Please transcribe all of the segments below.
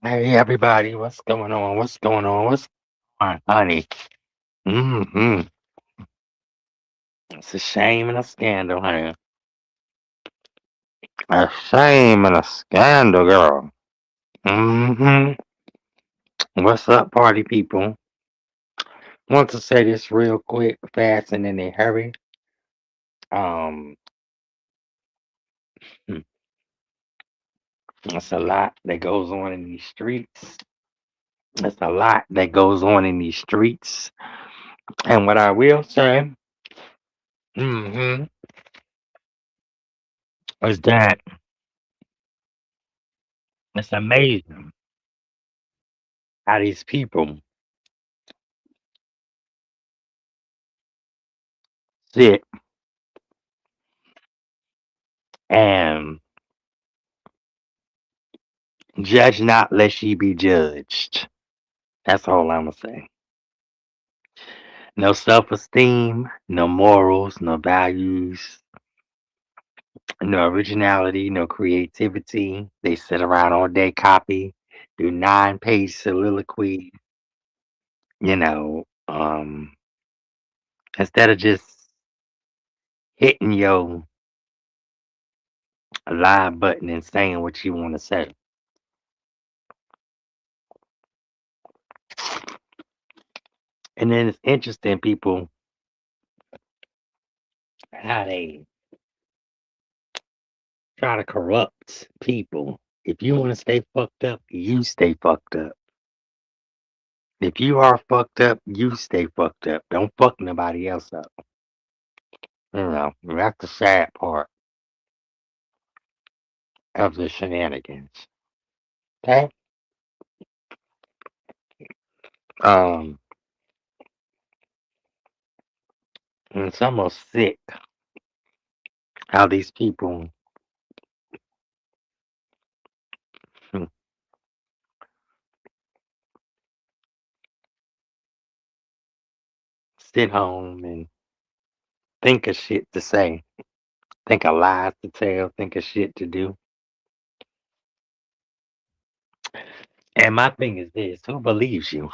Hey everybody, what's going on? What's going on? What's going on, honey? Mm-hmm. It's a shame and a scandal, honey. A shame and a scandal, girl. Mm-hmm. What's up, party people? Want to say this real quick, fast, and in a hurry. Um, hmm, it's a lot that goes on in these streets. It's a lot that goes on in these streets. And what I will say, mm-hmm, is that it's amazing how these people sit and judge not lest ye be judged. That's all I'm gonna say. No self-esteem, no morals, no values, no originality, no creativity. They sit around all day, copy, do 9-page soliloquy, you know, instead of just hitting your live button and saying what you want to say. And then it's interesting, people, how they try to corrupt people. If you want to stay fucked up, you stay fucked up. If you are fucked up, you stay fucked up. Don't fuck nobody else up. That's the sad part of the shenanigans. Okay? Um, and it's almost sick how these people hmm, sit home and think of shit to say, think of lies to tell, think of shit to do. And my thing is this: who believes you?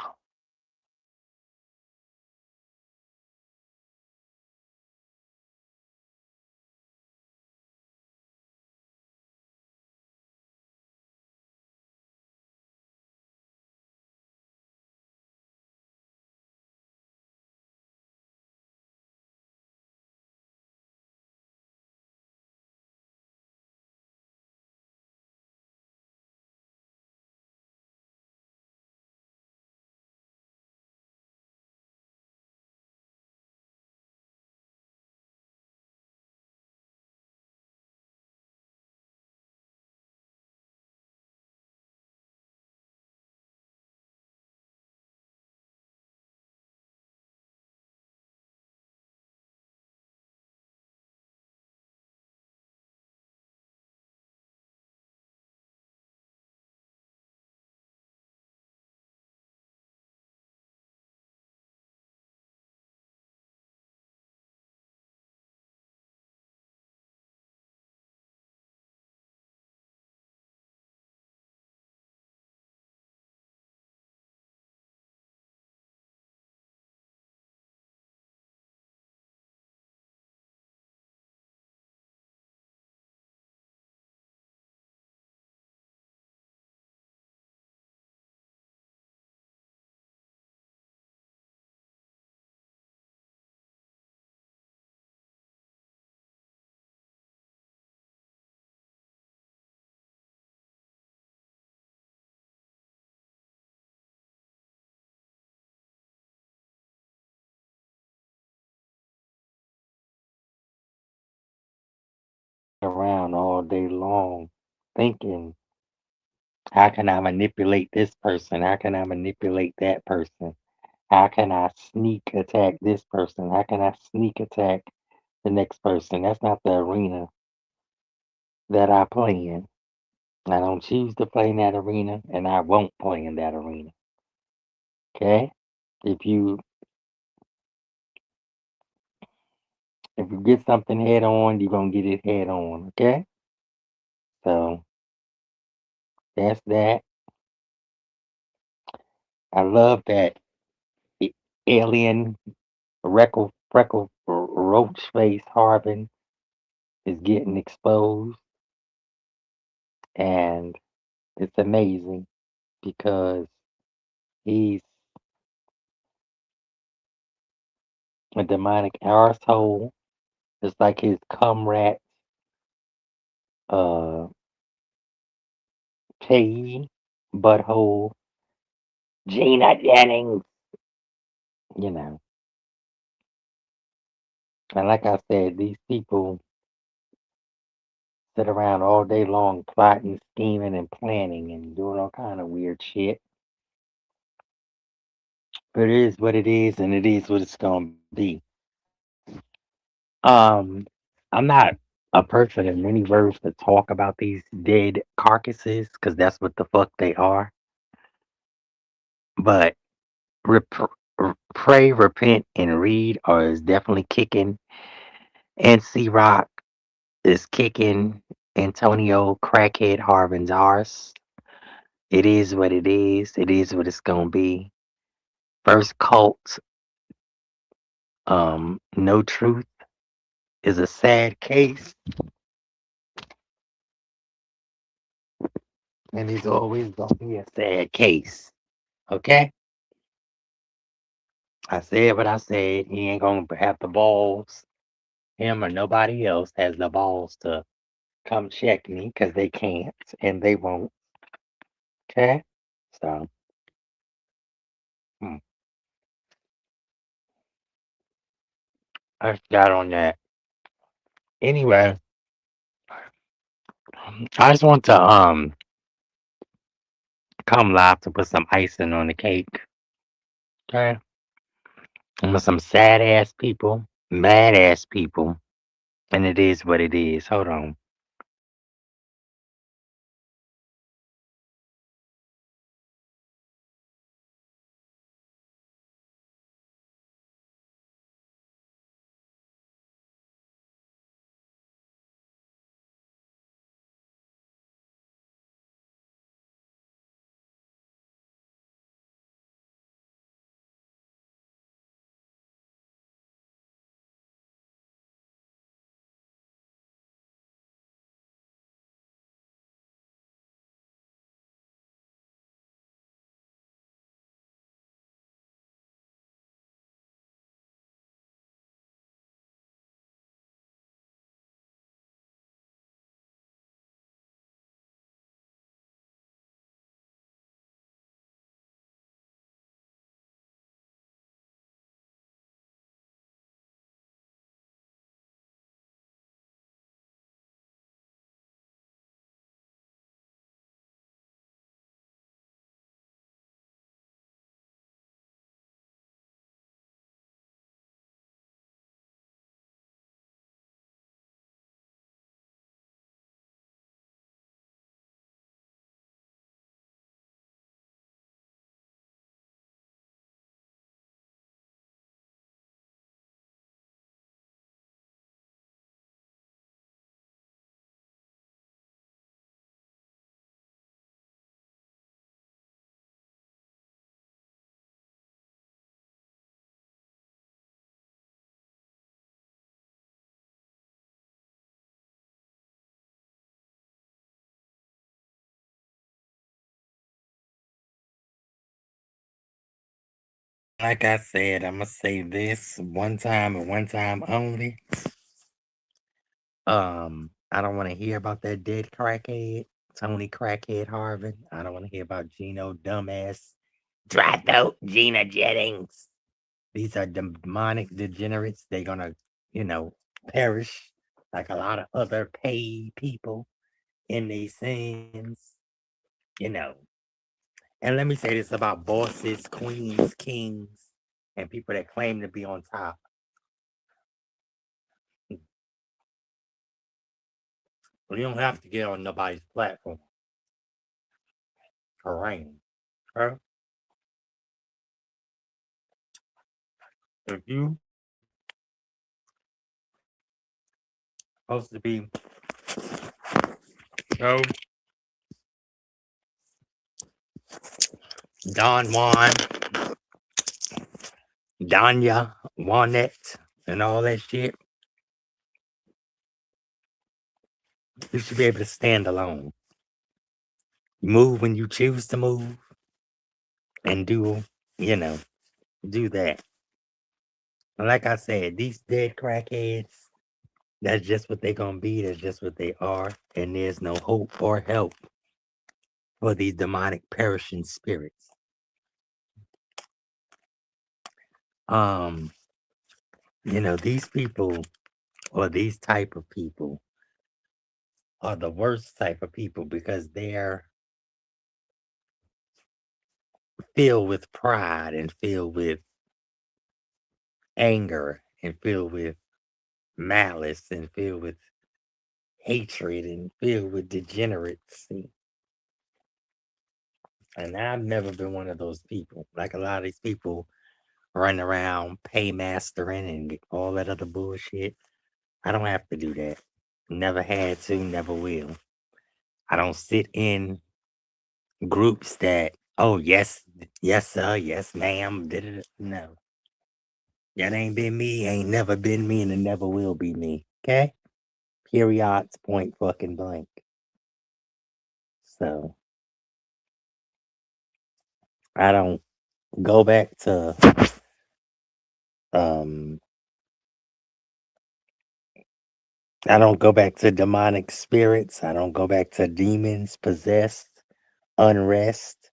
Around all day long thinking, how can I manipulate this person? How can I manipulate that person? How can I sneak attack this person? How can I sneak attack the next person? That's not the arena that I play in. I don't choose to play in that arena, and I won't play in that arena. Okay? If you if you get something head on, you're gonna get it head on. Okay? So that's that. I love that a- alien freckle roach face Harbin is getting exposed, and it's amazing because he's a demonic arsehole. It's like his comrade, uh, Peggy, Butthole, Gina Jennings, you know. And like I said, these people sit around all day long plotting, scheming, and planning and doing all kind of weird shit. But it is what it is, and it is what it's gonna be. Um, I'm not a person in many words to talk about these dead carcasses, because that's what the fuck they are. But rep- pray, repent, and read or is definitely kicking. NC Rock is kicking Antonio Crackhead Harvin's arse. It is what it is. It is what it's gonna be. First cult, no truth is a sad case, and he's always gonna be a sad case. Okay, I said what I said. He ain't gonna have the balls. Him or nobody else has the balls to come check me because they can't and they won't. Okay, so hmm, I got on that. Anyway, I just want to come live to put some icing on the cake. Okay, I'm with some sad ass people, mad ass people, and it is what it is. Hold on. Like I said, I'm gonna say this one time and one time only. I don't want to hear about that dead crackhead, Tony Crackhead Harvin. I don't want to hear about Gino dumbass, dry throat Gina Jennings. These are demonic degenerates. They're gonna, you know, perish like a lot of other paid people in their sins. You know. And let me say this about bosses, queens, kings, and people that claim to be on top. Well, you don't have to get on nobody's platform or reign. Okay? If you supposed to be so Don Juan, Danya, Juanette, and all that shit, you should be able to stand alone. Move when you choose to move and do, you know, do that. Like I said, these dead crackheads, that's just what they're gonna be, that's just what they are, and there's no hope or help for these demonic perishing spirits. Um, these people or these type of people are the worst type of people because they're filled with pride and filled with anger and filled with malice and filled with hatred and filled with degeneracy. And I've never been one of those people. Like a lot of these people running around paymastering and all that other bullshit. I don't have to do that. Never had to, never will. I don't sit in groups that, oh, yes, yes, sir, yes, ma'am. No, that ain't been me, ain't never been me, and it never will be me. Okay? Periods, point fucking blank. So I don't go back to um I don't go back to demonic spirits. I don't go back to demons, possessed, unrest,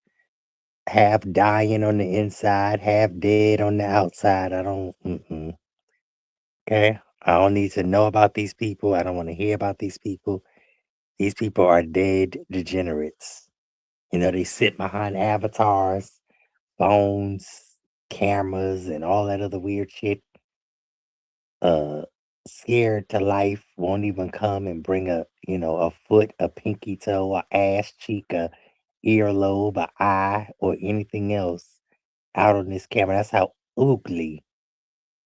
half dying on the inside, half dead on the outside. I don't. Okay, I don't need to know about these people. I don't want to hear about these people. These people are dead degenerates. They sit behind avatars, phones, cameras, and all that other weird shit. Uh, Scared to life, won't even come and bring a foot, a pinky toe, a ass cheek, a earlobe, a eye, or anything else out on this camera. That's how ugly,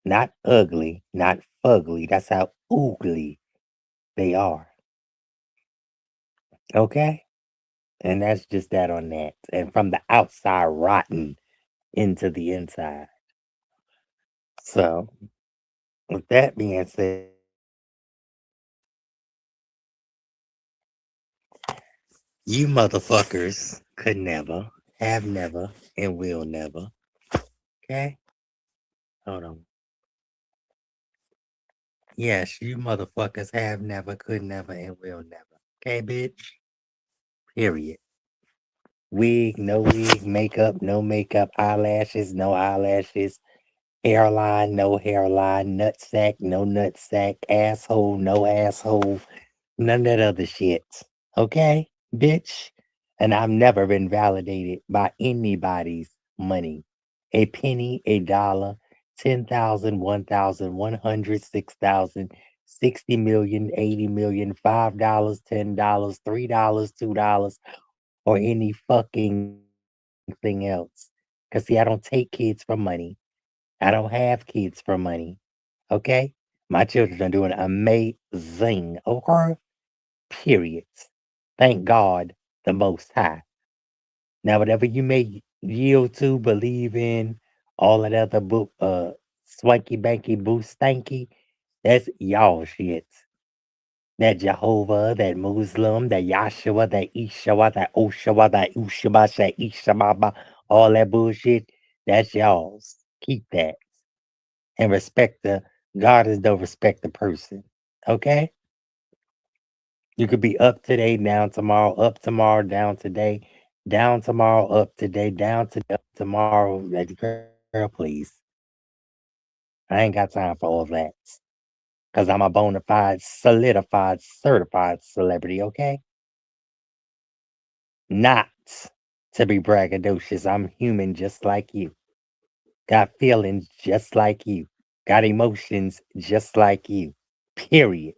not fugly. That's how ugly they are. Okay? And that's just that on that. And from the outside, rotten into the inside. So, with that being said, you motherfuckers could never, have never, and will never. Okay? Hold on. Yes, you motherfuckers have never, could never, and will never. Okay, bitch? Period. Wig, no makeup, eyelashes, no eyelashes, hairline, no hairline, nutsack, no nutsack, asshole, no asshole, none of that other shit. Okay, bitch? And I've never been validated by anybody's money. A penny, a dollar, 10,000, 1,000, 100, 6,000, 60 million, 80 million, $5, $10, $3, $2, or any fucking thing else. Because, see, I don't take kids for money. I don't have kids for money. Okay? My children are doing amazing. Okay? Period. Thank God, the Most High. Now, whatever you may yield to, believe in, all of that other swanky banky boo stanky, that's y'all shit. That Jehovah, that Muslim, that Yahshua, that Ishawa, that Oshawa, that Ushaba, that Ishababa, all that bullshit, that's y'all's. Keep that. And respect the God is no respect the person. Okay? You could be up today, down tomorrow, up tomorrow, down today, down tomorrow, up today, down to up tomorrow. Like, girl, please. I ain't got time for all that. Because I'm a bona fide, solidified, certified celebrity, okay? Not to be braggadocious. I'm human just like you. Got feelings just like you. Got emotions just like you. Period.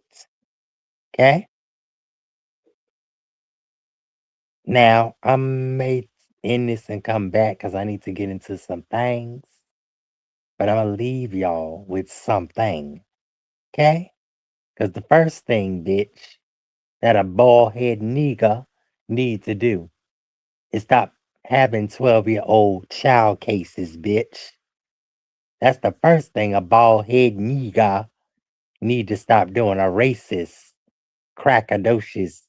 Okay? Now, I may end this and come back because I need to get into some things, but I'm going to leave y'all with something. Okay? Because the first thing, bitch, that a bald head nigga need to do is stop having 12-year-old child cases, bitch. That's the first thing a bald head nigga need to stop doing. A racist, crackadocious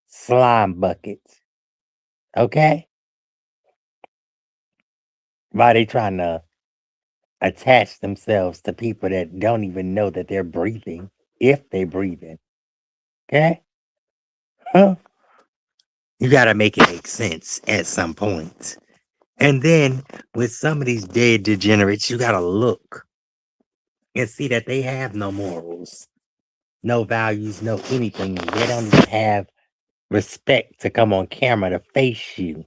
slime bucket. Okay? Why they trying to attach themselves to people that don't even know that they're breathing, if they breathing. Okay? Huh? You gotta make it make sense at some point. And then with some of these dead degenerates, you gotta look and see that they have no morals, no values, no anything. They don't even have respect to come on camera to face you.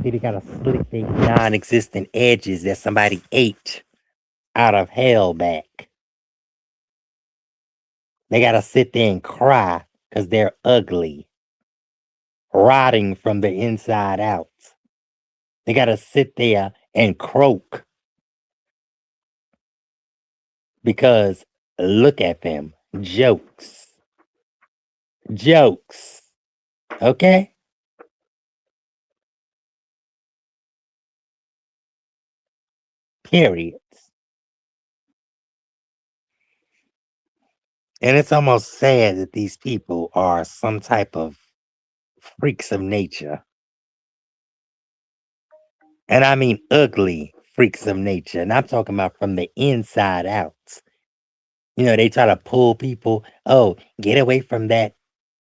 See, they got a slick big non-existent edges that somebody ate out of hell back. They gotta sit there and cry because they're ugly, rotting from the inside out. They gotta sit there and croak because look at them. Jokes. Jokes. Okay? Period. And it's almost sad that these people are some type of freaks of nature. And I mean ugly freaks of nature. And I'm talking about from the inside out. You know, they try to pull people, oh, get away from that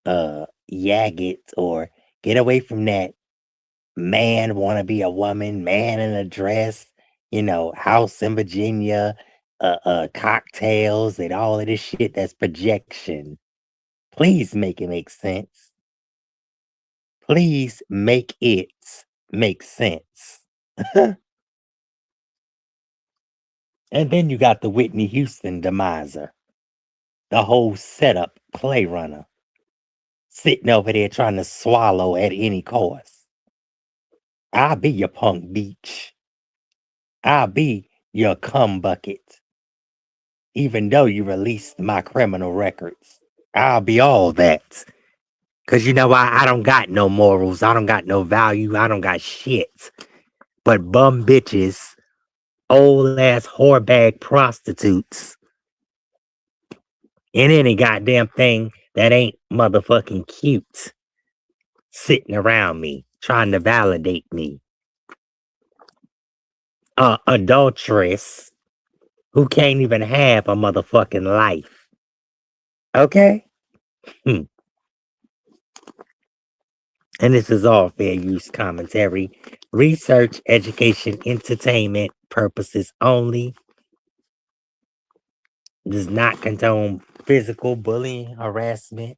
Yagget, or get away from that man wanna be a woman, man in a dress, house in Virginia, cocktails and all of this shit that's projection. Please make it make sense. Please make it make sense. And then you got the Whitney Houston demiser, the whole setup play runner, sitting over there trying to swallow at any cost. I'll be your punk beach. I'll be your cum bucket, even though you released my criminal records. I'll be all that. Cause you know why? I don't got no morals. I don't got no value. I don't got shit. But bum bitches, old ass whorebag prostitutes, and any goddamn thing that ain't motherfucking cute sitting around me trying to validate me. Adulteress who can't even have a motherfucking life. Okay? Hmm. And this is all fair use commentary. Research, education, entertainment purposes only. Does not condone physical bullying, harassment,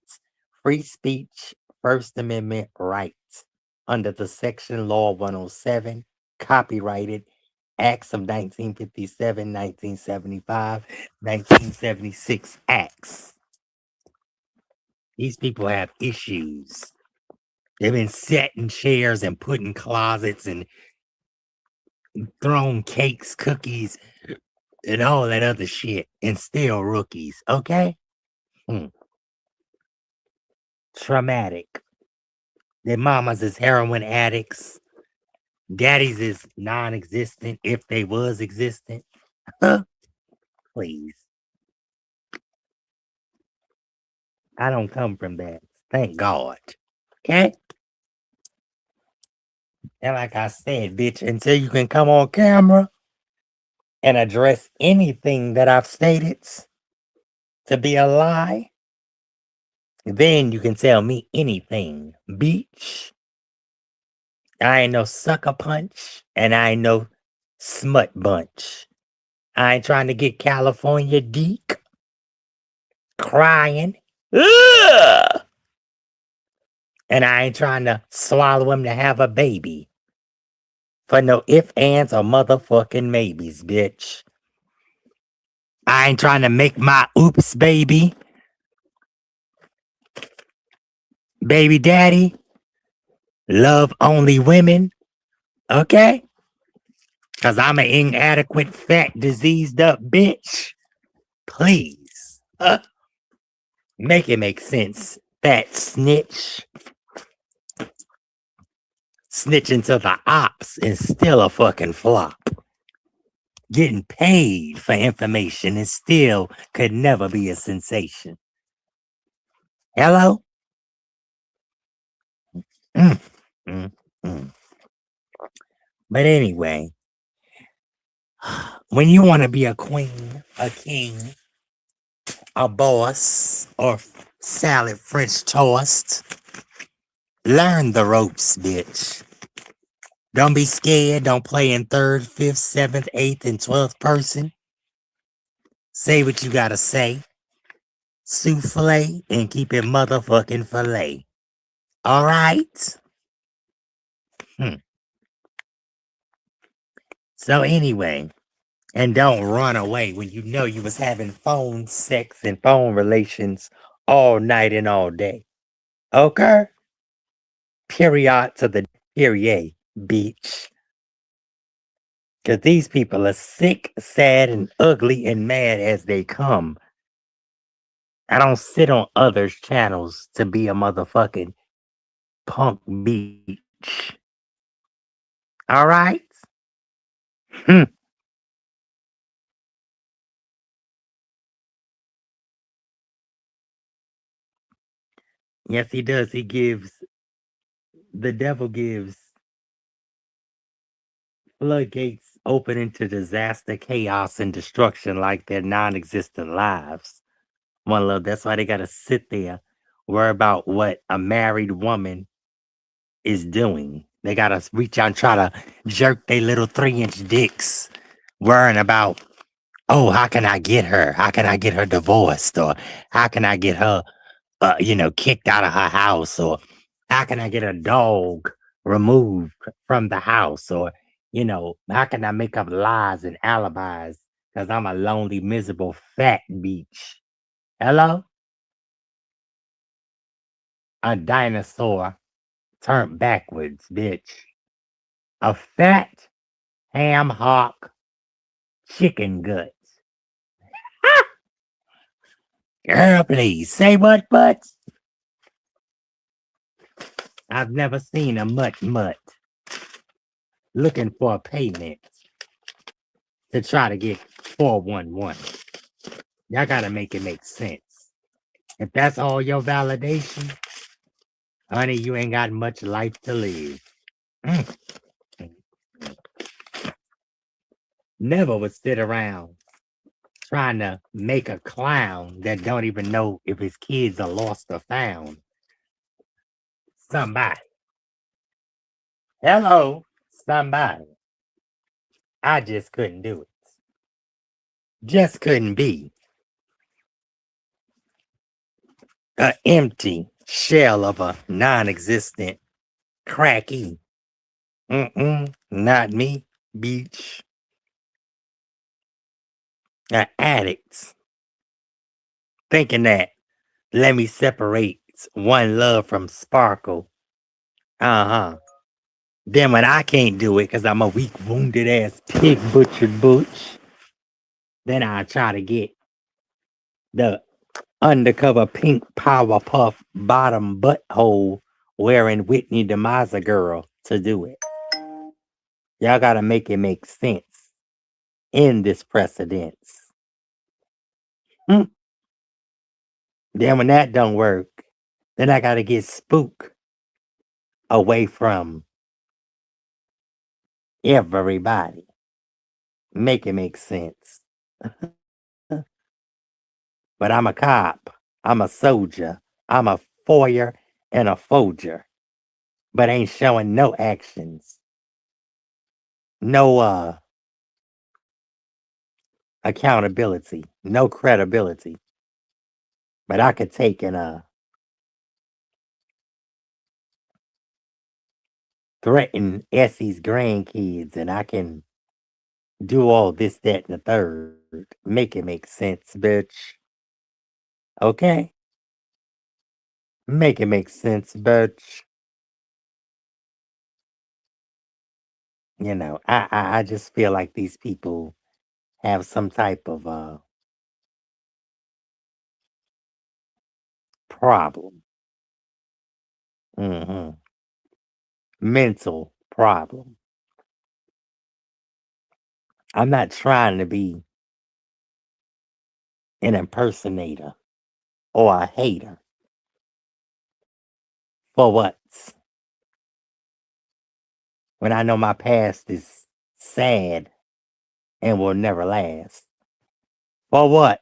free speech, First Amendment rights under the Section Law 107, copyrighted Acts of 1957, 1975, 1976 Acts. These people have issues. They've been set in chairs and put in closets and thrown cakes, cookies, and all that other shit, and still rookies, okay? Hmm. Traumatic. Their mamas is heroin addicts. Daddies is non-existent if they was existent. Huh? Please. I don't come from that. Thank God. Okay? And like I said, bitch, until you can come on camera and address anything that I've stated to be a lie, then you can tell me anything, bitch. I ain't no sucker punch, and I ain't no smut bunch. I ain't trying to get California deek, crying. Ugh! And I ain't trying to swallow him to have a baby. For no if, ands, or motherfucking maybes, bitch. I ain't trying to make my oops baby daddy love only women, okay? Cause I'm an inadequate, fat, diseased up bitch. Please. Make it make sense, fat snitch. Snitching to the ops and still a fucking flop. Getting paid for information and still could never be a sensation. Hello? Mm, mm, mm. But anyway, when you want to be a queen, a king, a boss, or salad French toast, learn the ropes, bitch. Don't be scared. Don't play in third, fifth, seventh, eighth, and 12th person. Say what you gotta say. Souffle and keep it motherfucking filet. All right? Hmm. So anyway, and don't run away when you know you was having phone sex and phone relations all night and all day. Okay? Period to the period, bitch. Because these people are sick, sad, and ugly and mad as they come. I don't sit on others' channels to be a motherfucking punk bitch. All right? Hmm. Yes, he does. The devil gives floodgates open into disaster, chaos, and destruction like their non existent lives. One love, that's why they got to sit there, worry about what a married woman is doing. They got to reach out and try to jerk their little 3-inch dicks, worrying about, oh, how can I get her? How can I get her divorced? Or how can I get her, kicked out of her house? Or how can I get a dog removed from the house? Or, how can I make up lies and alibis? Because I'm a lonely, miserable, fat beach. Hello? A dinosaur turned backwards, bitch. A fat ham hock chicken guts. Girl, please say what, but I've never seen a mutt looking for a payment to try to get 411. Y'all gotta make it make sense. If that's all your validation, honey, you ain't got much life to live. Mm. Never would sit around trying to make a clown that don't even know if his kids are lost or found. Somebody. Hello, somebody. I just couldn't do it. Just couldn't be. An empty shell of a non existent cracky. Mm-mm, not me, beach. An addict. Thinking that let me separate one love from sparkle. Uh-huh. Then when I can't do it because I'm a weak, wounded ass pig butchered butch, then I try to get the undercover pink power puff bottom butthole wearing Whitney Demaza girl to do it. Y'all gotta make it make sense in this precedence. Hmm. Then when that don't work, then I gotta get spook away from everybody. Make it make sense. But I'm a cop. I'm a soldier. I'm a foyer and a folger. But ain't showing no actions. No accountability. No credibility. But I could take and threaten Essie's grandkids and I can do all this, that, and the third. Make it make sense, bitch. Okay? Make it make sense, bitch. I just feel like these people have some type of problem. Hmm. mental problem. I'm not trying to be an impersonator or a hater. For what? When I know my past is sad and will never last. For what?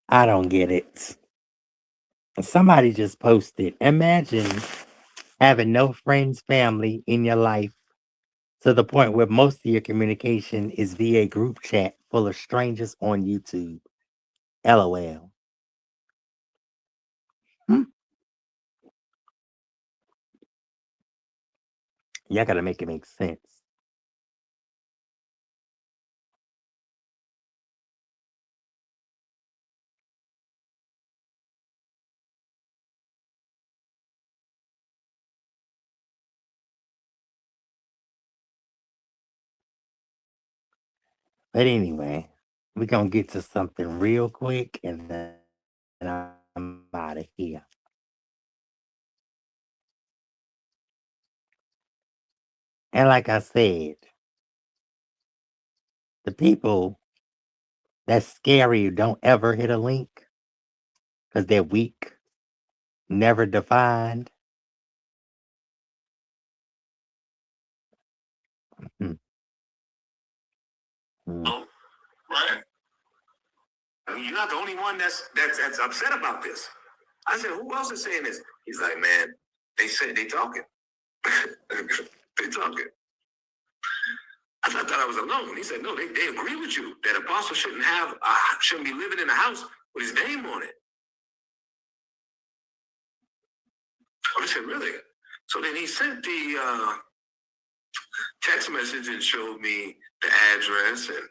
I don't get it. Somebody just posted. Imagine having no friends, family in your life to the point where most of your communication is via group chat full of strangers on YouTube. LOL. Hmm. Y'all gotta make it make sense. But anyway, we're gonna get to something real quick and then I'm out of here. And like I said, the people that scare you don't ever hit a link because they're weak, never defined. Mm, mm. Right? You're not the only one that's upset about this. I said, who else is saying this? He's like, man, they said they talking. They talking. I thought I was alone. He said, no, they agree with you that apostle shouldn't be living in a house with his name on it. I said, really? So then he sent the text message and showed me the address and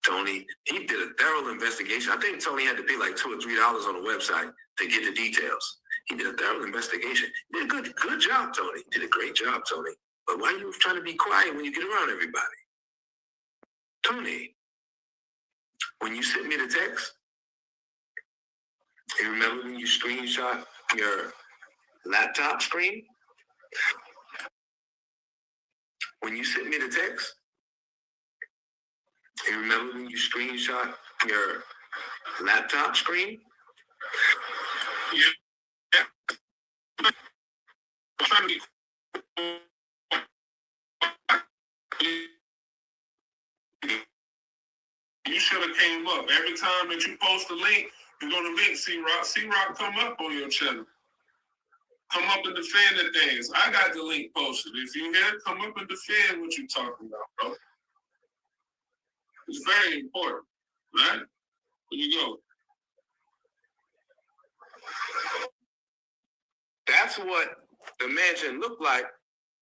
Tony, he did a thorough investigation. I think Tony had to pay like $2 or $3 on the website to get the details. He did a thorough investigation. He did a good job, Tony. He did a great job, Tony. But why are you trying to be quiet when you get around everybody? Tony, when you sent me the text, you remember when you screenshot your laptop screen? When you sent me the text, you remember when you screenshot your laptop screen? Yeah. You should have came up. Every time that you post a link, you go to link C-Rock. C-Rock come up on your channel. Come up and defend the things. I got the link posted. If you here, come up and defend what you're talking about, bro. It's very important, right? Here you go. That's what the mansion looked like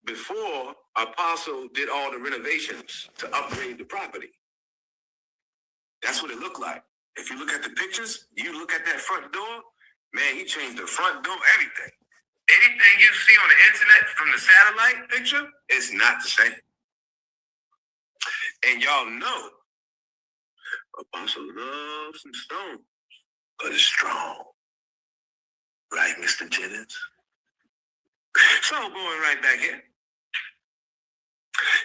before Apostle did all the renovations to upgrade the property. That's what it looked like. If you look at the pictures, you look at that front door, man, he changed the front door, everything. Anything you see on the internet from the satellite picture, it's not the same. And y'all know, Apostle loves some stone, but it's strong. Right, Mr. Jennings? So going right back here.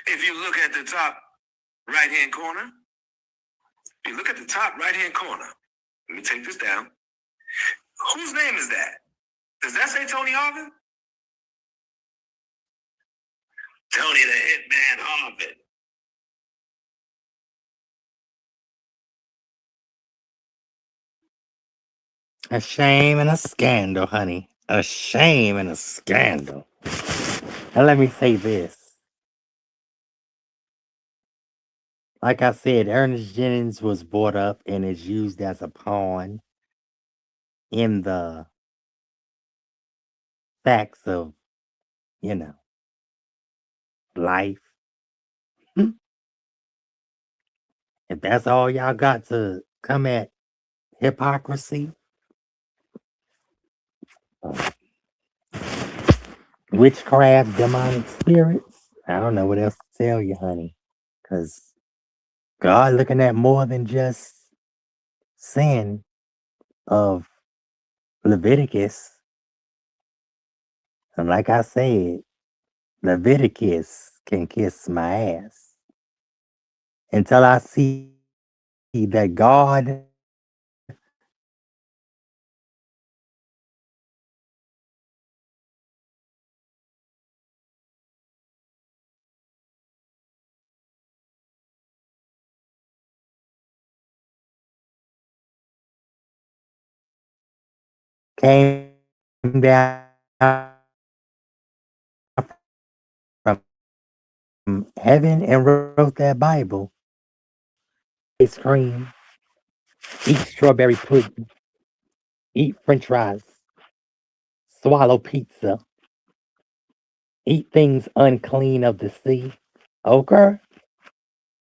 If you look at the top right-hand corner, if you look at the top right-hand corner, let me take this down. Whose name is that? Does that say Tony Harvin? Tony the Hitman Harvin. A shame and a scandal, honey. A shame and a scandal. And let me say this. Like I said, Ernest Jennings was brought up and is used as a pawn in the facts of, you know, life. Hmm. If that's all y'all got to come at hypocrisy, witchcraft, demonic spirits, I don't know what else to tell you, honey. Because God looking at more than just sin of Leviticus. And like I said, Leviticus can kiss my ass until I see that God came down from heaven and wrote that Bible, ice cream, eat strawberry pudding, eat french fries, swallow pizza, eat things unclean of the sea. Okay?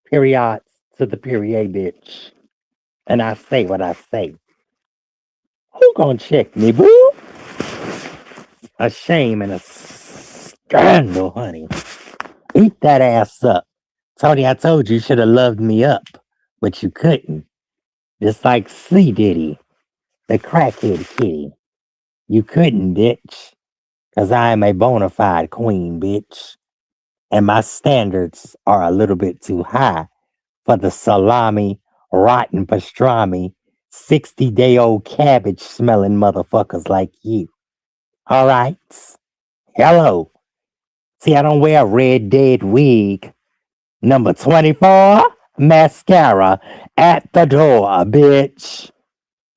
Period to the period, bitch. And I say what I say. Who gonna check me, boo? A shame and a scandal, honey. Eat that ass up. Tony, I told you should have loved me up, but you couldn't. Just like C. Diddy, the crackhead kitty. You couldn't, bitch. Because I am a bona fide queen, bitch. And my standards are a little bit too high for the salami, rotten pastrami, 60-day-old cabbage smelling motherfuckers like you. All right? Hello. See, I don't wear a red dead wig. Number 24, mascara at the door, bitch.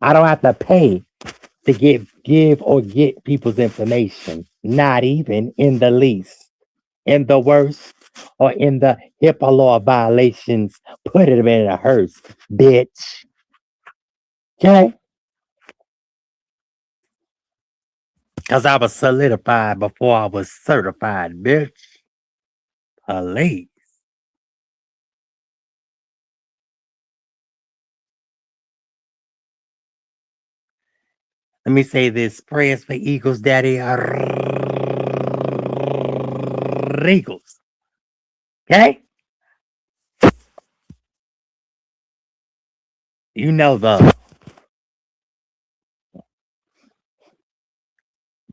I don't have to pay to give or get people's information. Not even in the least. In the worst or in the HIPAA law violations, put it in a hearse, bitch. Okay? Because I was solidified before I was certified, bitch. Police. Let me say this. Prayers for Eagles, Daddy. Eagles. Okay? You know the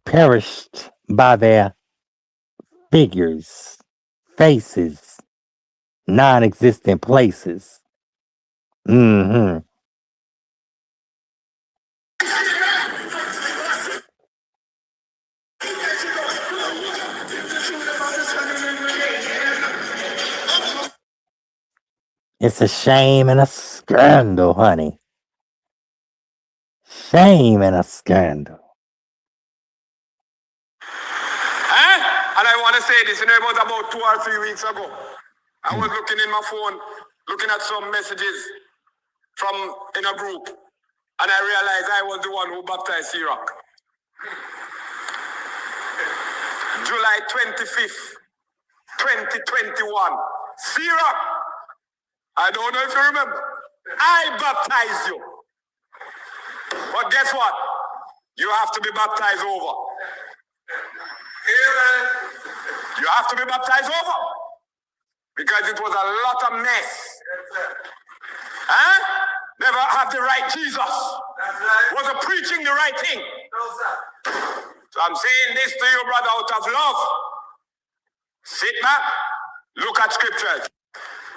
perished by their figures, faces, non existent places. Mm-hmm. It's a shame and a scandal, honey. Shame and a scandal. And I want to say this, it was about 2 or 3 weeks ago. I was looking in my phone, looking at some messages from in a group, and I realized I was the one who baptized Croc. July 25th, 2021. Croc, I don't know if you remember. I baptized you. But guess what? You have to be baptized over. You have to be baptized over. Because it was a lot of mess. Huh? Never have the right Jesus. Wasn't preaching the right thing. So I'm saying this to you, brother, out of love. Sit back, look at scriptures.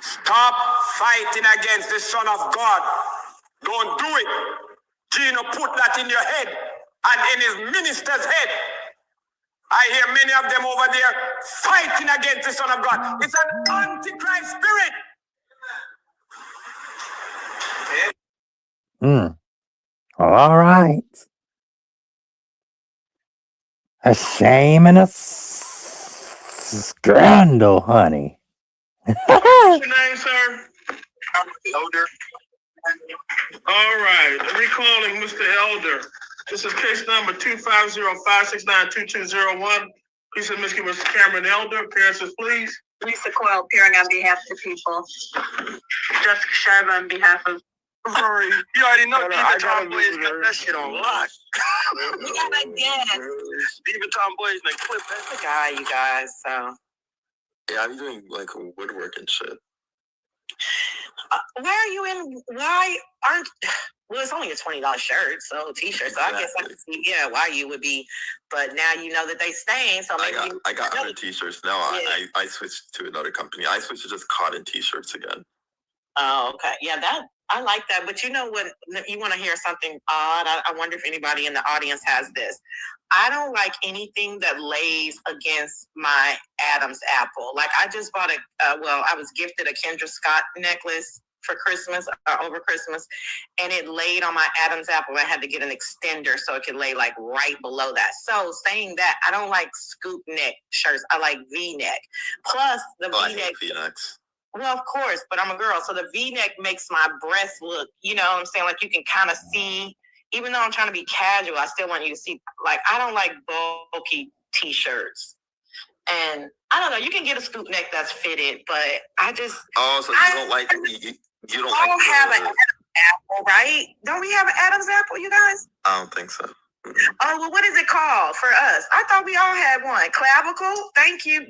Stop fighting against the Son of God. Don't do it. Gino put that in your head and in his minister's head. I hear many of them over there fighting against the Son of God. It's an antichrist spirit. All right. A shame and a scandal, honey. What's your name, sir? Elder. All right. Recalling Mr. Elder. This is case number 250-569-2201. Please submit to Mr. Cameron Elder. Appearances, please. Lisa Coyle appearing on behalf of the people. Jessica Sharma on behalf of. Sorry. You already know Diva Tomboys got that shit on lock. You gotta guess. Diva Tomboys like clip that. The guy, you guys. So. Yeah, I'm doing like woodwork and shit. Where are you in? Why aren't Well, it's only a $20 shirt, so t-shirt. So I guess I can see, why you would be. But now you know that they stain. So maybe I got other t-shirts now. I switched to another company. I switched to just cotton t-shirts again. Oh, okay. Yeah, that I like that. But you know what? You want to hear something odd? I wonder if anybody in the audience has this. I don't like anything that lays against my Adam's apple. Like I just bought I was gifted a Kendra Scott necklace for Christmas, over Christmas, and it laid on my Adam's apple. I had to get an extender so it could lay like right below that. So saying that, I don't like scoop neck shirts. I like V-neck. Plus the V-neck. I hate V-necks. Well, of course, but I'm a girl, so the V-neck makes my breast look, you know what I'm saying? Like you can kind of see, even though I'm trying to be casual, I still want you to see, like, I don't like bulky t-shirts. And I don't know, you can get a scoop neck that's fitted, but I just... Oh, so you don't like... You don't like... have an Adam's apple, right? Don't we have an Adam's apple, you guys? I don't think so. Oh, well, what is it called for us? I thought we all had one. Clavicle? Thank you,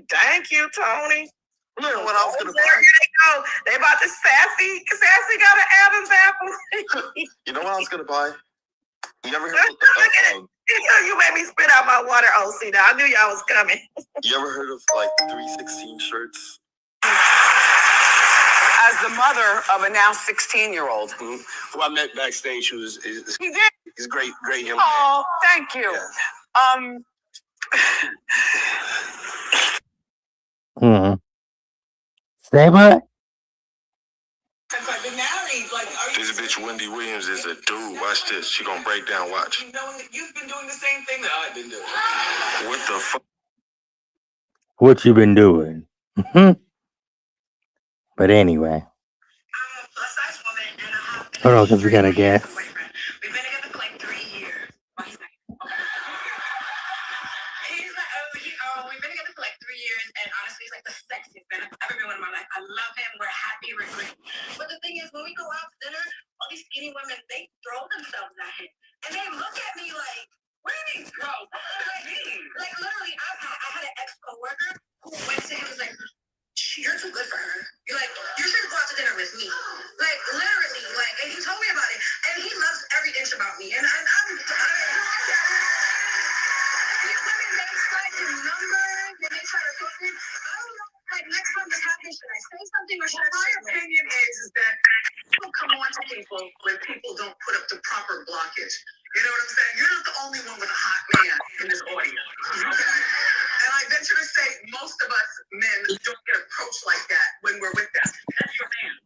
Tony. You know what I was gonna buy? Here they go. They about to sassy. Sassy got an Adam's apple. You know what I was gonna buy? You ever heard of you made me spit out my water, OC. Now I knew y'all was coming. You ever heard of like 316 shirts? As the mother of a now 16-year-old, who I met backstage, he did. He's great young man. Oh, thank you. Hmm. Say what? This bitch Wendy Williams is a dude. Watch this. She gonna break down. Watch. You've been doing the same thing that I've been doing. What the fuck? What you been doing? But anyway. Hold on, because we got a guest. We've been together for like 3 years. We've been together for like 3 years, and honestly, it's like the sexiest man I've ever been with in my life. I love him. We're happy. We're great. But the thing is, when we go out to dinner, all these skinny women, they throw themselves at him, and they look at me like, "What do you mean, bro? Like literally, I had an ex coworker who went to him and was like, "You're too good for her. You're like, you should go out to dinner with me." Like literally, like, and he told me about it, and he loves every inch about me, and I'm these women, they slide his numbers, and they try to hook him. I don't know. Like next time this happens, should I say something or should I? My opinion is that people come on to people when people don't put up the proper blockage. You know what I'm saying? You're not the only one with a hot man in this audience. Okay? And I venture to say most of us men don't get approached like that when we're with them. That's your man.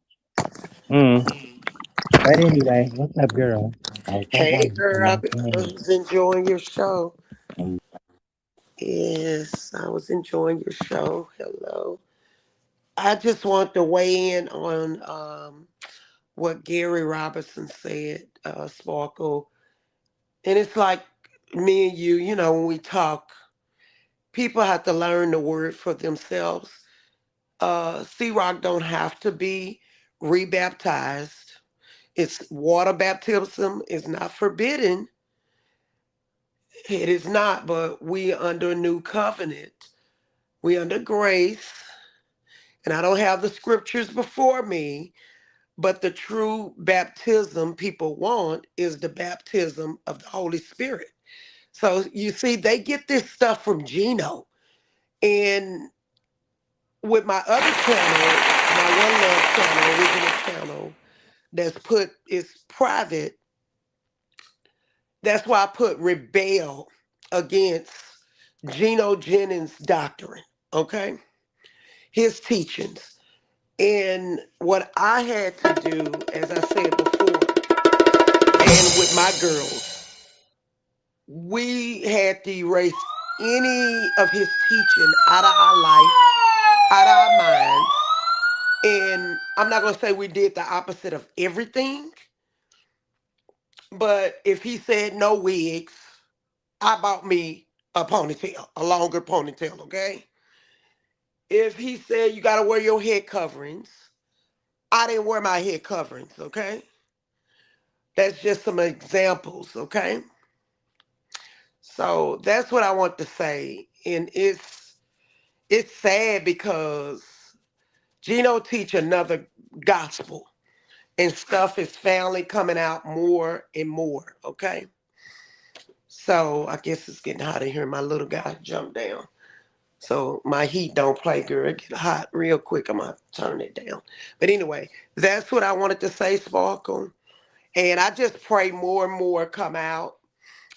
But anyway, what's up, girl? Hey girl, I was enjoying your show. Yes, I was enjoying your show. Hello. I just want to weigh in on what Gary Robertson said, Sparkle. And it's like me and you know, when we talk, people have to learn the word for themselves. C-Rock don't have to be rebaptized. It's water baptism is not forbidden. It is not, but we are under a new covenant. We under grace. And I don't have the scriptures before me, but the true baptism people want is the baptism of the Holy Spirit. So you see, they get this stuff from Gino. And with my other channel, my One Love channel, original channel, is private. That's why I put rebel against Gino Jennings' doctrine, okay? His teachings. And what I had to do, as I said before, and with my girls, we had to erase any of his teaching out of our life, out of our minds. And I'm not going to say we did the opposite of everything, but if he said no wigs, I bought me a ponytail, a longer ponytail, okay? If he said you got to wear your head coverings, I didn't wear my head coverings, okay? That's just some examples, okay? So that's what I want to say. And it's sad because Gino teach another gospel. and stuff is finally coming out more and more. Okay. So I guess it's getting hot in here. My little guy jumped down. So my heat don't play, girl. It get hot real quick. I'm gonna turn it down. But anyway, that's what I wanted to say, Sparkle. And I just pray more and more come out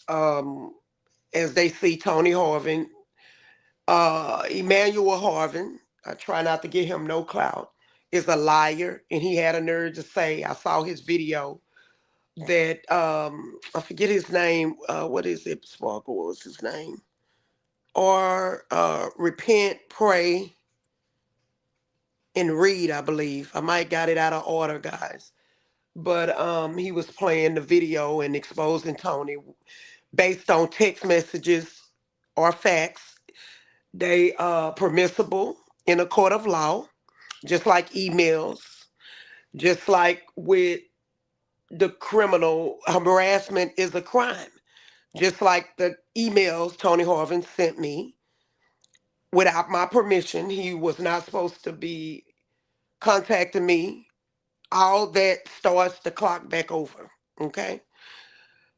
um, as they see Tony Harvin, Emmanuel Harvin. I try not to give him no clout. Is a liar, and he had a nerve to say. I saw his video that I forget his name. What is it, Sparkle? What was his name? Or repent, pray, and read. I believe I might got it out of order, guys. But he was playing the video and exposing Tony based on text messages or facts. They permissible in a court of law, just like emails, just like with the criminal harassment is a crime. Just like the emails Tony Harvin sent me without my permission, he was not supposed to be contacting me. All that starts the clock back over. Okay.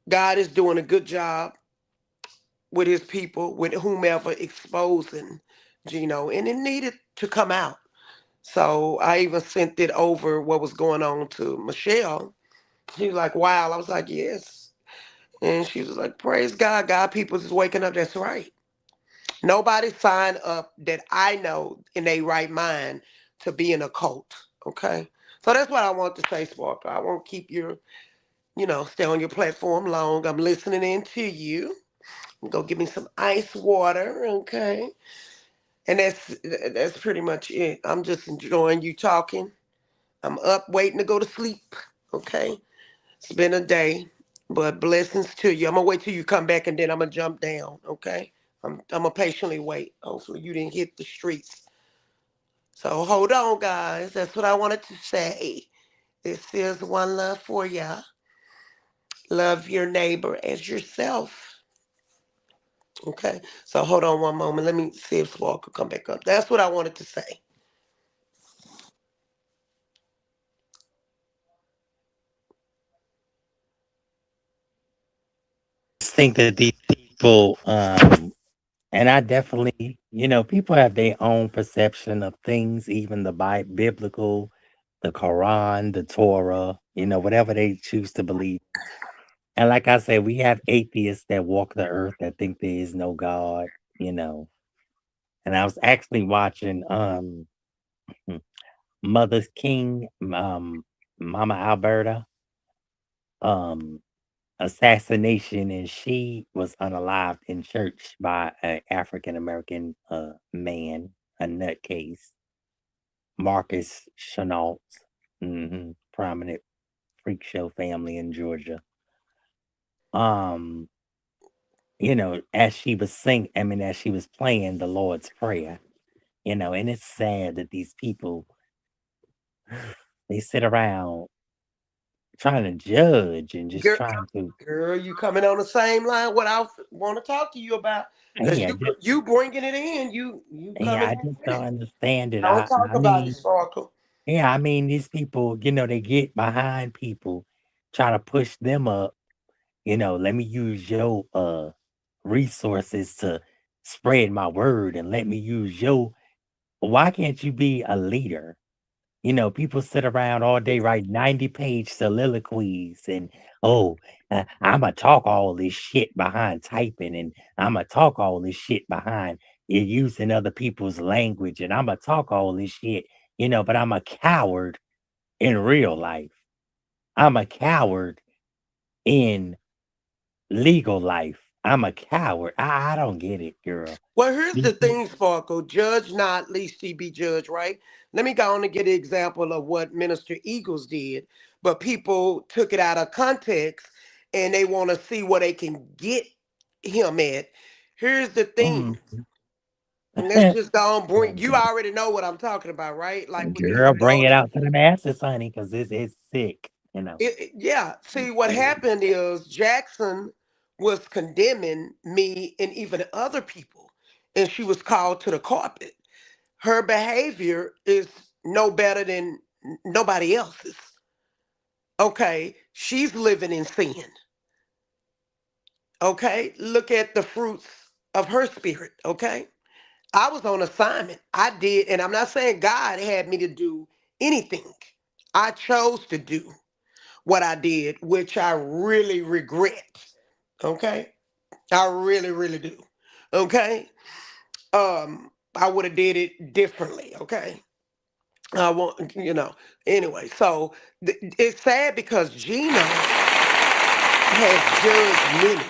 God is doing a good job with his people, with whomever exposing Gino, and it needed to come out. So I even sent it over what was going on to Michelle. She was like, wow. I was like, yes. And she was like, praise God. God people is waking up. That's right. Nobody signed up that I know in a right mind to be in a cult. Okay. So that's what I want to say, Sparkle. I won't keep your, stay on your platform long. I'm listening in to you. Go get me some ice water. Okay. And that's pretty much it. I'm just enjoying you talking. I'm up waiting to go to sleep. Okay. It's been a day, but blessings to you. I'm gonna wait till you come back and then I'm gonna jump down. Okay. I'm gonna patiently wait. Hopefully you didn't hit the streets. So hold on, guys. That's what I wanted to say. This is one love for ya. Love your neighbor as yourself. Okay. So hold on one moment. Let me see if Walker come back up. That's what I wanted to say. Think that these people, and I definitely, people have their own perception of things, even the biblical, the Quran, the Torah, whatever they choose to believe. And like I said, we have atheists that walk the earth that think there is no God, you know. And I was actually watching Mother's King, Mama Alberta, um, assassination, and she was unalived in church by an African American man, a nutcase, Marcus Chenault, prominent freak show family in Georgia. Um, as she was as she was playing the Lord's Prayer, and it's sad that these people they sit around trying to judge and just Girl, trying to, girl, you coming on the same line? What I want to talk to you about? Cause yeah, you bringing it in. You yeah, coming I in just with don't it. understand it. Don't talk I about it, mean, Sparkle. yeah, I mean, these people, they get behind people, try to push them up, let me use your resources to spread my word and let me use your why can't you be a leader? People sit around all day, write 90-page soliloquies and, oh, I'm going to talk all this shit behind typing and I'm going to talk all this shit behind you using other people's language and I'm going to talk all this shit, but I'm a coward in real life. I'm a coward in legal life. I'm a coward. I don't get it, girl. Well, here's the These people- thing, Sparkle. Judge not, least he be judged, right? Let me go on and get an example of what Minister Eagles did, but people took it out of context and they want to see where they can get him at. Here's the thing. Mm. And let's just go on bring you already know what I'm talking about, right? Like with these Girl, bring it lawyers. out to the masses, honey, because it's sick. Yeah. See, what happened is Jackson was condemning me and even other people, and she was called to the carpet. Her behavior is no better than nobody else's. Okay, she's living in sin. Okay, look at the fruits of her spirit. Okay, I was on assignment. I did, and I'm not saying God had me to do anything. I chose to do what I did, which I really regret. Okay, I really, really do. Okay, I would have did it differently. Okay, I want Anyway, so it's sad because Gino has judged many.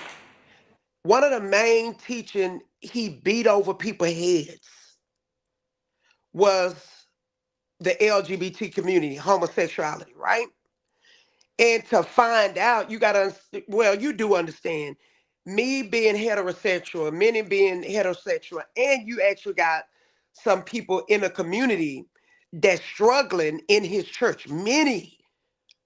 One of the main teaching he beat over people's heads was the LGBT community, homosexuality, right? And to find out, you got to, well, you do understand, me being heterosexual, many being heterosexual, and you actually got some people in the community that's struggling in his church. Many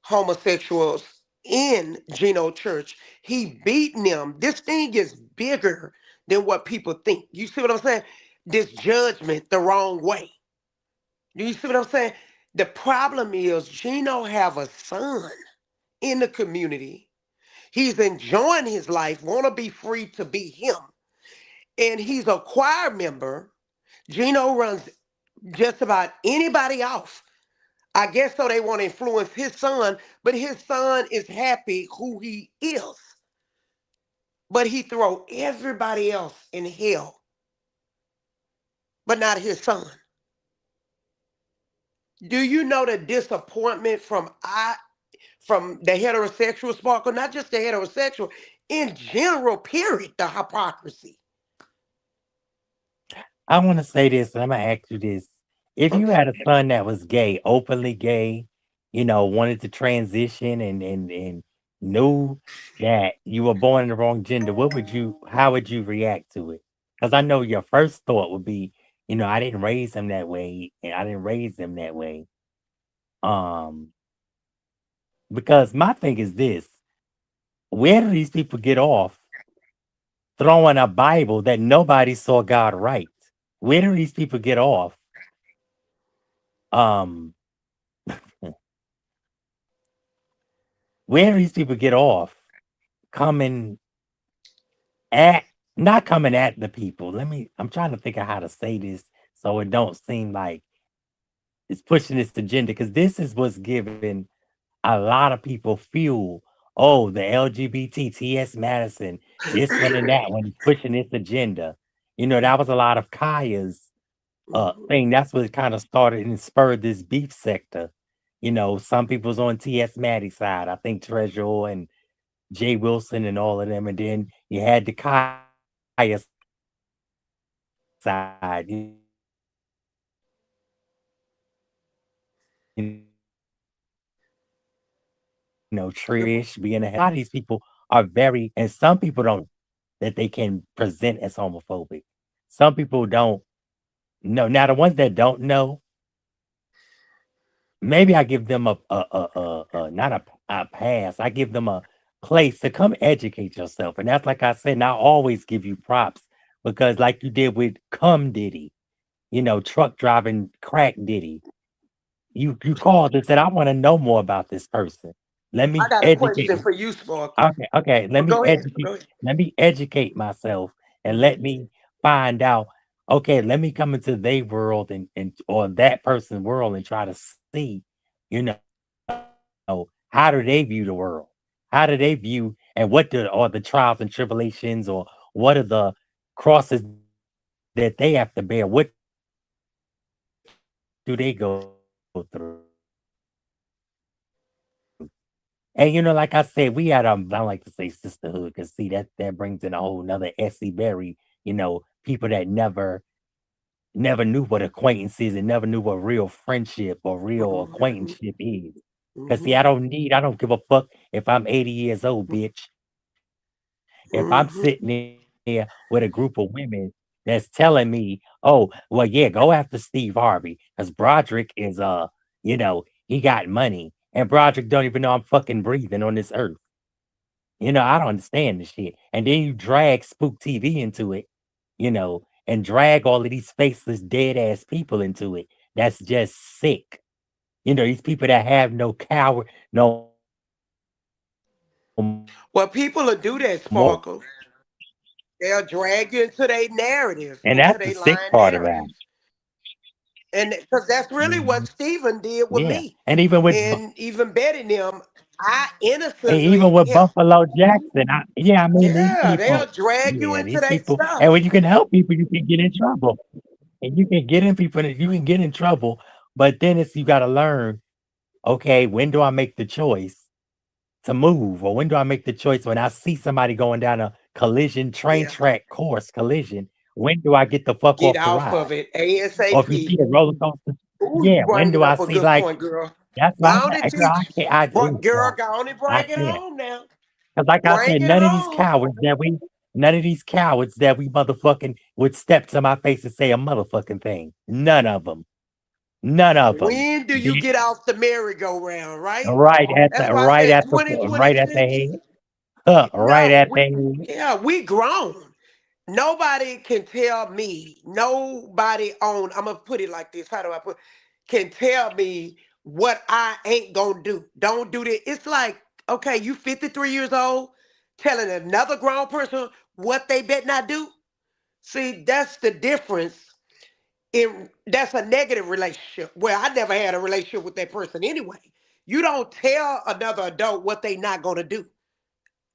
homosexuals in Gino Church. He beating them. This thing is bigger than what people think. You see what I'm saying? This judgment the wrong way. Do you see what I'm saying? The problem is Gino have a son in the community. He's enjoying his life, want to be free to be him. And he's a choir member. Gino runs just about anybody off. I guess so they want to influence his son, but his son is happy who he is. But he throw everybody else in hell, but not his son. Do you know the disappointment from the heterosexual sparkle, not just the heterosexual, in general, period, the hypocrisy. I want to say this, and I'm gonna ask you this: if you Okay. had a son that was gay, openly gay, wanted to transition and knew that you were born in the wrong gender, how would you react to it? Because I know your first thought would be, I didn't raise him that way, and I didn't raise them that way. Um, because my thing is this: where do these people get off throwing a Bible that nobody saw God write? Where do these people get off? Um, where do these people get off coming at not coming at the people? I'm trying to think of how to say this so it don't seem like it's pushing this agenda because this is what's giving a lot of people fuel. Oh, the LGBT, T.S. Madison, this one and that one is pushing this agenda. That was a lot of Kaya's Mhm. thing. That's what kind of started and spurred this beef sector. Some people's on T.S. Maddie's side. I think Treasure and Jay Wilson and all of them. And then you had the Kaya side, Trish being a lot of these people are very, and some people don't that they can present as homophobic. Some people don't know. Now the ones that don't know, maybe I give them not a pass. I give them a place to come educate yourself. And that's like I said, and I always give you props because like you did with Cum Diddy, truck driving crack Diddy. You called and said, I want to know more about this person. Let I me got a educate. question for you, Sparkle. Okay, okay. But go ahead. Go ahead. Let me educate myself and let Mhm. me find out. Okay, let me come into their world and or that person's world and try to see, you know, how do they view the world? How do they view and what are the trials and tribulations or what are the crosses that they have to bear? What do they go through? And like I said, we had like I said, we had I don't like to say sisterhood because see that brings in a whole nother Essie Berry, people that never knew what acquaintance is and never knew what real friendship or real Mhm. acquaintanceship is. Cause see, Mhm. I don't give a fuck if I'm 80 years old, bitch. If I'm sitting there Mhm. with a group of women that's telling me, oh, well, yeah, go after Steve Harvey, because Broderick is he got money. And Broderick don't even know I'm fucking breathing on this earth. I don't understand this shit. And then you drag Spook TV into it, and drag all of these faceless, dead ass people into it. That's just sick. These people that have no coward, no Well, people will do that, more, Sparkle. They'll drag you into their narrative, and into that's the their sick lying part about narrative. And because that's really what it. Steven did with Yeah, me. and even with And even better them, I and even innocently with helped. Buffalo Jackson, I mean these Yeah, they'll people, drag you yeah, into these that people, and stuff. when you can help people, you can get in trouble, and you can get in people, you can get in trouble, but then it's you got to learn. Okay, when do I make the choice to move, or when do I make the choice when I see somebody going down a collision train Yeah. track course collision? When do I get the fuck Get off the off ride? of it Or if you ASAP. see a roller coaster, Ooh, yeah, you when do bringing I up a see good like point, girl. that's Go why on and girl, I teach. can't I But do girl, girl. go on and I bring it can't. home now. Because like I Bring said, it home. none of these cowards that we motherfucking would step to my face and say a motherfucking thing. None of them. None of them. When do you get off the merry-go-round, right? That's why I said Right at the 2026. head. Huh, right No, at the head. yeah, we grown. Nobody can tell me, nobody on, I'm gonna put it like this. How do I put can tell me what I ain't gonna do. Don't do that. It's like, okay, you 53 years old, telling another grown person what they bet not do. See, that's the difference. That's a negative relationship. Well, I never had a relationship with that person anyway. You don't tell another adult what they not gonna do.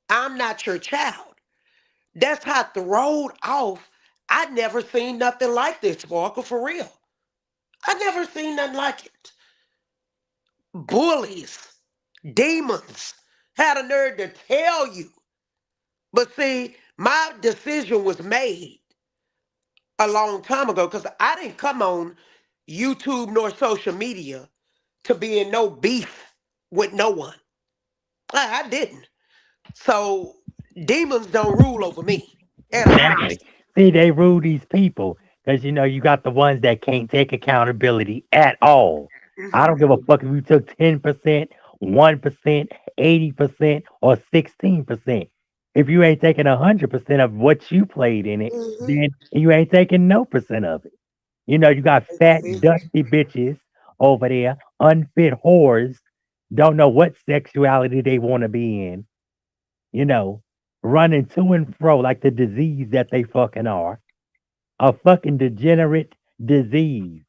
I'm not your child. That's how thrown off. I never seen nothing like this, Sparkle, for real. I never seen nothing like it. Bullies, demons had a nerve to tell you. But see, my decision was made a long time ago because I didn't come on YouTube nor social media to be in no beef with no one. I didn't. So demons don't rule over me at all. Exactly. See, they rule these people because you got the ones that can't take accountability at all. I Mhm. don't give a fuck if you took 10%, 1%, 80%, or 16%. If you ain't taking 100% of what you played in it, Mhm. then you ain't taking no percent of it. You got fat, That's it. dusty bitches over there, unfit whores, don't know what sexuality they want to be in, you know, running to and fro like the disease that they fucking are. A fucking degenerate disease.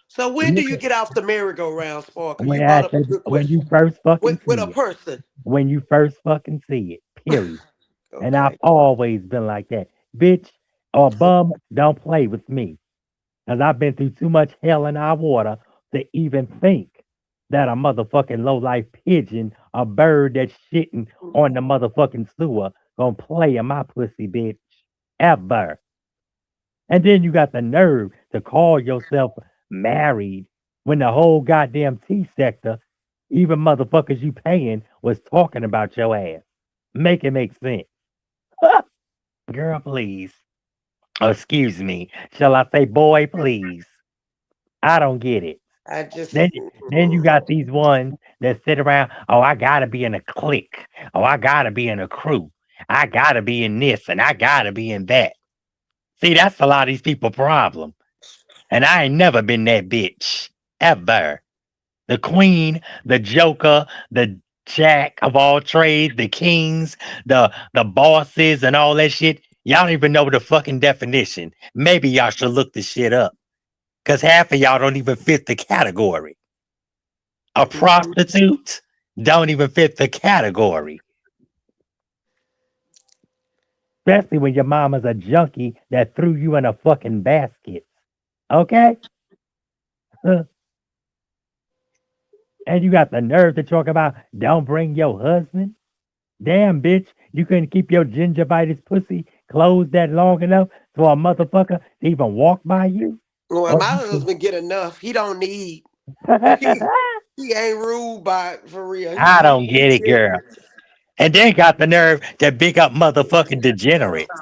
So when do Look you at get off the merry-go-round, Sparkle? when You brought I up a said good when you question. first fucking With a see it. person. When you first fucking see it. Period. And I've Okay. always been like that. Bitch or bum, don't play with me. Because I've been through too much hell in our water to even think that a motherfucking low life pigeon, a bird that's shitting on the motherfucking sewer, gonna play in my pussy, bitch. Ever. And then you got the nerve to call yourself married when the whole goddamn T sector, even motherfuckers you paying, was talking about your ass. Make it make sense. Girl, please. Oh, excuse me. Shall I say boy, please? I don't get it. I just Then then you got these ones that sit around, oh, I gotta be in a clique. Oh, I gotta be in a crew. I gotta be in this and I gotta be in that. See, that's a lot of these people problem. And I ain't never been that bitch. Ever. The queen, the joker, the jack of all trades, the kings, the bosses and all that shit. Y'all don't even know the fucking definition. Maybe y'all should look this shit up. Cause half of y'all don't even fit the category. A prostitute don't even fit the category. Especially when your mama's a junkie that threw you in a fucking basket. Okay? Huh. And you got the nerve to talk about don't bring your husband? Damn, bitch, you couldn't keep your gingivitis pussy closed that long enough for a motherfucker to even walk by you? well, Or my you husband get enough. He don't need could- he he ain't ruled by it for real. I don't He get it, chilling. girl. And then got the nerve to big up motherfucking degenerates.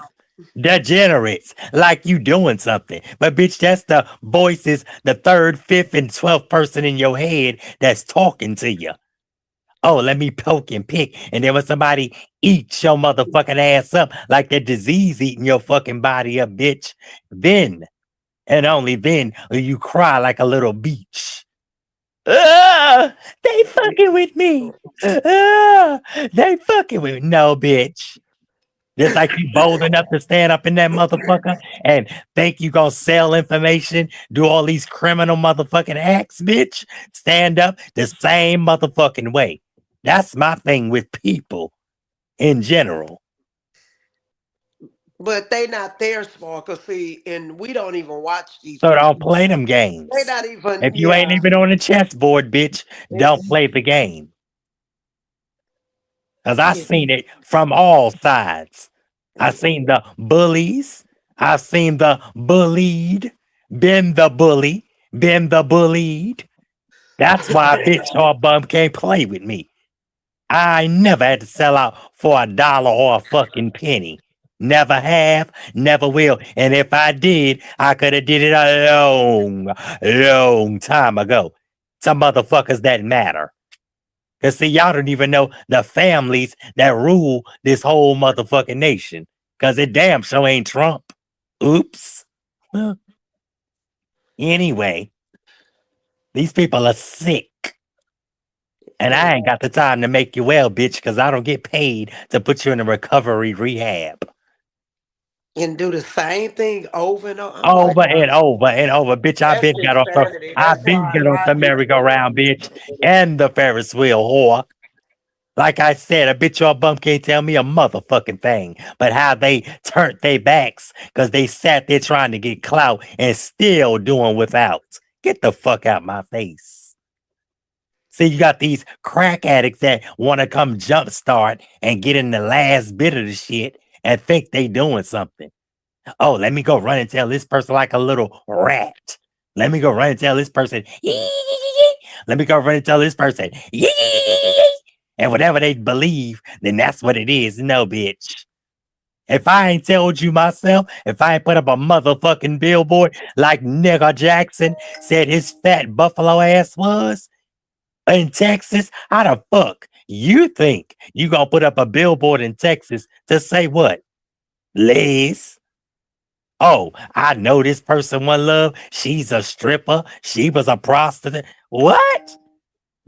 Degenerates, like you doing something. But bitch, that's the voices, the third, fifth, and 12th person in your head that's talking to you. Oh, let me poke and pick. And then when somebody eats your motherfucking ass up like that disease eating your fucking body up, bitch, then and only then will you cry like a little beach. Ah, they fucking with me. They fucking with me. No, bitch. Just like you bold enough to stand up in that motherfucker and think you gonna sell information, do all these criminal motherfucking acts, bitch. Stand up the same motherfucking way. That's my thing with people in general. But they not there, Sparkle. See, and we don't even watch these So people. don't play them They games. not even, If you ain't yeah. even on the chessboard, bitch, don't It's, play the game. Cause I yeah. seen it from all sides. I seen the bullies. I seen the bullied. Been the bully. Been the bullied. That's why a bitch or a bum can't play with me. I never had to sell out for $1 or a fucking penny. Never have, never will. And if I did, I could have did it a long time ago. Some motherfuckers that matter. Cause see, y'all don't even know the families that rule this whole motherfucking nation. Cause it damn sure ain't Trump. Oops. Well, anyway, these people are sick. And I ain't got the time to make you well, bitch, because I don't get paid to put you in a recovery rehab. And do the same thing over and over. I'm like, Over and over and over, bitch. that's insanity. I've That's been why a got off lot the of people don't want merry-go-round, bitch, and the Ferris wheel whore. Like I said, a bitch or a bum can't tell me a motherfucking thing, but how they turned their backs because they sat there trying to get clout and still doing without. Get the fuck out my face. See, you got these crack addicts that want to come jumpstart and get in the last bit of the shit and think they doing something. Oh, let me go run and tell this person like a little rat. Let me go run and tell this person. Let me go run and tell this person. And whatever they believe, then that's what it is. No, bitch. If I ain't told you myself, if I ain't put up a motherfucking billboard like nigga Jackson said his fat buffalo ass was in Texas, how the fuck you think you gonna put up a billboard in Texas to say what? Liz? Oh, I know this person one love. She's a stripper. She was a prostitute. What?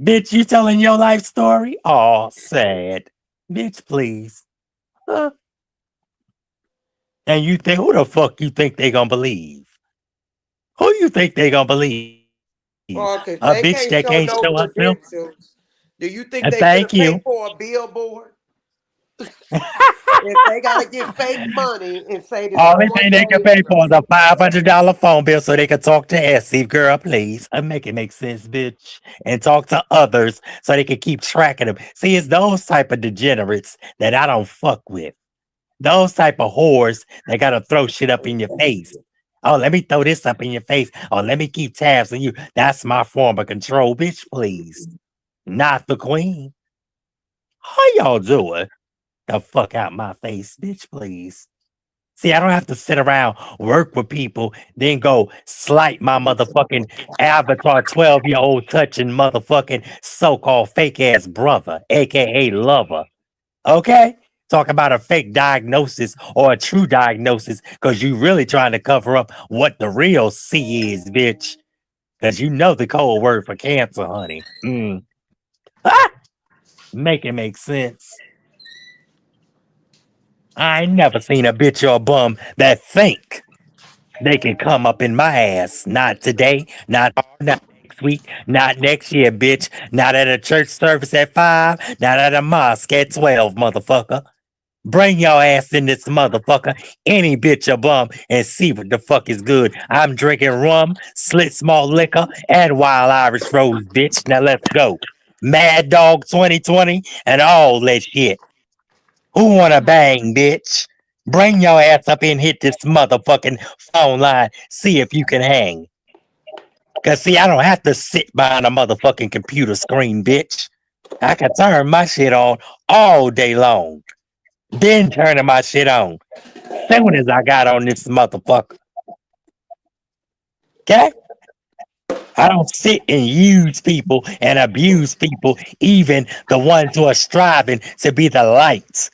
Bitch, you telling your life story? Oh, sad. Bitch, please. Huh? And you think who the fuck you think they gonna believe? Who you think they gonna believe? A Well, bitch if that they can't can't show show herself? no credentials, do you think they Thank finna you. pay for a billboard? If they gotta get fake money and say this Only one thing they can pay for is a $500 phone bill so they can talk to Essie. Girl, please. Make it make sense, bitch. And talk to others so they can keep track of them. See, it's those type of degenerates that I don't fuck with. Those type of whores that gotta throw shit up in your face. Oh, let me throw this up in your face. Oh, let me keep tabs on you. That's my form of control, bitch, please. Not the queen. How y'all doing? The fuck out my face, bitch, please. See, I don't have to sit around, work with people, then go slight my motherfucking avatar 12-year-old touching motherfucking so-called fake ass brother, aka lover. Okay? Talk about a fake diagnosis or a true diagnosis because you really trying to cover up what the real C is, bitch. Because you know the code word for cancer, honey. Ah! Make it make sense. I ain't never seen a bitch or a bum that think they can come up in my ass. Not today, not next week, not next year, bitch. Not at a church service at 5, not at a mosque at 12, motherfucker. Bring your ass in this motherfucker, any bitch or bum, and see what the fuck is good. I'm drinking rum, slit small liquor, and wild Irish rose, bitch. Now let's go. Mad Dog 2020 and all that shit. Who wanna bang, bitch? Bring your ass up and hit this motherfucking phone line. See if you can hang. Cause see, I don't have to sit behind a motherfucking computer screen, bitch. I can turn my shit on all day long. Then turning my shit on. Soon as I got on this motherfucker. Okay? I don't sit and use people and abuse people, even the ones who are striving to be the light.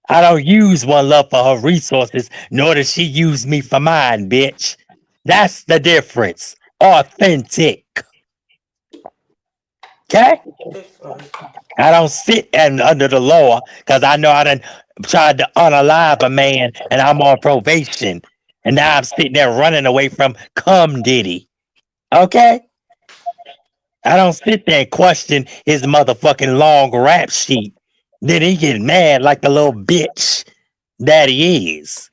I don't use one love for her resources, nor does she use me for mine, bitch. That's the difference. Authentic. Okay? It's fine. I don't sit and under the law because I know I done tried to unalive a man and I'm on probation. And now I'm sitting there running away from cum Diddy. Okay? I don't sit there and question his motherfucking long rap sheet. Then he get mad like the little bitch that he is.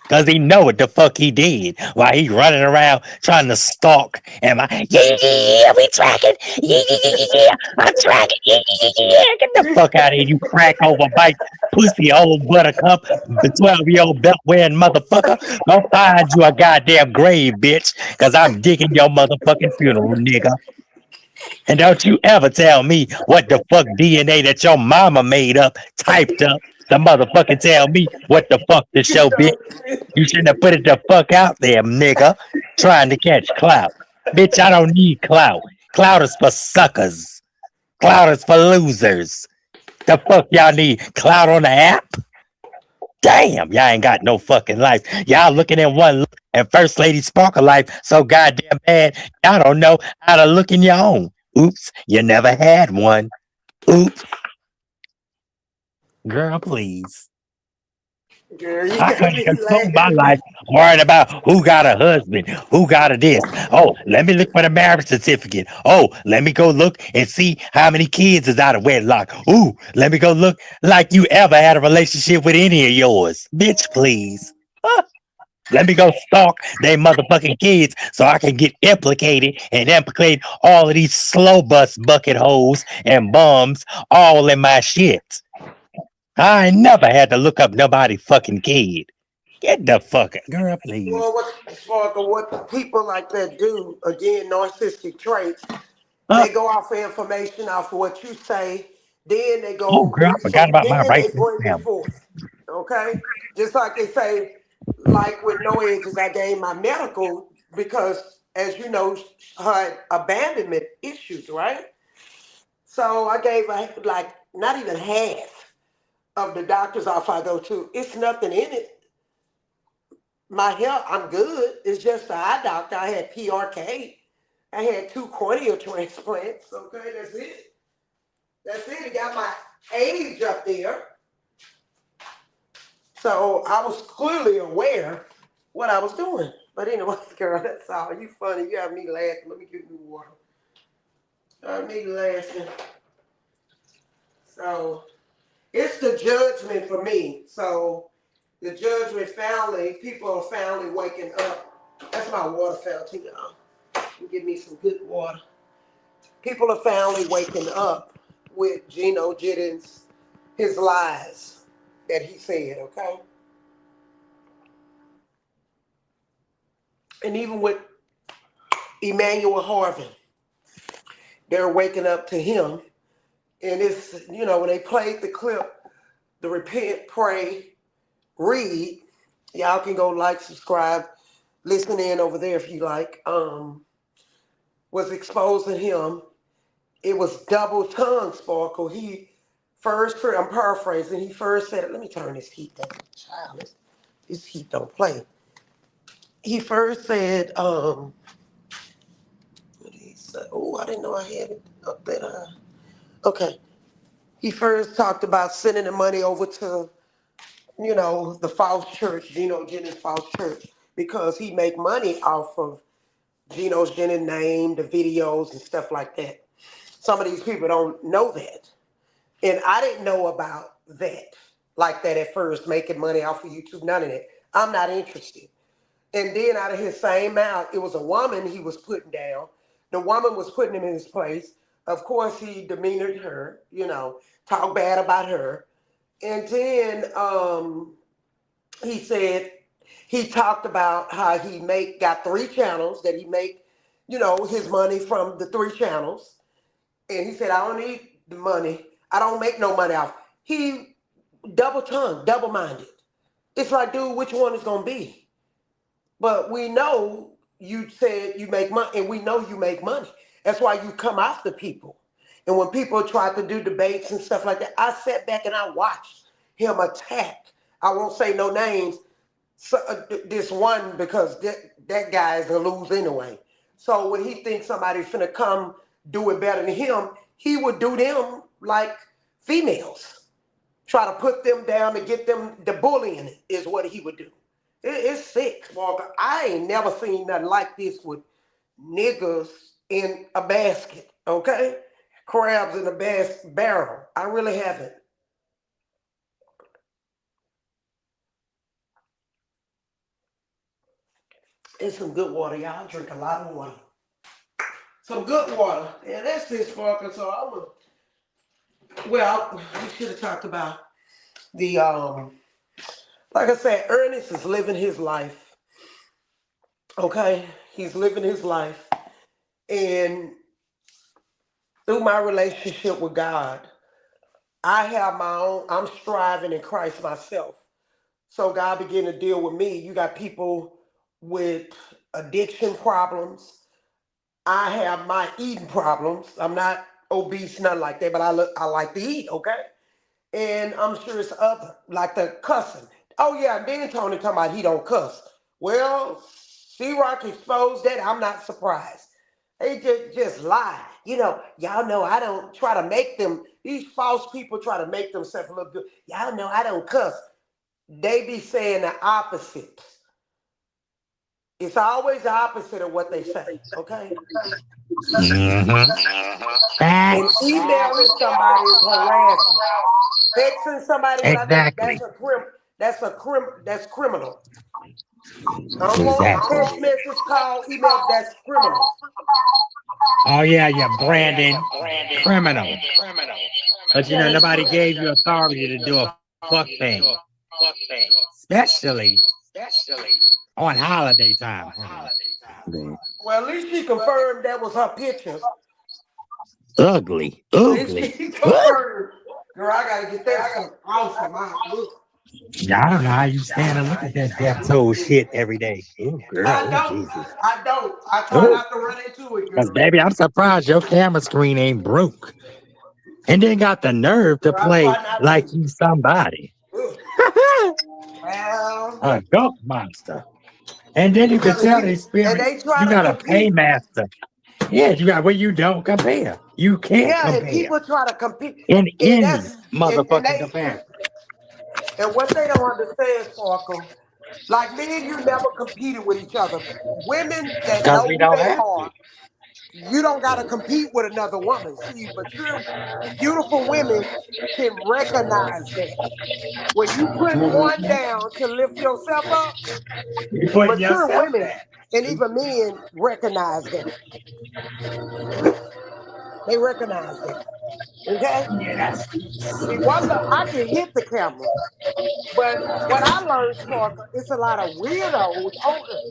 Cause he know what the fuck he did while he running around trying to stalk. And we tracking. I'm tracking. Get the fuck out of here, you crack over bite, pussy old buttercup, the 12-year-old belt wearing motherfucker. Go find you a goddamn grave, bitch. Cause I'm digging your motherfucking funeral, nigga. And don't you ever tell me what the fuck DNA that your mama made up, typed up, to motherfucking tell me what the fuck to show, bitch. You shouldn't have put it the fuck out there, nigga, trying to catch clout. Bitch, I don't need clout. Clout is for suckers. Clout is for losers. The fuck y'all need clout on the app? Damn, y'all ain't got no fucking life. Y'all looking at one look and First Lady Sparkle life so goddamn bad, y'all don't know how to look in your own. Oops, you never had one. Oops. Girl, please. Girl, you I got couldn't me consume my laughing. life worrying about who got a husband, who got a this. Oh, let me look for the marriage certificate. Oh, let me go look and see how many kids is out of wedlock. Ooh, let me go look like you ever had a relationship with any of yours. Bitch, please. Huh. Let me go stalk they motherfucking kids so I can get implicated and implicate all of these slow bus bucket holes and bums all in my shit. I ain't never had to look up nobody fucking kid. Get the fuck out. Girl, please. Well, what Sparkle, what the people like that do, again, narcissistic traits, Huh? they go off of information off of what you say, then they Oh, go girl, I forgot about my then they racist bring it family. forth. Okay? Just like they say, like with No Edges, I gained my medical because, as you know, her abandonment issues, right? So I gave her like not even half of the doctor's office I go to. It's nothing in it. My health, I'm good. It's just the eye doctor. I had PRK. I had 2 corneal transplants. Okay, that's it. That's it. It got my age up there. So I was clearly aware what I was doing. But anyway, girl, that's all. You funny. You have me laughing. Let me give you water. Have me laughing. So it's the judgment for me. So the judgment family, people are finally waking up. That's my water fountain, y'all. Give me some good water. People are finally waking up with Gino Jennings, his lies that he said, okay? And even with Emmanuel Harvin, they're waking up to him. And it's, when they played the clip, the repent, pray, read, y'all can go like, subscribe, listen in over there if you like, was exposing him. It was double tongue, Sparkle. He first, I'm paraphrasing, he first said, let me turn this heat down. Child, this heat don't play. He first said, what did he say? Oh, I didn't know I had it up that high. Okay. He first talked about sending the money over to, the false church, Geno Jennings' false church, because he make money off of Geno Jennings' name, the videos and stuff like that. Some of these people don't know that. And I didn't know about that like that at first, making money off of YouTube, none of that. I'm not interested. And then out of his same mouth, it was a woman he was putting down. The woman was putting him in his place. Of course, he demeanored her, talked bad about her. And then he said, he talked about how he got 3 channels, that he make, his money from the 3 channels. And he said, I don't need the money. I don't make no money off. He double tongued, double minded. It's like, dude, which one is going to be? But we know you said you make money, and we know you make money. That's why you come after people. And when people try to do debates and stuff like that, I sat back and I watched him attack. I won't say no names. So, this one, because that guy is going to lose anyway. So when he thinks somebody's going to come doing better than him, he would do them like females. Try to put them down and get them, the bullying is what he would do. It's sick, Walker. I ain't never seen nothing like this with niggas in a basket, okay? Crabs in a barrel. I really haven't. It's some good water, y'all. I drink a lot of water. Some good water. Yeah, that's this, Walker. So I would. Well, we should have talked about the like I said, Ernest is living his life. Okay? He's living his life. And through my relationship with God, I have my own, I'm striving in Christ myself. So God began to deal with me. You got people with addiction problems. I have my eating problems. I'm not obese, nothing like that, but I like to eat, okay? And I'm sure it's other, like the cussing. Oh yeah, then Tony talking about he don't cuss. Well, C-Rock exposed that. I'm not surprised. They just lie. You know, y'all know I don't try to make them, these false people try to make themselves look good. Y'all know I don't cuss. They be saying the opposite. It's always the opposite of what they say, okay? And Facts. emailing somebody is harassment. Texting somebody without Exactly. that's criminal. Unwanted Exactly. text message, call, email, that's criminal. Oh yeah, yeah, Brandon. Criminal. But you Yeah, know, that's nobody criminal. gave you authority to do a fuck thing. Especially on holiday time. Well, at least she confirmed that was her picture. Ugly. At least Ugly. she confirmed. Girl, I gotta get that stuff off of my look. Yeah, I don't know how you stand and look at that death toll shit every day. Oh, girl. I Oh, don't. Jesus. I don't. I try Oh, not to run into it, because, girl. baby, I'm surprised your camera screen ain't broke. And then got the nerve to Girl, I play try not like to. you somebody. Ugh. Well, A ghost monster. And then you can yeah, tell the and experience. they try You to got a compete. paymaster. Yeah, you got where you don't compare. You can't Yeah, and compare people try to compete, in and any that's and motherfucking they comparison. and what they don't understand, Sparkle. Like me and you never competed with each other. Women that Because know we who don't they have to. are, you don't got to compete with another woman. See, mature, beautiful women can recognize that. When you put one down to lift yourself up, You putting mature yourself women there. and even men recognize that. They recognize that. Okay? Yeah, that's See, I can hit the camera, but what I learned, Sparkle, it's a lot of weirdos on it.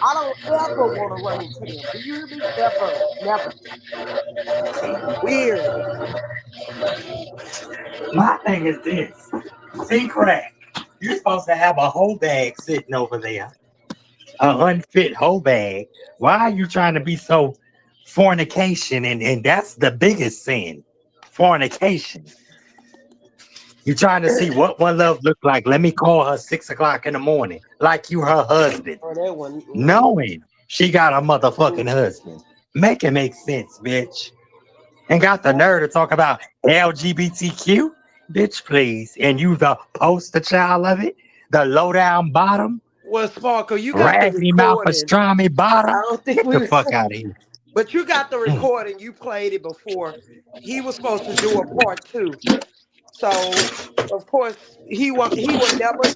I don't ever want to run into them. Do you hear me? Ever. Never. Weird. my thing is this. See, Crack, you're supposed to have a whole bag sitting over there. An unfit whole bag. Why are you trying to be so fornication? And that's the biggest sin. Fornication. You're trying to see what one love look like. Let me call her 6 o'clock in the morning, like you her husband, Oh, that one. knowing she got a motherfucking husband. Make it make sense, bitch. And got the nerve to talk about LGBTQ, bitch, please. And you the poster child of it, the low down bottom, Well, Sparkle, you got the raggedy mouth recording. pastrami I bottom. don't think Get we the was, fuck out of here. but you got the Mm. recording. You played it before. He was supposed to do a part two. So of course he would never,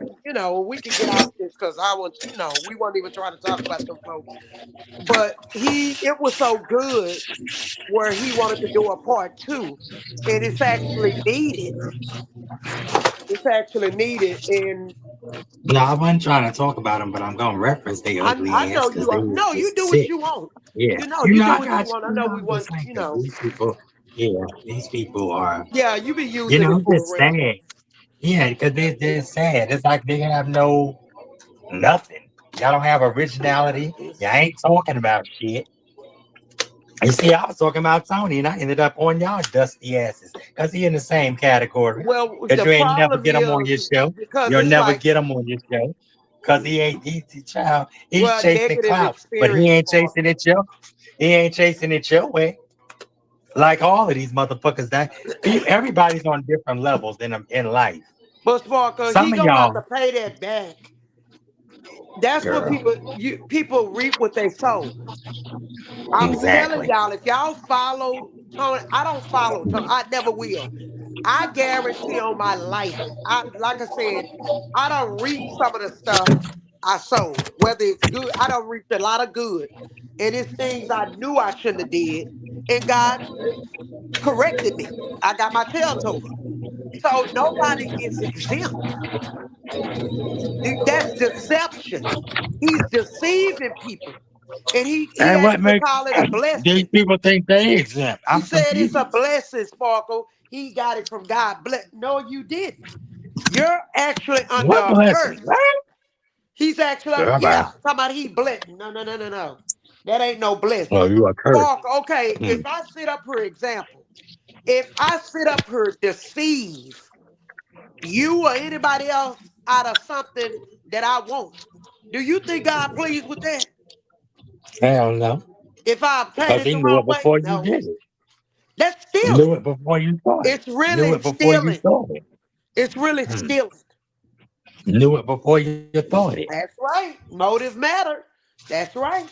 we can get off this because I was, we weren't even trying to talk about them folks. But it was so good where he wanted to do a part two. And it's actually needed. It's actually needed. And No, I wasn't trying to talk about them, but I'm gonna reference they I ugly ass know because you they are. was No, you just do what sick. you want. Yeah, You do I what you got you. want. I know we I'm just want, saying because these people, yeah, these people are, yeah, you be using it it's for a just reason. sad. Yeah, because they're sad. It's like they have no nothing. Y'all don't have originality. Y'all ain't talking about shit. You see, I was talking about Tony, and I ended up on y'all dusty asses because he in the same category. Well, Because the you ain't never problem get him on your is show. because You'll it's never like, get him on your show because he's the child. He's well, chasing negative clout, but he experience ain't for. chasing it your. He ain't chasing it your way. Like all of these motherfuckers, that everybody's on different levels in life. But Sparkle, he Some of gonna have to y'all, pay that back. That's what girl, people reap what they sow. I'm telling exactly. y'all, if y'all follow Tony, I don't follow Tony. I never will. I guarantee on my life. I like I said, I don't reap some of the stuff I sowed. Whether it's good, I don't reap a lot of good. And it's things I knew I shouldn't have did. And God corrected me. I got my tail tore. So nobody is exempt. That's deception. He's deceiving people. And he And what actually makes called it a these blessing. people think they exempt? He I'm said it's a confused. blessing, Sparkle. He got it from God. No, you didn't. You're actually under What a blessing? curse. What? He's actually, Girl, yeah, bye. talking about he blessed. No, no, no, no, no. That ain't no blessing. Oh, you are cursed. Sparkle, okay, Hmm. if I sit up here, example, if I sit up here deceive you or anybody else out of something that I want, do you think God pleased with that? Hell no. If I obtain Because it he the knew wrong it way? before you No. did it. That's Knew stealing. it before you thought it. It's Knew really it before you stealing. thought it. It's really Hmm. stealing. Knew it before you thought it. That's right. Motive matter. That's right.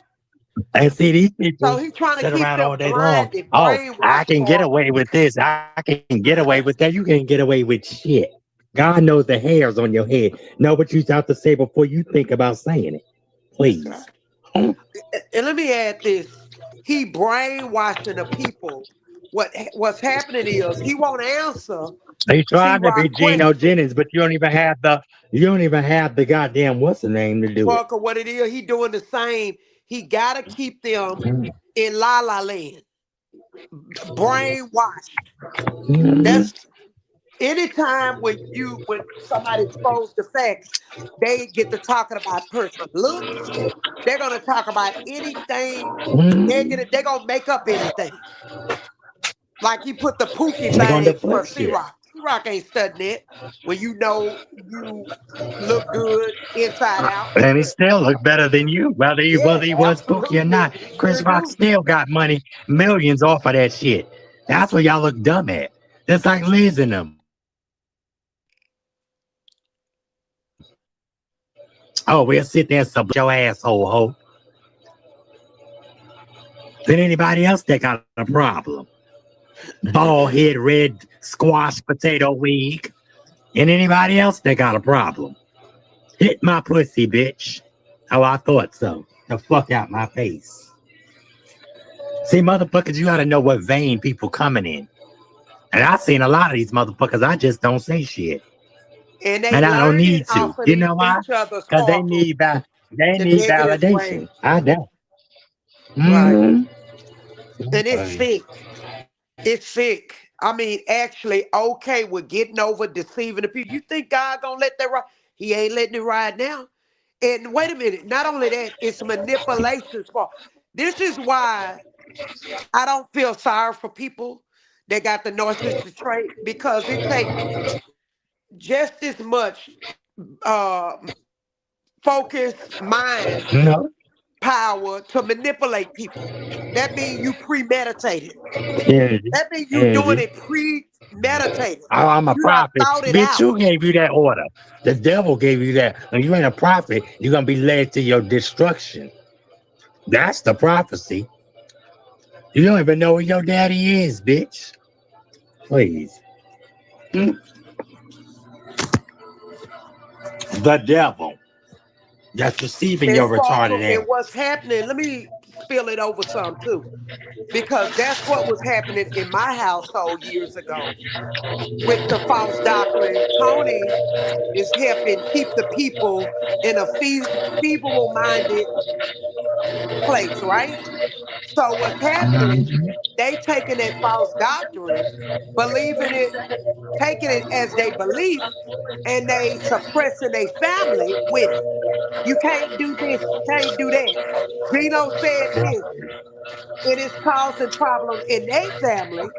And see, these So people he's trying to sit keep around all them day long. blind and Oh, I brainwashed, can get Sparkle. away with this. I can get away with that. You can't get away with shit. God knows the hairs on your head. Know what you have to say before you think about saying it. That's Please. right. And let me add this. He brainwashing the people. What's happening is he won't answer They trying to be T-Rock Geno question. Jennings, but you don't even have the goddamn what's the name to do it. Sparkle, what it is, he doing the same. He gotta keep them in la la land. Brainwashed. Mhm. That's anytime when somebody exposed the facts, they get to talking about person looks. They're gonna talk about anything Mhm. negative. They're gonna make up anything. Like he put the Pookie They're gonna thing for deflect C shit. Rock. C Rock ain't studying it. When you know you look good inside out. And he still look better than you, Yeah, whether he was Pookie or absolutely. not. He Chris sure Rock do. still got money, millions off of that shit. That's what y'all look dumb at. Just like Liz and them. Oh, we'll sit there and your asshole hoe than anybody else that got a problem. Bald head, red squash potato wig, and anybody else that got a problem. Hit my pussy, bitch. Oh, I thought so. The fuck out my face. See, motherfuckers, you gotta know what vein people coming in. And I seen a lot of these motherfuckers. I just don't say shit, And they and I don't learning need to. off of You know why? each other Because sparkle they the need negative validation. way. I don't. Right. Mm-hmm. And it's Hey. sick. It's sick. I mean, actually, okay with getting over deceiving the people. You think God gonna let that ride? He ain't letting it ride now. And wait a minute, not only that, it's manipulations for this is why I don't feel sorry for people that got the narcissistic trait because it takes just as much uh focus, mind No. power to manipulate people. That means you premeditated. Energy. That means you doing Energy. it premeditated. Oh, I'm a You done prophet. thought it Bitch, out. who gave you that order? The devil gave you that. And you ain't a prophet, you're gonna be led to your destruction. That's the prophecy. You don't even know who your daddy is, bitch. Please. Mm. The devil. That's deceiving And your retarded Sparkle, and ass. what's happening, let me spill it over some too. Because that's what was happening in my household years ago with the false doctrine. Tony is helping keep the people in a feeble minded place, right? So what's happening, Mhm. they taking that false doctrine, believing it, taking it as they belief, and they suppressing their family with it. You can't do this, you can't do that. Gino said this. It is causing problems in their family.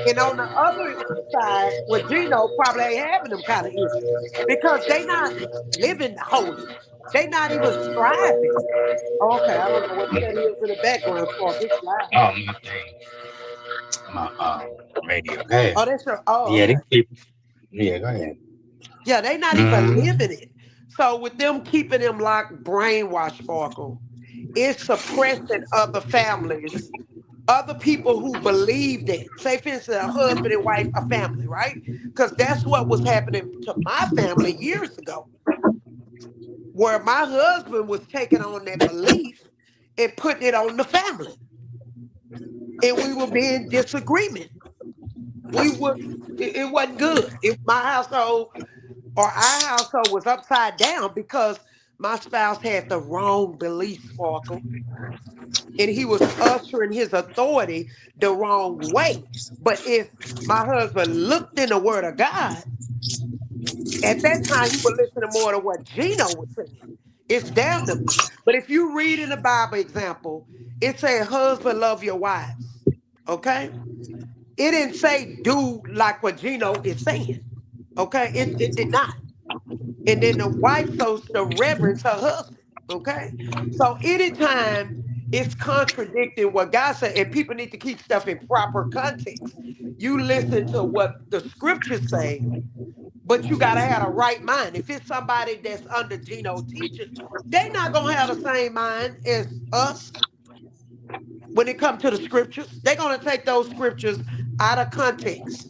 And on the other side, with Gino probably ain't having them kind of issues because they not living holy. They not even striving. Okay, I don't know what that is in the background, Spark. It's loud. Oh, my thing. my radio. Go ahead. Oh, that's your. Oh, Yeah, okay. these people. Yeah, go ahead. Yeah, they not even Mm, living it. So with them keeping them locked, brainwashed, Sparkle, it's suppressing other families, other people who believe that. Say, for instance, a husband and wife, a family, right? Because that's what was happening to my family years ago, where my husband was taking on that belief and putting it on the family, and we would be in disagreement. We would. It wasn't good. If my household or our household was upside down because my spouse had the wrong belief, Sparkle, and he was ushering his authority the wrong way. But if my husband looked in the Word of God, at that time he would listen to more to what Gino was saying. It's damnable. But if you read in the Bible example, it said, husband, love your wives. Okay? It didn't say do like what Gino is saying. Okay? It did not. And then the wife supposed to reverence her husband. Okay, so anytime it's contradicting what God said, and people need to keep stuff in proper context. You listen to what the scriptures say, but you gotta have a right mind. If it's somebody that's under Geno teaching, they not gonna have the same mind as us when it comes to the scriptures. They're gonna take those scriptures out of context.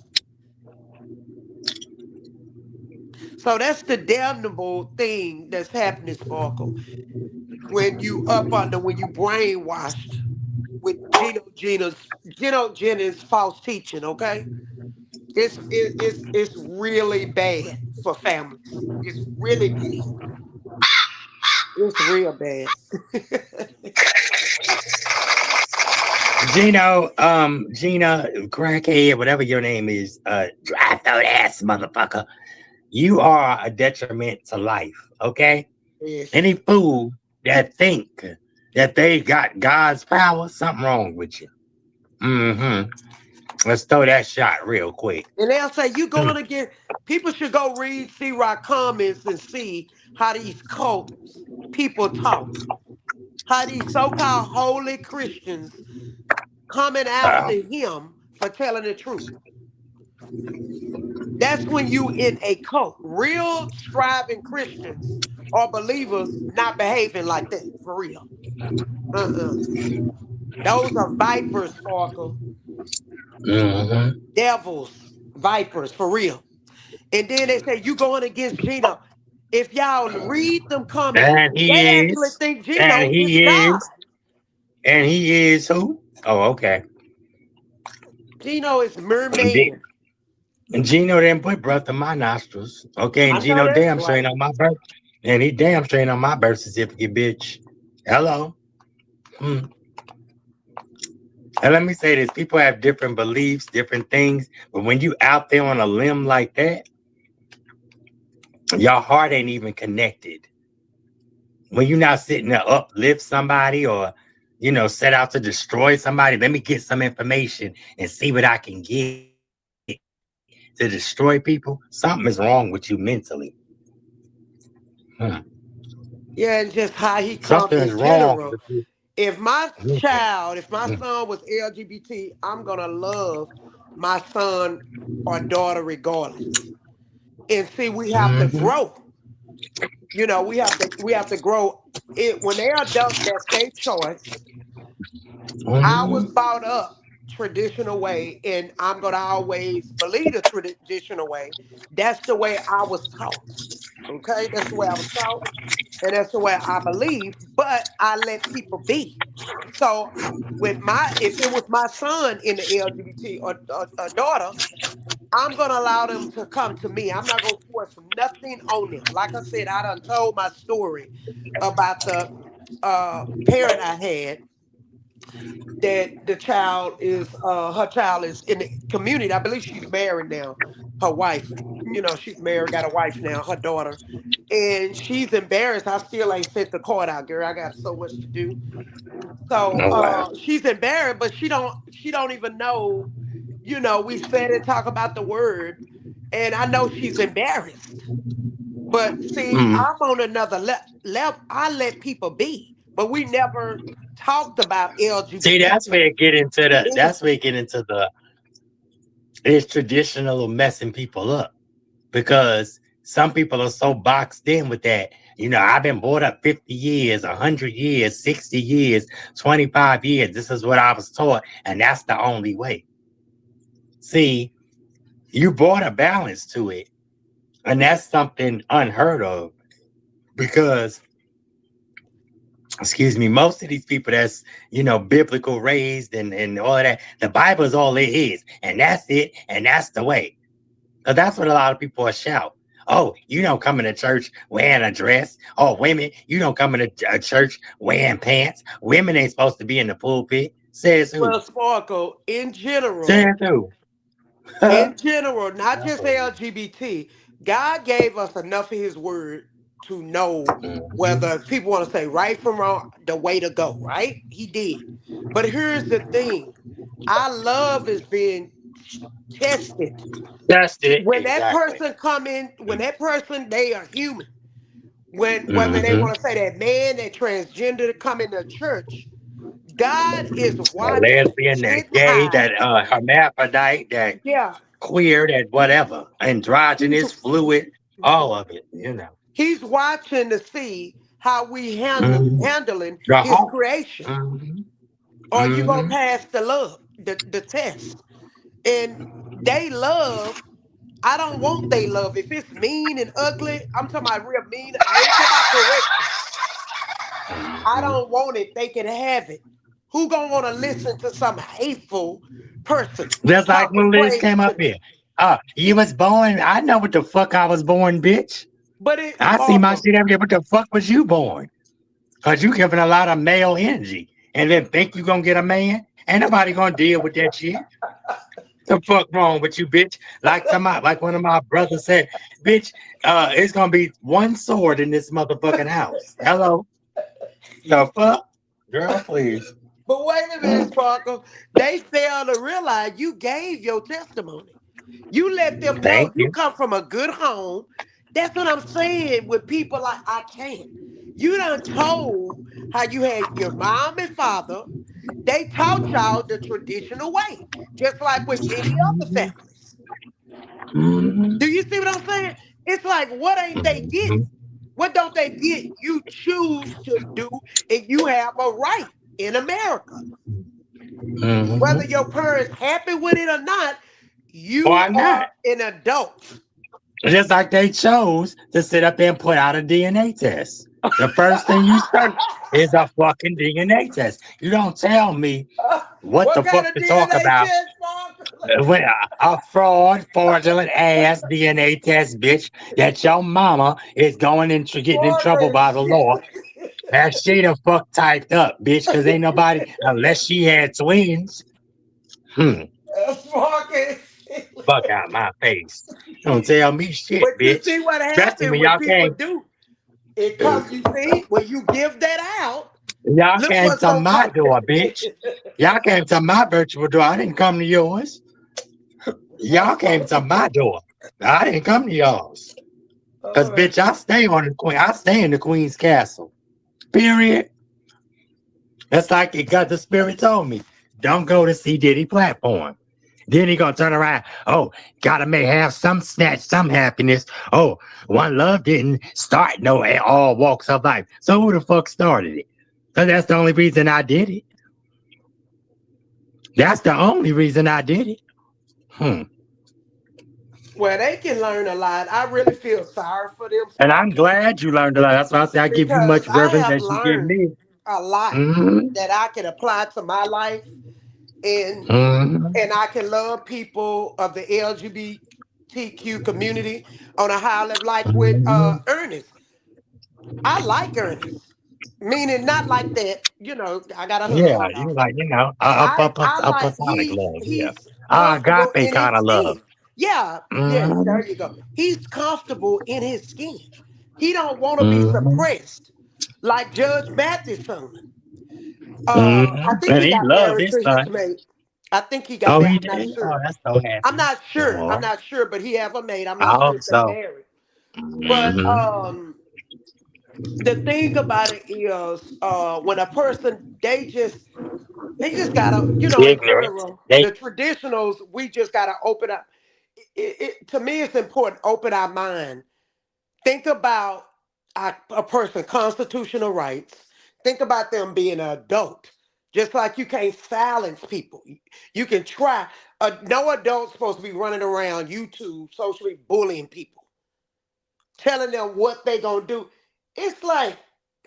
So that's the damnable thing that's happening, Sparkle. When you up under, when you brainwashed with Geno Jennings false teaching, okay? It's really bad for families. It's really bad. It's real bad. Gina, crackhead, whatever your name is, dry throat ass motherfucker. You are a detriment to life. Okay. Yes. Any fool that think that they got God's power, something wrong with you. Mm-hmm. Let's throw that shot real quick. And they'll say, you going to get, people should go read C-Rock comments and see how these cult people talk. How these so-called holy Christians coming Uh, after him for telling the truth. That's when you in a cult. Real striving Christians or believers not behaving like that, for real. Uh-uh. Those are vipers, Sparkle. mm-hmm. Devils, vipers, for real. And then they say, you going against Gino. If y'all read them comments, And they he actually is, think and Gino is he God. is, and he is who? Oh, okay. Gino is And G- merman. and Gino didn't put breath in my nostrils. Okay, I and know Gino that's damn straight right. on my birth. And he damn straight on my birth certificate, bitch. Hello. Hmm. And let me say this: people have different beliefs, different things, but when you out there on a limb like that, your heart ain't even connected. When you're not sitting to uplift somebody or set out to destroy somebody, let me get some information and see what I can get to destroy people. Something is wrong with you mentally. Hmm. Yeah, and just how he Something come is in wrong with general. you If my mentally. child, if my son was LGBT, I'm gonna love my son or daughter regardless. And see, we have to Mm-hmm. grow. We have to grow. It when they're adults, that's their choice. I was Mm-hmm. brought up traditional way, and I'm gonna always believe the traditional way. That's the way I was taught. Okay, that's the way I was taught, and that's the way I believe. But I let people be. So if it was my son in the LGBT or daughter, I'm gonna allow them to come to me. I'm not gonna force nothing on them. Like I said, I done told my story about the parent I had that the child is her child is in the community. I believe she's married now. Her wife, she's married, got a wife now, her daughter. And she's embarrassed. I still ain't sent the card out, girl. I got so much to do. So Oh wow. she's embarrassed, but she don't even know, we said and talk about the word, and I know she's embarrassed. But see, Mm-hmm. I'm on another level. I let people be. but we never talked about See, LGBT. that's where it get into the it's traditional of messing people up because some people are so boxed in with that. I've been brought up 50 years, 100 years, 60 years, 25 years. This is what I was taught, and that's the only way. See, you brought a balance to it, and that's something unheard of because, excuse me, most of these people that's, biblical raised and all of that, the Bible is all it is, and that's it, and that's the way. Because that's what a lot of people are shout. Oh, you don't come into church wearing a dress. Oh, women, you don't come into a church wearing pants. Women ain't supposed to be in the pulpit. Says who? Well, Sparkle, Says who? in general, not just LGBT, God gave us enough of His Word to know whether people want to say right from wrong, the way to go. Right? He did. But here's the thing: our love is being tested. That's it. When that Exactly. person come in, when that person, they are human. When whether they Mm-hmm. want to say that man, that transgender to come into church, God is A watching, lesbian, that sitting gay, high. that hermaphrodite, that Yeah, queer, that whatever, he's androgynous, fluid, all of it. he's watching to see how we Mm-hmm. handling The his whole. creation. Mm-hmm. Are you gonna Mm-hmm. pass the love, the test? And they love. I don't want they love. If it's mean and ugly, I'm talking about real mean. I ain't talking about correction. I Mm-hmm. don't want it. They can have it. Who gonna want to listen to some hateful person Just like talking when Liz crazy came to up them? here. You was born. I know what the fuck I was born, bitch. But it I see my sparkle. shit every day. What the fuck was you born? Cause you giving a lot of male energy, and then think you gonna get a man. Ain't nobody gonna deal with that shit. The fuck wrong with you, bitch? Like one of my brothers said, bitch. It's gonna be one sword in this motherfucking house. Hello, the fuck, girl, please. But wait a minute, Sparkle. They fail to realize you gave your testimony. You let them know Thank you you. come from a good home. That's what I'm saying with people like I can't. You done told how you had your mom and father. They taught y'all the traditional way, just like with many other families. Mhm. Do you see what I'm saying? It's like, what ain't they Mhm. getting? What don't they get? You choose to do, and you have a right in America. Whether Mhm. your parents happy with it or not, you Why not? are an adult. Just like they chose to sit up there and put out a DNA test. The first thing you search is a fucking DNA test. You don't tell me what the What kind fuck of to talk DNA about test, Mark? when a fraudulent ass DNA test, bitch, that your mama is going into getting in trouble Margaret, by the law. That she the fuck typed up, bitch, because ain't nobody, unless she had twins. Hmm. Margaret. Fuck out my face. Don't tell me shit, But you bitch. see what Especially happened when when y'all people came. do. It comes, you see, when you give that out, Y'all look came what's to gonna my come. door, bitch. Y'all came to my virtual door. I didn't come to yours. Y'all came to my door. I didn't come to yours. Cause All right. bitch, I stay on the queen. I stay in the Queen's Castle. Period. That's like it got the spirit told me. Don't go to see Diddy platform. Then he gonna turn around. Oh, gotta may have some snatch, some happiness. Oh, one love didn't start no at all walks of life. So who the fuck started it? Cause that's the only reason I did it. That's the only reason I did it. Hmm. Well, they can learn a lot. I really feel sorry for them, And I'm Sparkle, glad you learned a lot. That's why I say I give you because much I reverence have as you give learned me. a lot Mm-hmm. that I can apply to my life, and Mm-hmm. I can love people of the LGBTQ community on a high level, like with Mm-hmm. Ernest. I like Ernest, meaning not like that. I got a Yeah, husband. you Dog. like, I a like platonic love. Yeah. he's comfortable Agape in his kind of love. skin. Yeah, yes, Mm-hmm. there you go. He's comfortable in his skin. He don't want to be Mm-hmm. suppressed like Judge Mathis son. I Mm-hmm. think And he he got loved married his to his son. mate. I think he got Oh, married. he I'm not did? Oh, sure. that's so I'm happy. not sure. I'm Oh, not sure, but he have a mate. I'm I not sure hope if they so. married. But Mm-hmm. The thing about it is, when a person they just gotta, in Ignorance. general, They the traditionals, we just gotta open up. To me, it's important. Open our mind. Think about a person constitutional rights. Think about them being an adult. Just like you can't silence people, you can try. No adult's supposed to be running around YouTube socially bullying people, telling them what they gonna do. It's like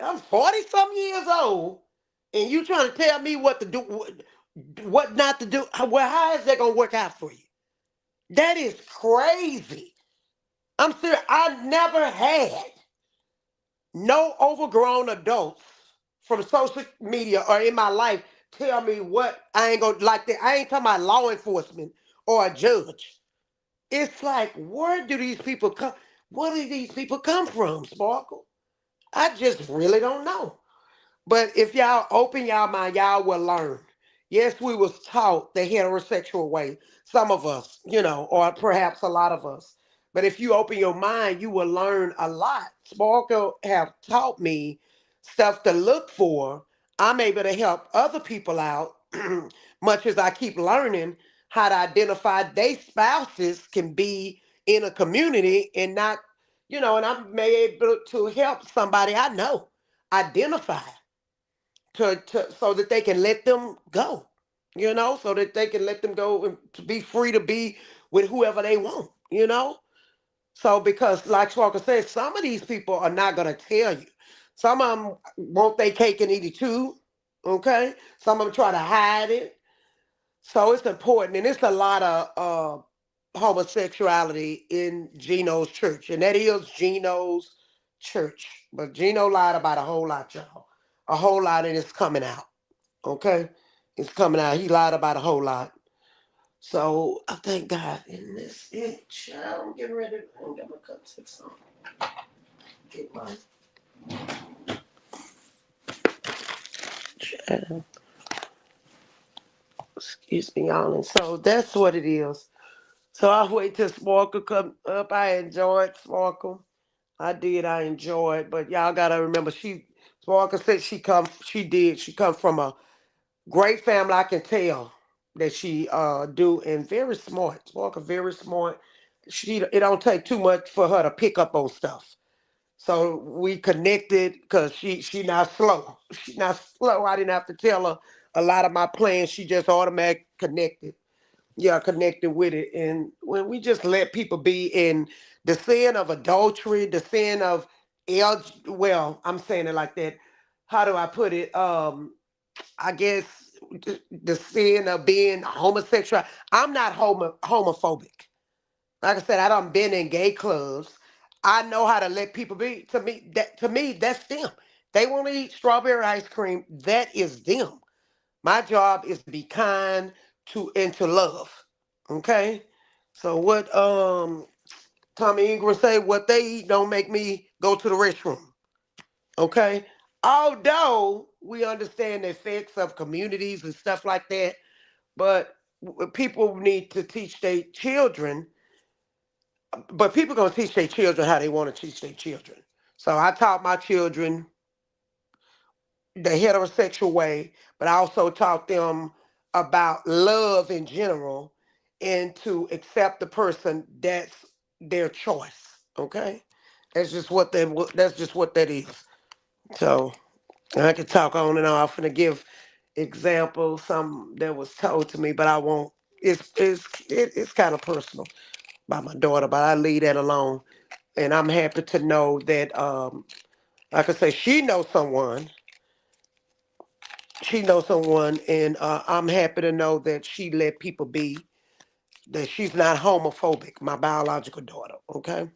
I'm 40 some years old, and you trying to tell me what to do, what not to do. Well, how is that gonna work out for you? That is crazy. I'm serious. I never had no overgrown adults from social media or in my life tell me what I ain't gonna like that. I ain't talking about law enforcement or a judge. It's like, where do these people come? Where do these people come from, Sparkle? I just really don't know. But if y'all open y'all mind, y'all will learn. Yes, we was taught the heterosexual way, some of us, or perhaps a lot of us. But if you open your mind, you will learn a lot. Sparkle have taught me stuff to look for. I'm able to help other people out, much as I keep learning how to identify they spouses can be in a community and not, and I'm able to help somebody I know identify so that they can let them go, so that they can let them go and to be free to be with whoever they want. So because like Walker said, some of these people are not gonna tell you. Some of them want their cake and eat it too. Okay. Some of them try to hide it. So it's important, and it's a lot of homosexuality in Gino's church, and that is Gino's church. But Gino lied about a whole lot, y'all. A whole lot, and it's coming out. Okay, it's coming out. He lied about a whole lot. So I thank God. And this it, child. I'm getting ready. I'm gonna cut this on. Get my child. Excuse me, y'all. And so that's what it is. So I'll wait till Sparkle come up. I enjoyed Sparkle. I did. I enjoyed. But y'all gotta remember, Sparkle said she come from a great family. I can tell that she do, and very smart. Sparkle very smart. It don't take too much for her to pick up on stuff. So we connected because she not slow. She not slow. I didn't have to tell her a lot of my plans. She just automatic connected. Yeah, connected with it. And when we just let people be in the sin of adultery, the sin of well, I'm saying it like that. How do I put it? I guess the sin of being homosexual. I'm not homophobic. Like I said, I done been in gay clubs. I know how to let people be. To me, that's them. They want to eat strawberry ice cream. That is them. My job is to be kind and to love. Okay? So what Tommy Ingram say, what they eat don't make me go to the restroom. Okay? Although we understand the effects of communities and stuff like that, but people need to teach their children, but people gonna teach their children how they want to teach their children. So I taught my children the heterosexual way, but I also taught them about love in general and to accept the person that's their choice. Okay, that's just what that is. So I could talk on and off and give examples, some that was told to me, but I won't. It's kind of personal by my daughter, but I leave that alone. And I'm happy to know that, like I say, she knows someone, and I'm happy to know that she let people be, that she's not homophobic, my biological daughter. Okay,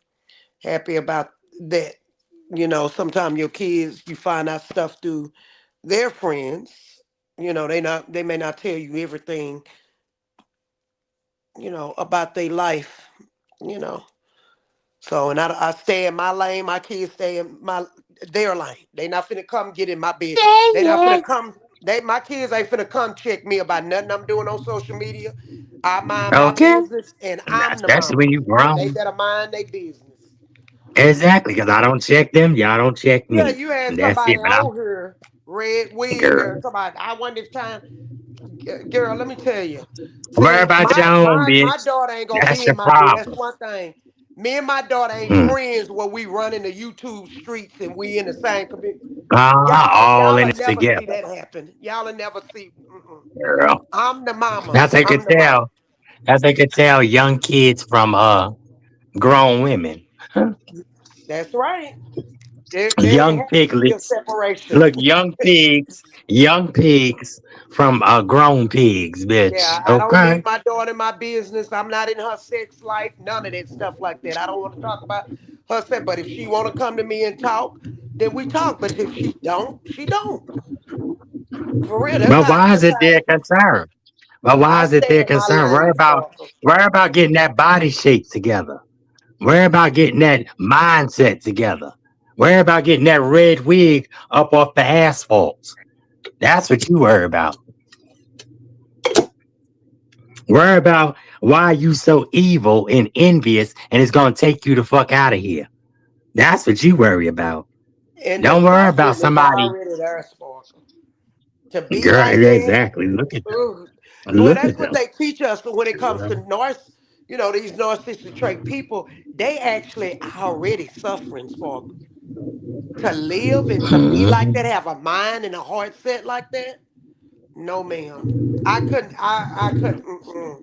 happy about that. Sometimes your kids, you find out stuff through their friends. They may not tell you everything, about their life. You know, So, and I stay in my lane. My kids stay in their lane. They not finna come get in my bed. yeah, They not yeah. finna come. My kids ain't finna come check me about nothing I'm doing on social media. I mind my Okay. business, and And I'm that's the that's when mama, you and they grown. better mind their business. Exactly, because I don't check them, y'all don't check Yeah, me. you had And that's somebody it. But I'm on here, red wig, girl. or somebody. I wonder if time, girl. Let me tell you. Worry See, about your own my bitch. daughter ain't gonna That's be your in my bed. That's problem. one thing. Me and my daughter ain't Hmm. friends where we run in the YouTube streets and we in the same community. All Y'all in will it never see together, that happen. Y'all will never see. Mm-mm. girl. I'm the mama. That's they I'm could the mama. tell. That's they could tell young kids from grown women. That's right. There Young has to be a piglets. separation. Look, young pigs from grown pigs, Yeah, bitch. I don't Okay. need my daughter in my business. I'm not in her sex life. None of that stuff like that. I don't want to talk about her sex. But if she want to come to me and talk, then we talk. But if she don't, she don't. For real, that's But how. why is That's it how their concern? But why I is it stay their in my concern? lane, Sparkle. Worry about getting that body shape together. Worry about getting that mindset together. Worry about getting that red wig up off the asphalt. That's what you worry about. Worry about why you so evil and envious and it's gonna take you the fuck out of here. That's what you worry about. And the Don't worry about suffering is somebody. already there, Sparkle. To be Girl, like that, exactly. Look at them. ugh. Well, Look that's at what them. they teach us when it comes to Girl. these narcissistic trait people. They actually already suffering, Sparkle. To live and to be like that, Mhm. have a mind and a heart set like that. No, ma'am. I couldn't. I couldn't. Mm-mm.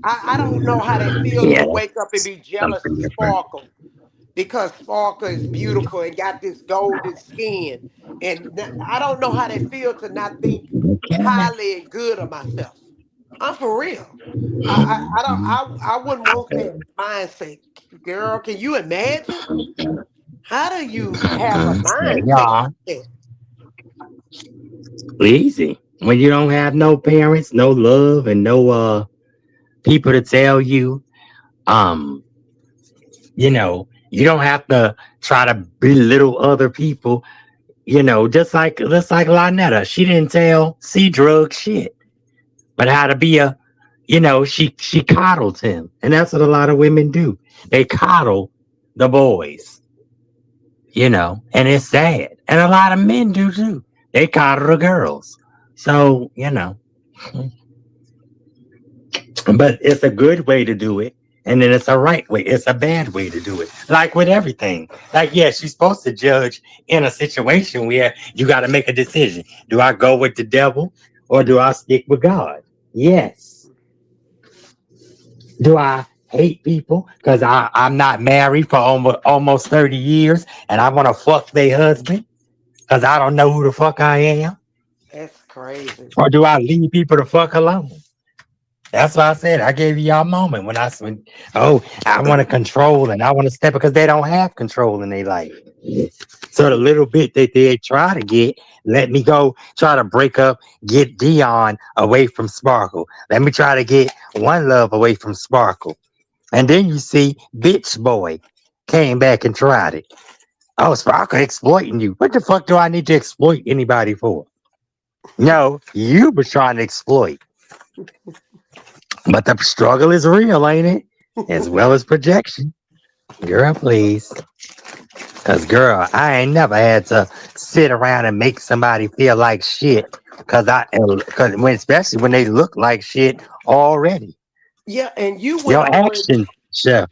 I don't know how they feel Yeah, to wake up and that's be jealous something of different. Sparkle because Sparkle is beautiful and got this golden skin. And I don't know how they feel to not think Okay. highly and good of myself. I'm for real. I don't. I wouldn't want that mindset, girl. Can you imagine? How do you have a mindset Yeah, like that? easy. When you don't have no parents, no love, and no people to tell you, um, you don't have to try to belittle other people. Just like Lynetta, she didn't tell C drug shit, but how to be she coddled him, and that's what a lot of women do. They coddle the boys, and it's sad, and a lot of men do too. They coddle the girls, so but it's a good way to do it. And then it's a right way. It's a bad way to do it. Like with everything. Like, yeah, she's supposed to judge in a situation where you got to make a decision. Do I go with the devil or do I stick with God? Yes. Do I hate people because I'm not married for almost 30 years and I want to fuck their husband because I don't know who the fuck I am? That's crazy. Or do I leave people to fuck alone? That's why I said I gave you y'all moment when I want to control and I want to step because they don't have control in their life. So the little bit that they try to get, let me go try to break up, get Dion away from Sparkle. Let me try to get One Love away from Sparkle. And then you see Bitch Boy came back and tried it. Oh, Sparkle exploiting you. What the fuck do I need to exploit anybody for? No, you was trying to exploit. But the struggle is real, ain't it? As well as projection. Girl, please. Cause girl, I ain't never had to sit around and make somebody feel like shit. Especially when they look like shit already. Yeah, and you went Your over it. action, chef.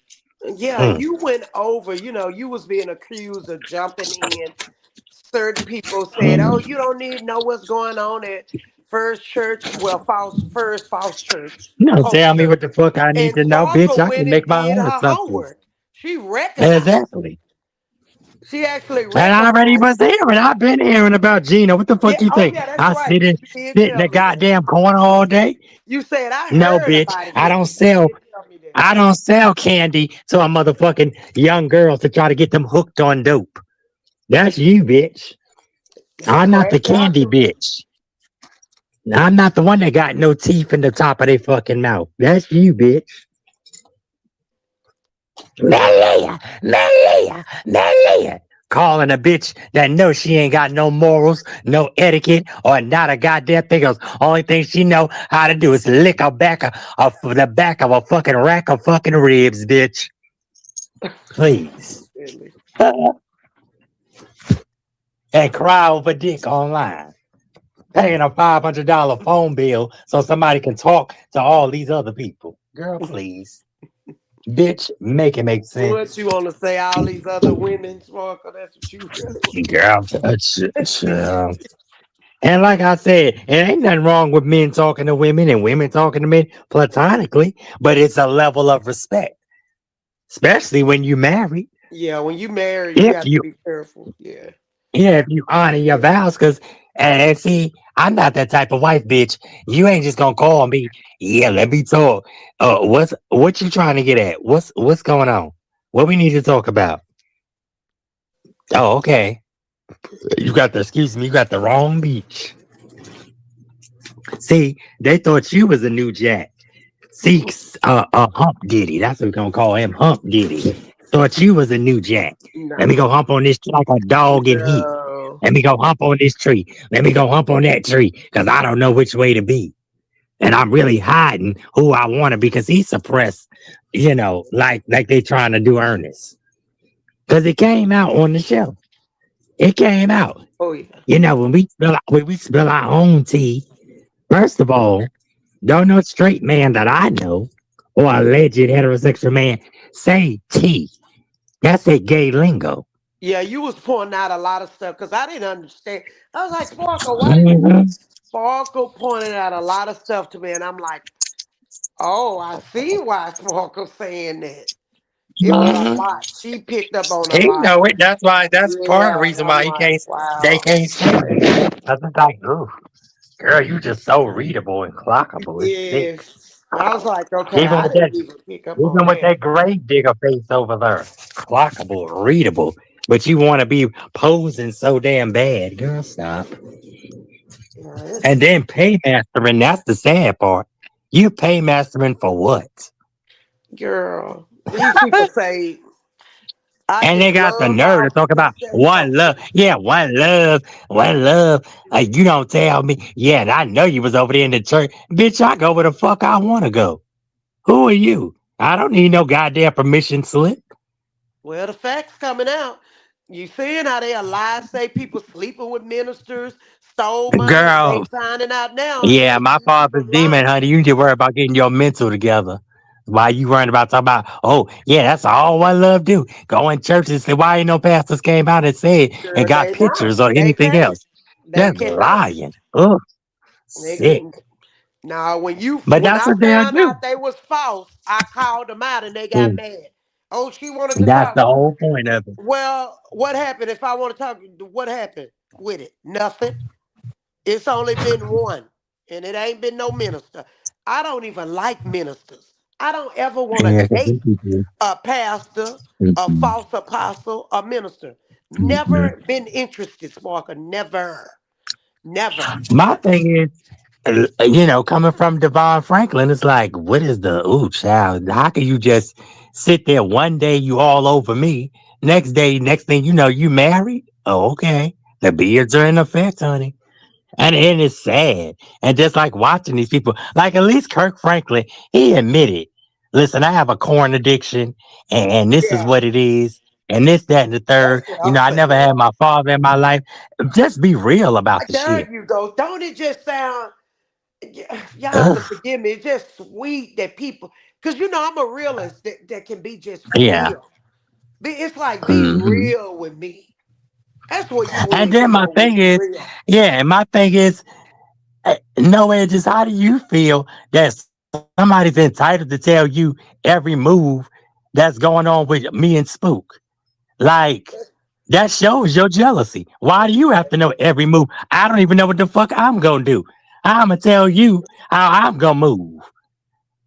Yeah, Mm. you went over. You was being accused of jumping in. Certain people said, "Oh, you don't need to know what's going on at First Church." Well, false church, No, Hope tell me Church. what the fuck I need And to know, bitch. Sparkle I went can and make my did own her assumptions. homework. She recognized. Exactly. She actually And I already recognized. was hearing. I've been hearing about Gina. What the Yeah. fuck you Oh, think? yeah. That's I right. You did sit in tell the me that. goddamn corner all day? You said I No, heard bitch. about it, I but don't you sell did tell me that. I don't sell candy to a motherfucking young girls to try to get them hooked on dope. That's you, bitch. That's I'm not right. the Y'all candy do. bitch. I'm not the one that got no teeth in the top of their fucking mouth. That's you, bitch. Malia, Malia, Malia. Calling a bitch that knows she ain't got no morals, no etiquette, or not a goddamn thing else. Only thing she know how to do is lick a back of the back of a fucking rack of fucking ribs, bitch. Please. Really. And cry over dick online. Paying a $500 phone bill so somebody can talk to all these other people. Girl, please. Bitch, make it make What sense. you want to say? All these other women, Sparkle. That's what you. Girl, and like I said, it ain't nothing wrong with men talking to women and women talking to men platonically, but it's a level of respect, especially when you married. Yeah, when you marry, you If got to you, be careful. Yeah. yeah, if you honor your vows, because and see, I'm not that type of wife, bitch. You ain't just gonna call me. Yeah, let me talk. What you trying to get at? What's going on? What we need to talk about? Oh, okay. You got the excuse me. You got the wrong beach. See, they thought you was a new jack. See, Hump Diddy. That's what we're gonna call him, Hump Diddy. Thought you was a new jack. Let me go No. hump on this tree like a dog in heat. No. Let me go hump on this tree. Let me go hump on that tree because I don't know which way to be. And I'm really hiding who I want to be because he suppressed, like they trying to do Ernest. Because it came out on the show. It came out. Oh yeah. When we spill our own tea, first of all, don't no straight man that I know or alleged heterosexual man say T. That's a gay lingo. Yeah, you was pointing out a lot of stuff because I didn't understand. I was like, Sparkle, what? Mhm. Sparkle pointed out a lot of stuff to me, and I'm like, oh, I see why Sparkle's saying that. It was a Mhm. lot. She picked up on a He lot. know it. That's why. That's part of the Yeah, reason I'm why he like, can't. They wow. can't stand it. I was like, ooh, girl, you just so readable and clockable. It's sick. Yes. I was like, okay, Even I with that, didn't even pick up on even with that. that grave digger face over there, clockable, readable. But you want to be posing so damn bad, girl. Stop. Yeah, And then paymastering. That's the sad part. You paymastering for what? girl, these people say, I And just they got the love nerve how to talk people about say one something. love. Yeah, one love, one love. You don't tell me. Yeah, and I know you was over there in the church. Bitch, I go where the fuck I want to go. Who are you? I don't need no goddamn permission slip. Well, the facts coming out. You seeing how they lie, say people sleeping with ministers, stole money, and they Girl, finding out now. yeah, Hey, my these father's people demon, lying. honey. You need to worry about getting your mental together. Why you worrying about talking about, oh, yeah, that's all one love do. Go in church and say, why ain't no pastors came out and said and Girl, got they not. pictures or They anything can't. else? They Just cannot. lying. Ugh, They sick. can. Now, But when that's I what they'll found do. out they was false, I called them out and they got Mm. mad. Oh, she wanted to That's talk. the whole point of it. Well, what happened? If I want to talk, what happened with it? Nothing. It's only been one, and it ain't been no minister. I don't even like ministers. I don't ever want to Yeah, 'cause date them people. a pastor, a Mm-mm, false apostle, a minister. mm-mm. Never been interested, Sparker. Never. Never. My thing is, coming from Devon Franklin, it's like, what is the ooh child? How can you just sit there one day you all over me, next day, next thing you know, you married? Oh, okay. The beards are in effect, honey. And it's sad. And just like watching these people, like at least Kirk Franklin, he admitted, listen, I have a corn addiction and this is Yeah. what it is. And this, that, and the That's third. what I'm I never saying. had my father in my life. Just be real about the shit. There you go. Don't it just sound, y'all have to Ugh. forgive me. It's just sweet that people, because I'm a realist that can be just Yeah. real. It's like, be Hmm. real with me. That's where you And need to then my go with thing is, real. yeah, and my thing is, no edges. How do you feel that somebody's entitled to tell you every move that's going on with me and Spook? Like, that shows your jealousy. Why do you have to know every move? I don't even know what the fuck I'm gonna do. I'm gonna tell you how I'm gonna move.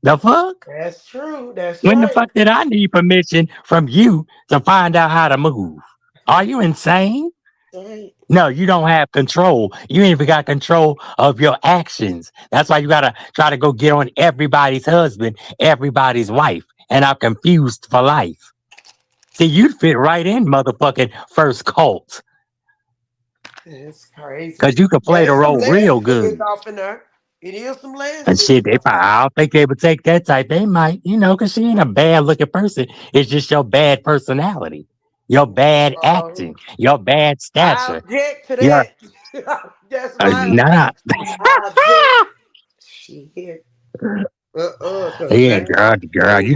The fuck? That's true. That's When the right. fuck did I need permission from you to find out how to move? Are you insane? Right. No, you don't have control. You ain't even got control of your actions. That's why you gotta try to go get on everybody's husband, everybody's wife, and I'm confused for life. See, you'd fit right in motherfucking first cult It's crazy. because you could Yeah, play the there's some role real good. lesbians off in there. It is some And lesbians. shit, they probably, I don't think they would take that type. They might, because she ain't a bad looking person. It's just your bad personality, your bad Uh, acting, your bad I stature. object to Your that. That's my nah. I object. Shit. Cause Yeah, that girl,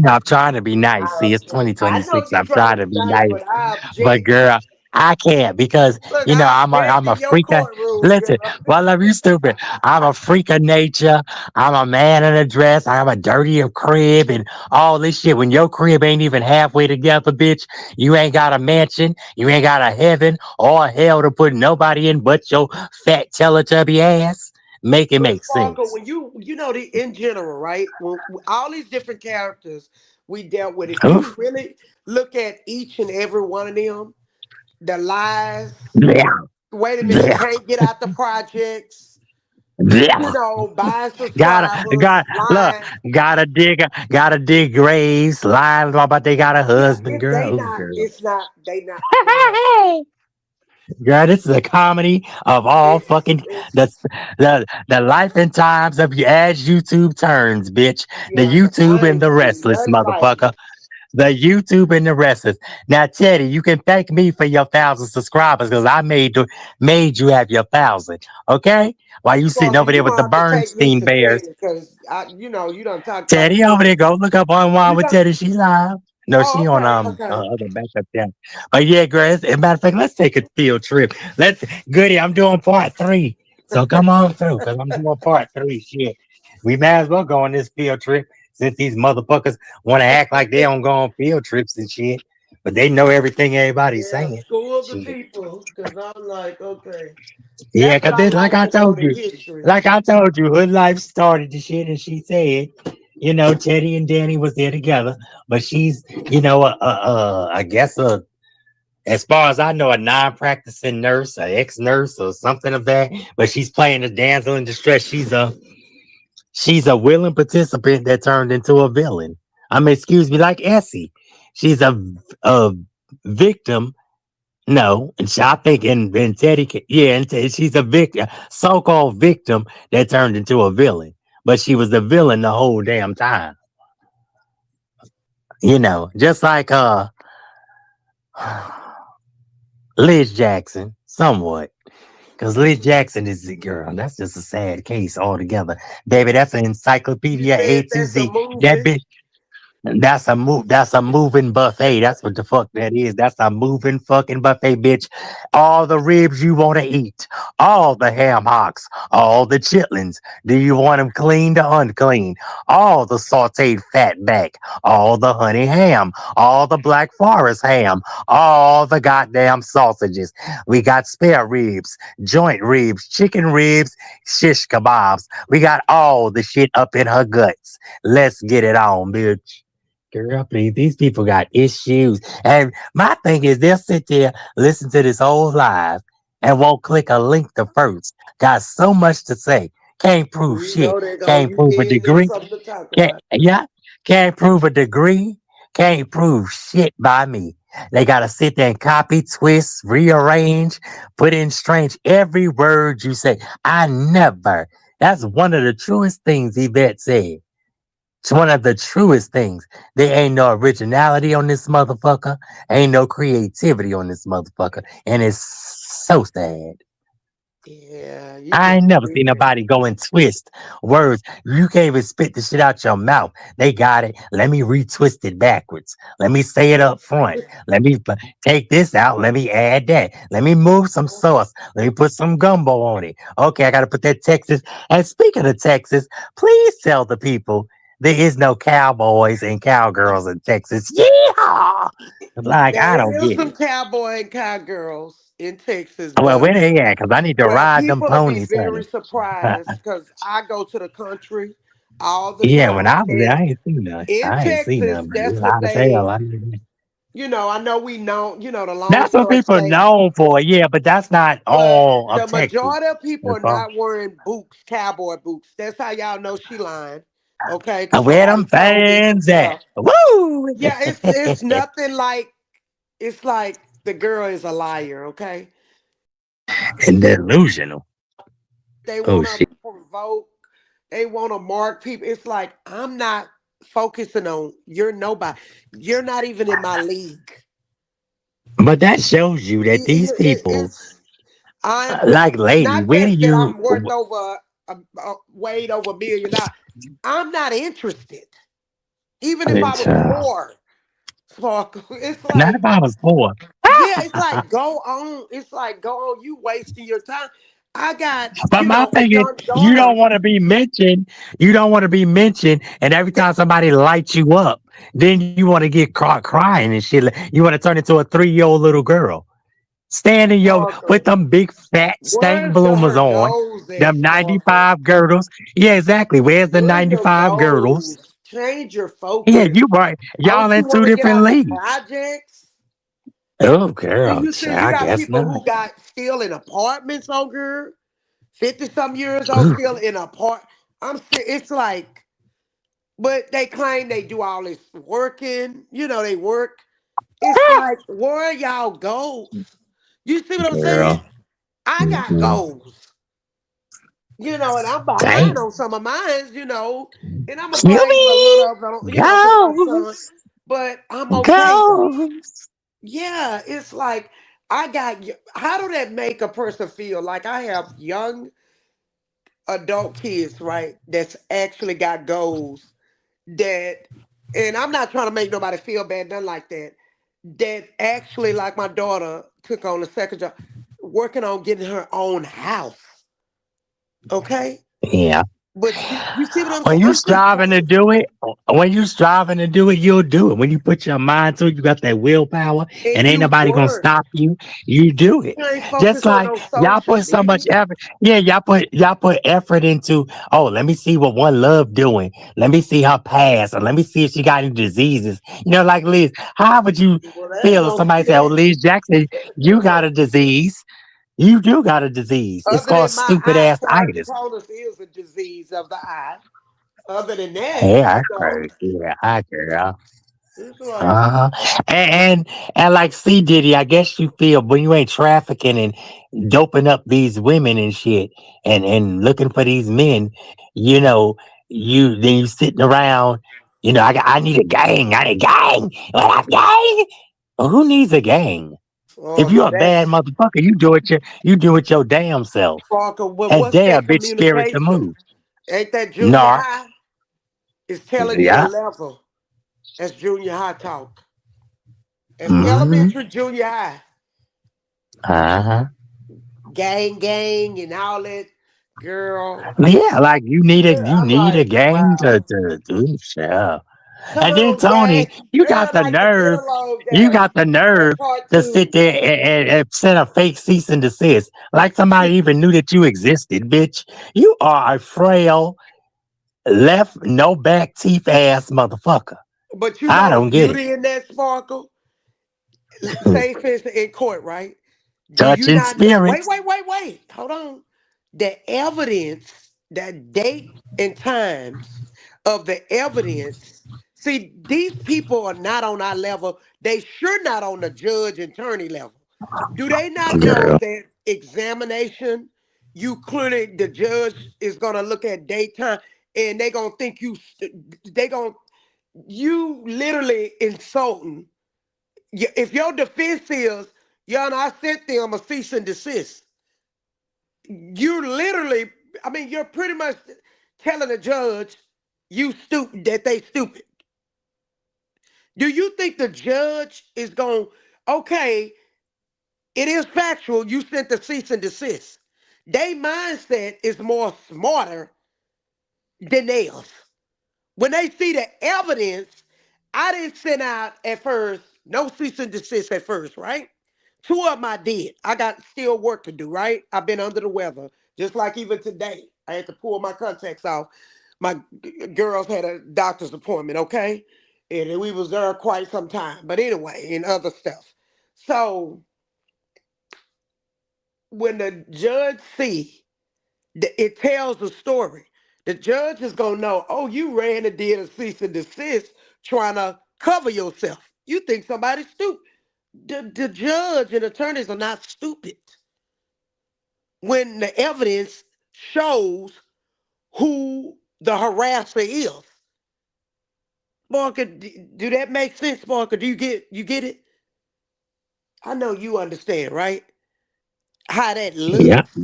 I'm trying to be nice. I See, it's object. I know 2026. you're I'm trying to trying be to be nice, nice. but I But object. girl, I can't because Look, I object I'm a in your freak of courtroom, listen, girl. well love you stupid. I'm a freak of nature. I'm a man in a dress. I'm a dirty of crib and all this shit. When your crib ain't even halfway together, bitch, you ain't got a mansion, you ain't got a heaven or a hell to put nobody in but your fat Teletubby ass. Make it But make Sparkle, sense. when in general, right? When all these different characters we dealt with, if you Oof. really look at each and every one of them, the lies, Yeah. wait a minute, Yeah. can't get out the projects, Yeah. buying Gotta, subscribers, got, look, lying. gotta dig graves, lying about they got a Yeah, husband, it, girl. they Oh, not, girl. it's not, they not, yeah. Girl, this is a comedy of all fucking the It's the life and times of you as YouTube turns, bitch. The yeah, cause YouTube I and ain't the seen restless nothing like motherfucker. it. The YouTube and the restless. Now, Teddy, you can thank me for your 1,000 subscribers because I made you have your 1,000. Okay? While you sitting Sparkle, over there you with the gonna have to take me Bernstein to Bears. Teddy, cause you done talked about Teddy over Teddy. there. Go look up Unwind You with done, Teddy. She live. No, oh, she on okay, okay. other backup channel. But yeah, Grace. As a matter of fact, let's take a field trip. Let's Goody. I'm doing part 3. So come on through, cause I'm doing part 3. Shit. We might as well go on this field trip since these motherfuckers want to act like they don't go on field trips and shit. But they know everything everybody's Yeah, saying. school of the Shit. people. Cause I'm like, okay. Yeah, That's cause what I this, like to know, the history. Hood Life started the shit, and she said, Teddy and Danny was there together, but she's, I guess as far as I know, a non-practicing nurse, an ex-nurse, or something of that. But she's playing a damsel in distress. She's a willing participant that turned into a villain. I mean, excuse me, like Essie, she's a victim. No, and I think in Teddy, yeah, she's a victim, so-called victim that turned into a villain, but she was the villain the whole damn time. Just like Liz Jackson, somewhat, because Liz Jackson is the girl. That's just a sad case altogether, baby. That's an You encyclopedia A said to that's a Z. That movie. bitch. That's a moving buffet. That's what the fuck that is. That's a moving fucking buffet, bitch. All the ribs you want to eat, all the ham hocks, all the chitlins. Do you want them clean to unclean? All the sauteed fat back, all the honey ham, all the black forest ham, all the goddamn sausages. We got spare ribs, joint ribs, chicken ribs, shish kebabs. We got all the shit up in her guts. Let's get it on, bitch. Girl, please, these people got issues. And my thing is, they'll sit there, listen to this whole live, and won't click a link to first. Got so much to say. Can't prove You shit. know they're gonna Can't prove a give them degree. something to talk Can't, about. yeah, can't prove a degree. Can't prove shit by me. They gotta sit there and copy, twist, rearrange, put in strange every word you say. I never. That's one of the truest things Yvette said. It's one of the truest things. There ain't no originality on this motherfucker. Ain't no creativity on this motherfucker. And it's so sad. Yeah, you I can ain't never believe seen it. nobody go and twist words. You can't even spit the shit out your mouth. They got it. Let me retwist it backwards. Let me say it up front. Let me take this out. Let me add that. Let me move some sauce. Let me put some gumbo on it. Okay, I got to put that Texas. And speaking of Texas, please tell the people there is no cowboys and cowgirls in Texas. Yeah. Like, I There don't is get some it. cowboy and cowgirls in Texas, Well, but where they at? Because I need to ride them people will be ponies, very honey. surprised because I go to the country all the Yeah, when time. I was there, And I ain't seen none. in I ain't seen Texas, none, but it's that's what hot as hell. they, I mean, I know we know, the long that's what story people are state. known for. Yeah, but that's not But all of the Texas. majority of people That's are all. not wearing boots, cowboy boots. That's how y'all know she lying. Okay, And because where somebody them told me some fans at? stuff. Woo! Yeah, it's nothing like it's like the girl is a liar, okay? And delusional. They Oh want to shit. provoke. They want to mark people. It's like I'm not focusing on you're nobody. You're not even in my league. But that shows you that these people, It's I'm like lady, not where do that you? I'm worth over weighed over $1 million. I'm not interested. Even if I It's was poor, Sparkle. It's not like if I was poor. yeah, it's like go on. It's like go on. You wasting your time. I got But my a thing is, young you don't daughter. want to be mentioned. You don't want to be mentioned, and every time somebody lights you up, then you want to get caught crying and shit. You want to turn into a 3-year-old little girl, standing with Sparkle. them big fat stank Where's bloomers her on, goals at, them Sparkle? 95 girdles. Yeah, exactly. Where's the Where's your 95 girdles? goals? Change your Yeah, focus. you right. Y'all Don't in you want two to get different out the leagues. projects? Oh, Do girl, you see you I got guess people not. who got still in apartments on girl, 50 some years old, Ooh, still in it's like, but they claim they do all this working, they work. It's like, where are y'all goals? You see what I'm saying? girl. I got Mm-mm. goals, and I'm behind Damn. on some of mine, and I'm gonna Kill blame a me. little of it, because my son, Go. but I'm okay though. Go. Yeah, it's like how do that make a person feel? Like I have young adult kids, right? That's actually got goals that, and I'm not trying to make nobody feel bad, nothing like that. That actually, like my daughter took on the second job, working on getting her own house. Okay, Yeah. but you see what I'm When saying? you I'm just striving to saying, do it, you'll do it. When you put your mind to it, you got that willpower, and and ain't you nobody gonna work. stop you. You do it. You ain't Just focus on like no y'all social put so much media. effort. Yeah, y'all put effort into. Oh, let me see what One Love doing. Let me see her past, or let me see if she got any diseases. Like Liz. How would you Well, they ain't feel if gonna somebody see said, "Oh, that. Liz Jackson, you got a disease. You do got a disease. It's Other called than my stupid eye, ass itis." keratoconus is a disease of the eye. Other than that, Yeah, I crazy. Yeah, I girl. it's like, Uh-huh. And like C Diddy, I guess you feel when you ain't trafficking and doping up these women and shit and looking for these men, you know, you sitting around, I need a gang, I need a gang. What up, gang? Well, who needs a gang? If you're a bad that's motherfucker, you do it your damn self. Parker. Well, And what's damn, that bitch, scared to communication? move. Ain't that junior Narc. high? It's telling you the Yeah. level. That's junior high talk. That's Mm-hmm. elementary, junior high. Uh-huh. Gang, and all that. Girl. Yeah, like you I'm need a like, gang to wow. do shit. Come And then on, gang. Tony, you Girl, got the like the get nerve, along you gang. got the That nerve to sit cartoon. there and send a fake cease and desist. Like somebody even knew that you existed, bitch. You are a frail, left, no back teeth ass motherfucker. But you I know the don't get it. beauty in that, Sparkle? Say for instance in court, right? Do you Touching not know? Wait, spirits. wait, wait, wait. Hold on. The evidence, that date and times of the evidence. See, these people are not on our level. They sure not on the judge and attorney level. Do they not know Girl. that examination, you clearly, the judge is gonna look at daytime and they gonna think they gonna, you literally insulting. If your defense is, Your Honor, I sent them a cease and desist, you literally, I mean, you're pretty much telling the judge you stupid, that they stupid. Do you think the judge is going, okay, it is factual, you sent the cease and desist. Their mindset is more smarter than theirs. When they see the evidence, I didn't send out at first, no cease and desist at first, right? Two of them I did. I got still work to do, right? I've been under the weather. Just like even today, I had to pull my contacts off. My girls had a doctor's appointment, okay? And we was there quite some time. But anyway, and other stuff. So when the judge see, it tells the story. The judge is gonna know, oh, you ran and did a cease and desist trying to cover yourself. You think somebody's stupid. The judge and attorneys are not stupid when the evidence shows who the harasser is. Sparker, do that make sense, Sparker? Do you get it? I know you understand, right? How that Yeah, looks.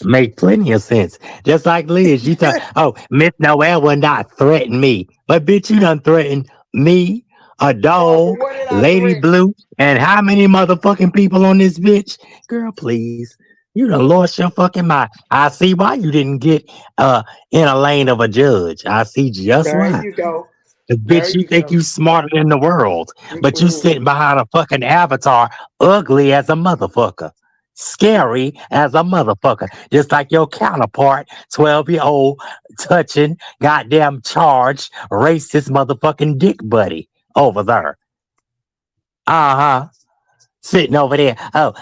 make plenty of sense. Just like Liz, you thought, oh, Miss Noel will not threaten me. But bitch, you done threatened me, a Sparker, dog, what did I Lady threaten? Blue, and how many motherfucking people on this bitch? Girl, please. You done lost your fucking mind. I see why you didn't get in a lane of a judge. I see just There why. you go. 'Cause, There bitch, you you think go. you smarter than the world, but you Mm-mm. sitting behind a fucking avatar, ugly as a motherfucker, scary as a motherfucker, just like your counterpart, 12-year-old, touching, goddamn charged, racist motherfucking dick buddy over there. Uh huh. Sitting over there. Oh,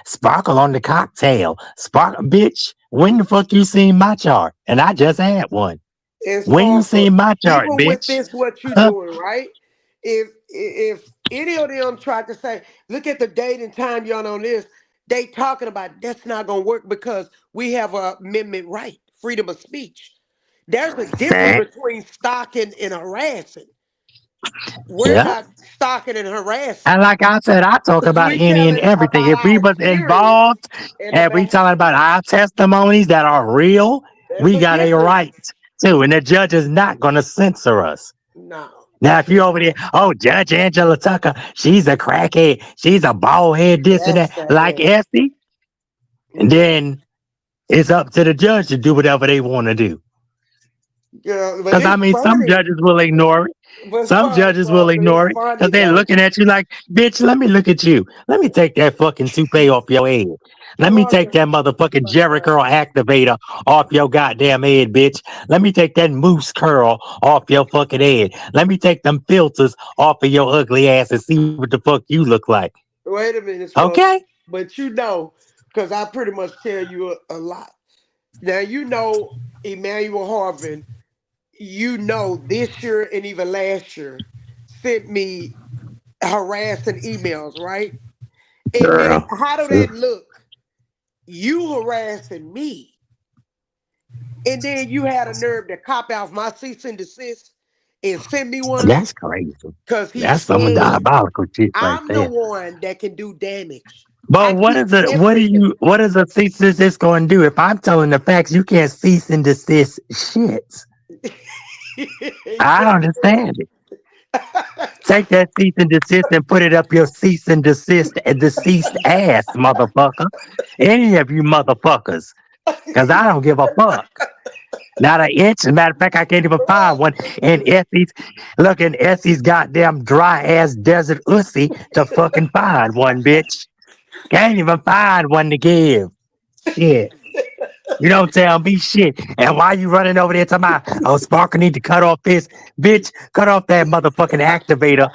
sparkle on the cocktail. Sparkle, bitch. When the fuck you seen my chart? And I just had one. And When you Sparker, seen my chart, even with bitch? this, what you doing, right? If any of them tried to say, look at the date and time you're on this, they talking about that's not gonna work because we have a amendment right, freedom of speech. There's a difference Fact. between stalking and harassing. We're Yeah. not stalking and harassing And like I said, I talk because about we any and telling everything. about If we our was experience involved and and we about telling about our testimonies that are real, there's we a got a difference. right to. And the judge is not going to censor us. No, Now, if you absolutely over there, not. oh, Judge Angela Tucker, she's a crackhead, she's a bald head, this and That's that, like sad. Essie, No. then it's up to the judge to do whatever they want to do. Yeah, but Because I it's mean, some funny. judges will ignore it. But Some Spark, judges will Spark, it's ignore it funny because they're though. looking at you like, bitch, let me look at you. Let me take that fucking toupee off your head. Let me Spark, take that motherfucking but Jerry curl activator off your goddamn head, bitch. Let me take that moose curl off your fucking head. Let me take them filters off of your ugly ass and see what the fuck you look like. wait a minute, Spark. Okay? But you know, because I pretty much tell you a lot. Now you know Emmanuel Harvin. You know this year and even last year sent me harassing emails, right? And then Girl. how do that look? You harassing me, and then you had a nerve to cop out my cease and desist and send me one That's crazy. because he That's some said diabolical shit right I'm the there. one that can do damage. I But what keep is it? everything. What is a cease and desist going to do? If I'm telling the facts, you can't cease and desist shit. I don't Exactly. understand it. Take that cease and desist and put it up your cease and desist and deceased ass, motherfucker. Any of you motherfuckers. Because I don't give a fuck. Not an inch. As a matter of fact, I can't even find one in Essie's. Look in Essie's goddamn dry ass desert ussy to fucking find one, bitch. Can't even find one to give. Shit. You don't tell me shit. And why you running over there talking about, oh, Sparker need to cut off this? Bitch, cut off that motherfucking activator,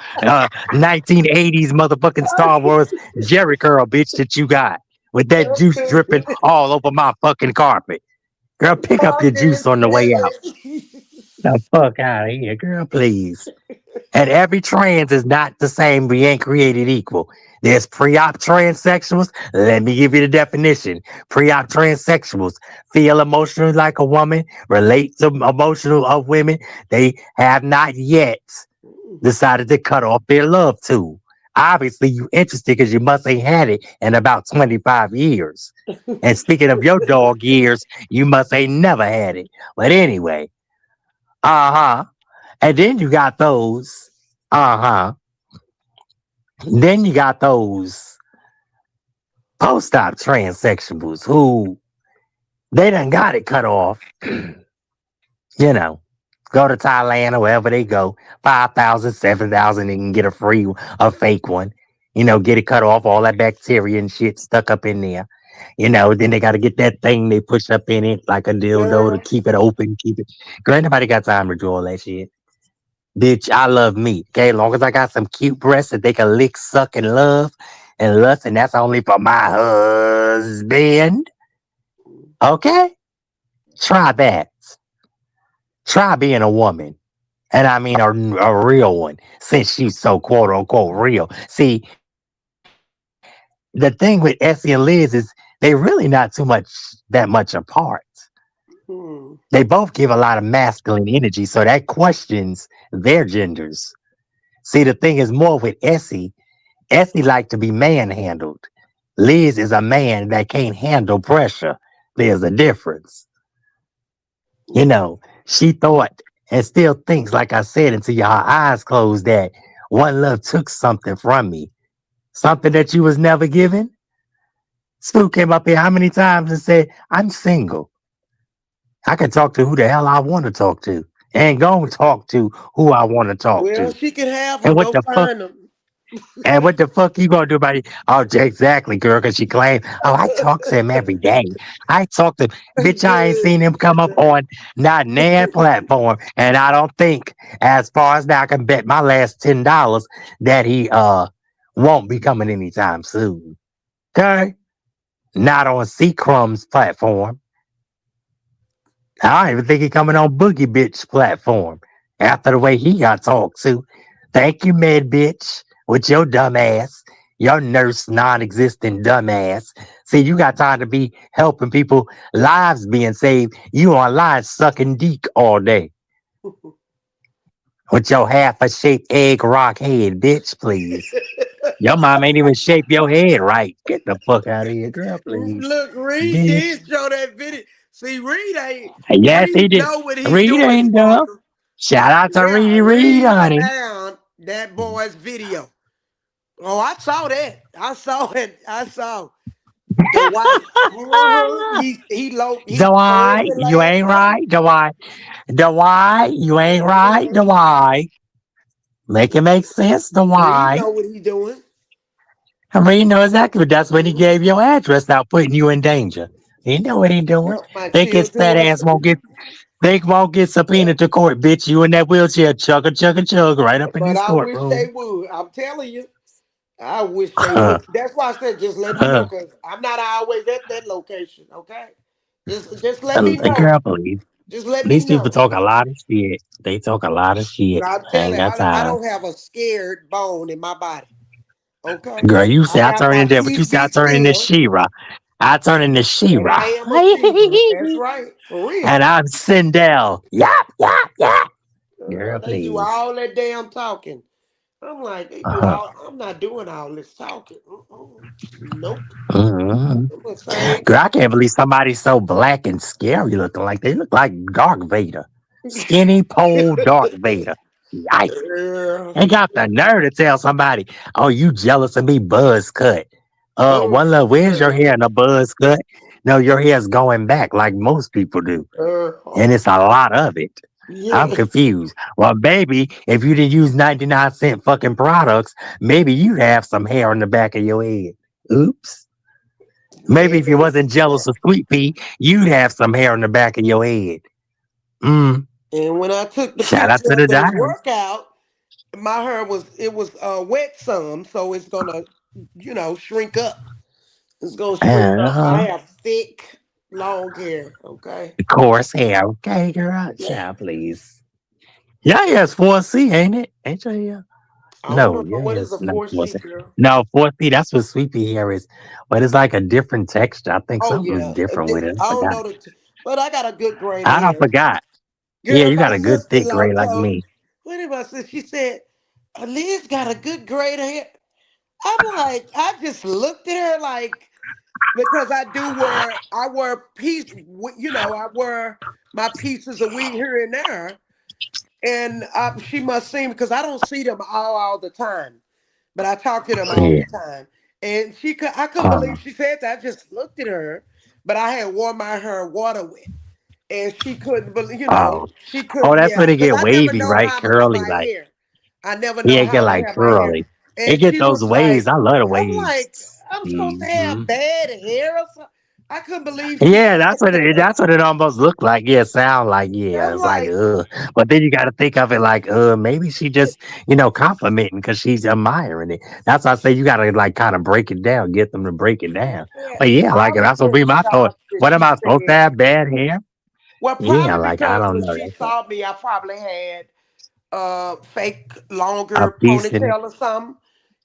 1980s motherfucking Star Wars Jerry curl, bitch, that you got with that juice dripping all over my fucking carpet. Girl, pick up your Spark juice is on the way out. silly. The fuck out of here, girl, please. And every trans is not the same. We ain't created equal. There's pre-op transsexuals. Let me give you the definition. Pre-op transsexuals feel emotionally like a woman, relate to emotional of women. They have not yet decided to cut off their love tube. Obviously, you interested because you must ain't had it in about 25 years. And speaking of your dog years, you must ain't never had it. But anyway, uh-huh. And then you got those, uh-huh. Then you got those post-op transsexuals who they done got it cut off, you know, go to Thailand or wherever they go, 5,000, 7,000, they can get a fake one, get it cut off, all that bacteria and shit stuck up in there. Then they got to get that thing they push up in it like a dildo to Girl, keep it open, keep it. Girl, ain't nobody got time to do all that shit. Bitch, I love me. Okay, as long as I got some cute breasts that they can lick, suck, and love and lust, and that's only for my husband. Okay? Try that. Try being a woman. And I mean a real one, since she's so quote unquote real. See, the thing with Essie and Liz is they really not too much that much apart. Hmm. They both give a lot of masculine energy, so that questions their genders. See, the thing is more with Essie. Essie like to be manhandled. Liz is a man that can't handle pressure. There's a difference. You know, she thought and still thinks, like I said, until her eyes closed, that one love took something from me. Something that you was never given. Spook came up here how many times and said, I'm single. I can talk to who the hell I want to talk to. And go talk to who I want to talk Well, to. she can have And them. what Go the fuck? find them. And what the fuck you gonna do about it? Oh, exactly, girl, because she claimed, oh, I talk to him every day. I talk to bitch, I ain't Good. seen him come up on not nan platform. And I don't think, as far as now I can bet my last $10 that he won't be coming anytime soon. Okay? Not on C Crumb's platform. I don't even think he coming on Boogie Bitch platform after the way he got talked to. Thank you, Med Bitch, with your dumb ass, your nurse non-existent dumb ass. See, you got time to be helping people, lives being saved. You online sucking dick all day with your half a shaped egg rock head, bitch. Please, your mom ain't even shaped your head right. Get the fuck out of here, girl. Please, Look, Reed bitch. did show that video. See, Yes, he Reed did. know what he's Reed doing, ain't dumb. Sparkle. Shout out to Yeah, Reedy Reed, Reed honey. found that boy's video. Oh, I saw that. I saw it. I saw the white. He Dwight, posted you last ain't night. right. Dwight, you ain't right. Uh-huh. Dwight, make it make sense. Reed Dwight, know what he doing. I mean, you know exactly what that's when he gave your address out, putting you in danger. He know what he doing. Yep, my Think his fat children. ass won't get. Think won't get subpoenaed to court, bitch. You in that wheelchair, chugga chugga chug, right up in But this I wish they courtroom. would. I'm telling you, I wish they would. That's why I said just let me know, cause I'm not always at that location. Okay, just let me know. Girl, please. Just let me These people know. talk a lot of shit. They talk a lot of But shit. I'm I ain't telling you, got I time. don't have a scared bone in my body. Okay, Girl, you I say I got turn my into, but you teeth say I be turn into still, Shira. I turn into and Shira. I am a Sheba. That's right, for real. And I'm Sindel. Yap, yap, yap. Girl, They do please. all that damn talking. I'm like, they do Uh-huh. all. I'm not doing all this talking. Nope. Mhm. I'm the same. Girl, I can't believe somebody's so black and scary looking. Like they look like Dark Vader. Skinny pole Dark Vader. Yikes. Girl. Ain't got the nerve to tell somebody, oh, you jealous of me, buzz cut. Oh, One love, where's your hair girl. in a buzz cut? No, your hair's going back like most people do. And it's a lot of it. I'm Yeah. confused. Well, baby, if you didn't use 99-cent fucking products, maybe you'd have some hair on the back of your head. Oops. Maybe if you And, wasn't jealous of Sweet Pea, you'd have some hair on the back of your head. Mm. and when I took the Shout out picture to of the the diaries. workout, my hair was wet some, so it's gonna, shrink up. It's gonna shrink up. I Uh-huh. have thick, long hair. Okay. Coarse hair. Okay, girl. Yeah. Child, please. Yeah, yes, 4C, ain't it? Ain't your hair? I don't No, know yeah, what is yes, a no, 4C 4C. girl. No, 4C, that's what Sweet Pea hair is. But it's like a different texture. I think Oh something's yeah. different with it. I I don't forgot. know but I got a good grade of I don't hair. forgot. Yeah, Girl, you my got a good thick sister-in-law gray like told, me. what did my sister? She said, Liz got a good grade of hair. I'm like, I just looked at her like, because I wear I wear my pieces of wig here and there, and she must see me because I don't see them all the time, but I talk to them all Yeah. the time, and I couldn't Uh, believe she said that. I just looked at her, but I had worn my hair water wet, and she couldn't believe, oh, she oh, couldn't, that's yeah, when it because get I never wavy, know right? how I'm gonna have Curly, my like, hair. I never know yeah, it how get I'm gonna like have my hair, curly. It and get she those was waves. like, I love the I'm like, waves. I'm supposed to Hmm. have bad hair or something. I couldn't believe she Yeah, said that's what it almost looked like. Yeah, sound like that. yeah. I'm It's like like, but then you got to think of it like maybe she just complimenting because she's admiring it. That's why I say you got to like kind of break it down, get them to break it down. yeah, But yeah, like probably that's what be my thought. because What am she I supposed to said, have bad hair? well, Yeah, probably like I because don't when know. she That's a, saw me, I probably had fake a longer piece in it. ponytail or something.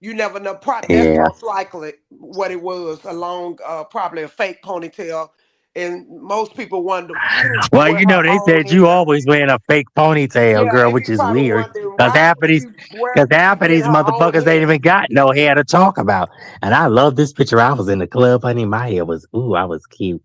You never know. That's Yeah. most likely what it was. A long, probably a fake ponytail, And most people wonder, why did she Well, wear you know, her they own said you hair? always wearing a fake ponytail, Yeah, girl, they which be is probably weird. wondering, Cause why half of did these, she cause wear half of get these her own motherfuckers ain't hair? even got no hair to talk about. And I love this picture. I was in the club, honey. My hair was, ooh, I was cute.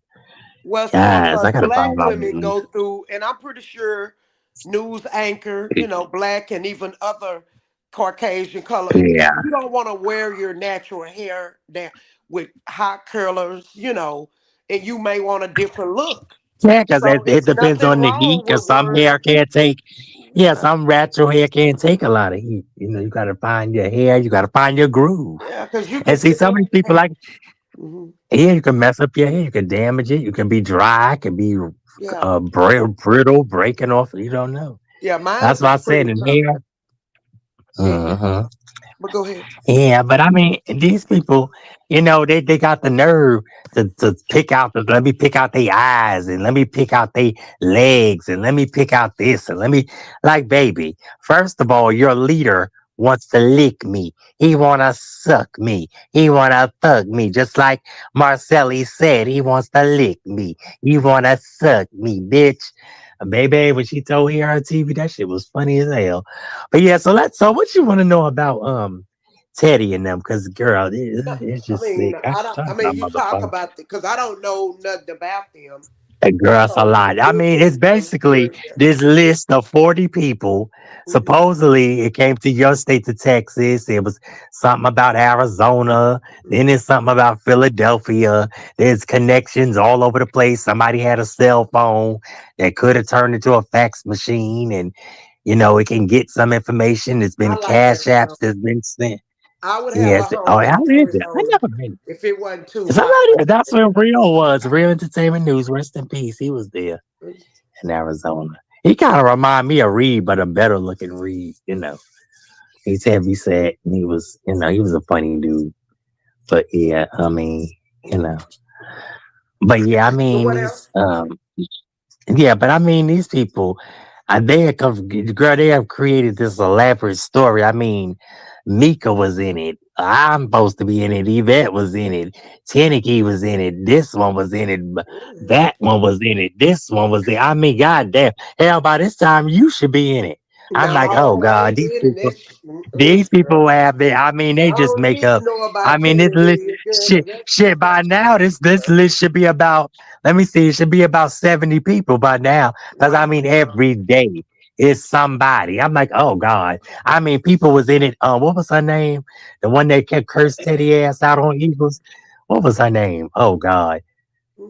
Well, see, Yes, I because gotta black find my women weave. go through, and I'm pretty sure news anchor, black and even other Caucasian color, Yeah. you don't want to wear your natural hair down with hot curlers, and you may want a different look. Yeah, because So it it's depends nothing on the wrong heat. Because with some wearing. hair can't take, yeah, Yeah, some natural hair can't take a lot of heat. You know, you got to find your hair, you got to find your groove. yeah, because you And can see, some of these people like, Mhm. yeah, you can mess up your hair, you can damage it, you can be dry, it can be Yeah, brittle, breaking off. You don't know. yeah, That's mine's what is I said pretty in tough. hair. And Hmm. but go ahead. Yeah, but I mean, these people, they got the nerve to pick out let me pick out their eyes and let me pick out their legs and let me pick out this and let me like baby. First of all, your leader wants to lick me. He wanna suck me. He wanna fuck me. Just like Marcelli said, he wants to lick me. He wanna suck me, bitch. Baby, when she told her on TV, that shit was funny as hell. But yeah, so what you want to know about Teddy and them? Because girl, it's I just mean, sick. I I don't. I talk mean, about you talk motherfucker. about it because I don't know nothing about them. Girl, it's a So lot. I it mean, it's was basically this list of 40 people. Mhm. Supposedly, it came to your state to Texas. It was something about Arizona. Then Mhm. there's something about Philadelphia. There's connections all over the place. Somebody had a cell phone that could have turned into a fax machine, and it can get some information. There's I been like cash apps Arizona. that's been sent. I would have a Yes. Oh, home how in is it? I Arizona never been. if it wasn't too hot. Somebody, that's where Real was. Real Entertainment News. Rest in peace. He was there in Arizona. He kind of remind me of Reed, but a better looking Reed. He's heavy set, and he was a funny dude. But yeah, I mean, you know, but yeah, I So mean, what else? yeah, but I mean, these people, girl, they have created this elaborate story. I mean, Mika was in it. I'm supposed to be in it. Yvette was in it. Tenneke was in it. This one was in it. That one was in it. This one was in. I mean, goddamn. Hell, by this time you should be in it. I'm like, oh No, I god, ain't been in that. these Girl. people have been. I mean, they I just don't make need to up. know I about mean, this list, Tennessee, girl, 'cause shit, that's too shit. By much. now, this list should be about. Let me see. It should be about 70 people by now. Because I Wow. mean, every day is somebody. I'm like, oh god. I mean, people was in it. What was her name? The one that kept cursed Teddy ass out on Eagles. What was her name? Oh god.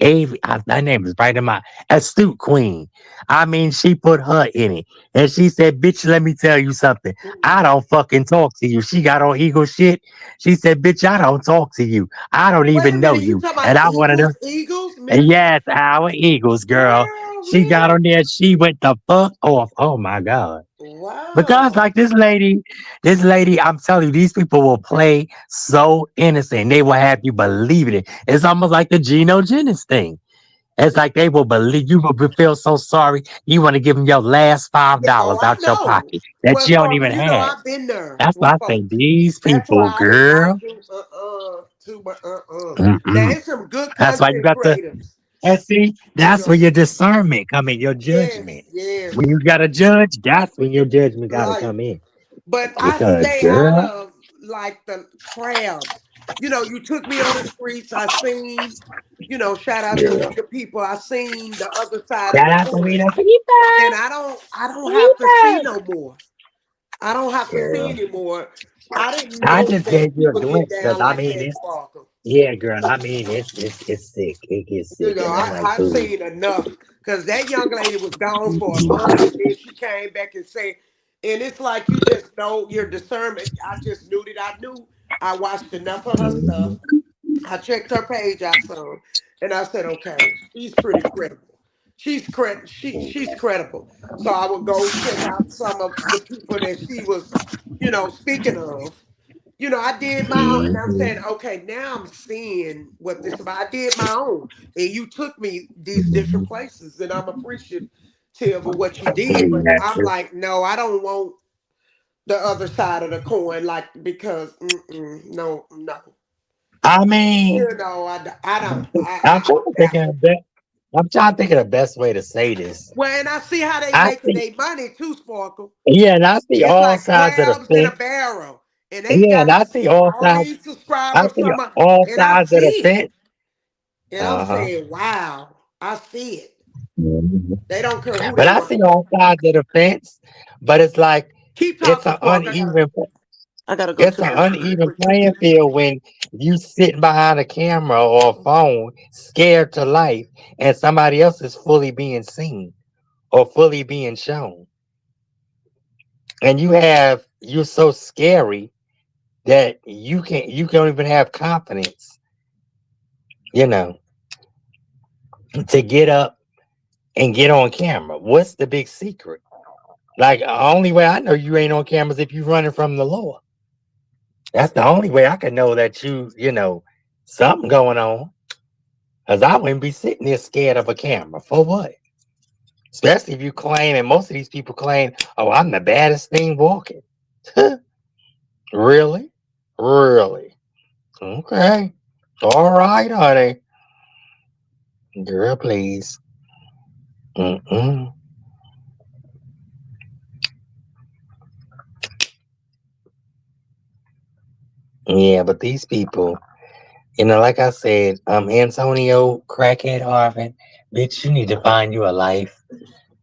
Ave, her name is right in my astute queen. I mean, she put her in it, and she said, "Bitch, let me tell you something. I don't fucking talk to you." She got on Eagle shit. She said, "Bitch, I don't talk to you. I don't Wait a even know minute, you you." talking And about I wanted to, Eagles, yes, our Eagles girl. Girl, She got really? on there. She went the fuck off. Oh my god. Because Wow. like this lady, I'm telling you, these people will play so innocent. They will have you believe it. It's almost like the Geno Jennings thing. It's like they will believe you will feel so sorry. You want to give them your last five Yeah, oh, dollars I out your know. pocket that Well, you don't Sparkle, even have. I've been there That's why with I say folks. these That's people, why I did not girl. do too much Now Mm-mm. it's some good That's why you content got to creators. and see. You That's know. where your discernment come in, your Yes, judgment. yes. When you got to judge, that's when your judgment got to Right. come in. But I Because, stay out girl, of like the crowds. You took me on the streets. I seen, shout out to girl. we the people. I seen the other side of Shout the out to me, coin. the people, And I don't have to see people. no more. I don't have to see Girl, anymore. I didn't I know just that gave you a people get glimpse because down I like mean, that, it's Sparkle. yeah, girl. I mean, it's sick. It gets sick, and I'm like, I've dude. seen enough because that young lady was gone for a month and then she came back and said, and it's like you just know your discernment. I just knew that I knew. I watched enough of her stuff. I checked her page out some, and I said, okay, she's pretty credible. She's credible. So I would go check out some of the people that she was, speaking of. I did my own, and I'm saying, Mhm. okay, now I'm seeing what this about. I did my own, and you took me these different places, and I'm appreciative of what you did. But I'm Exactly. like, no, I don't want the other side of the coin, like because no. I mean, I don't. I'm trying to think of that. I'm trying to think of the best way to say this. Well, and I see how they I making see, their money too, Sparkle. yeah, and I see It's all like sides of the crabs in a fence. barrel, and they Yeah, and got I see all all sides. these I subscribers see from, all and I sides of the see it, fence. and I'm Uh huh. saying, wow, I see it. Mhm. They don't care who But they I want. see all sides of the fence. But it's like Keep it's talking, an Spark. uneven. I gotta go It's to the an restroom uneven quickly. playing field when you sitting behind a camera or a phone, scared to life, and somebody else is fully being seen or fully being shown, and you're so scary that you can't even have confidence, you know, to get up and get on camera. What's the big secret? Like the only way I know you ain't on camera is if you running from the law. That's the only way I can know that something going on. Cause I wouldn't be sitting there scared of a camera. For what? Especially if you claim, and most of these people claim, oh, I'm the baddest thing walking. Really? Really? Okay. All right, honey. Girl, please. Mm-mm. Yeah, but these people, like I said, Antonio, crackhead Harvin, bitch, you need to find you a life.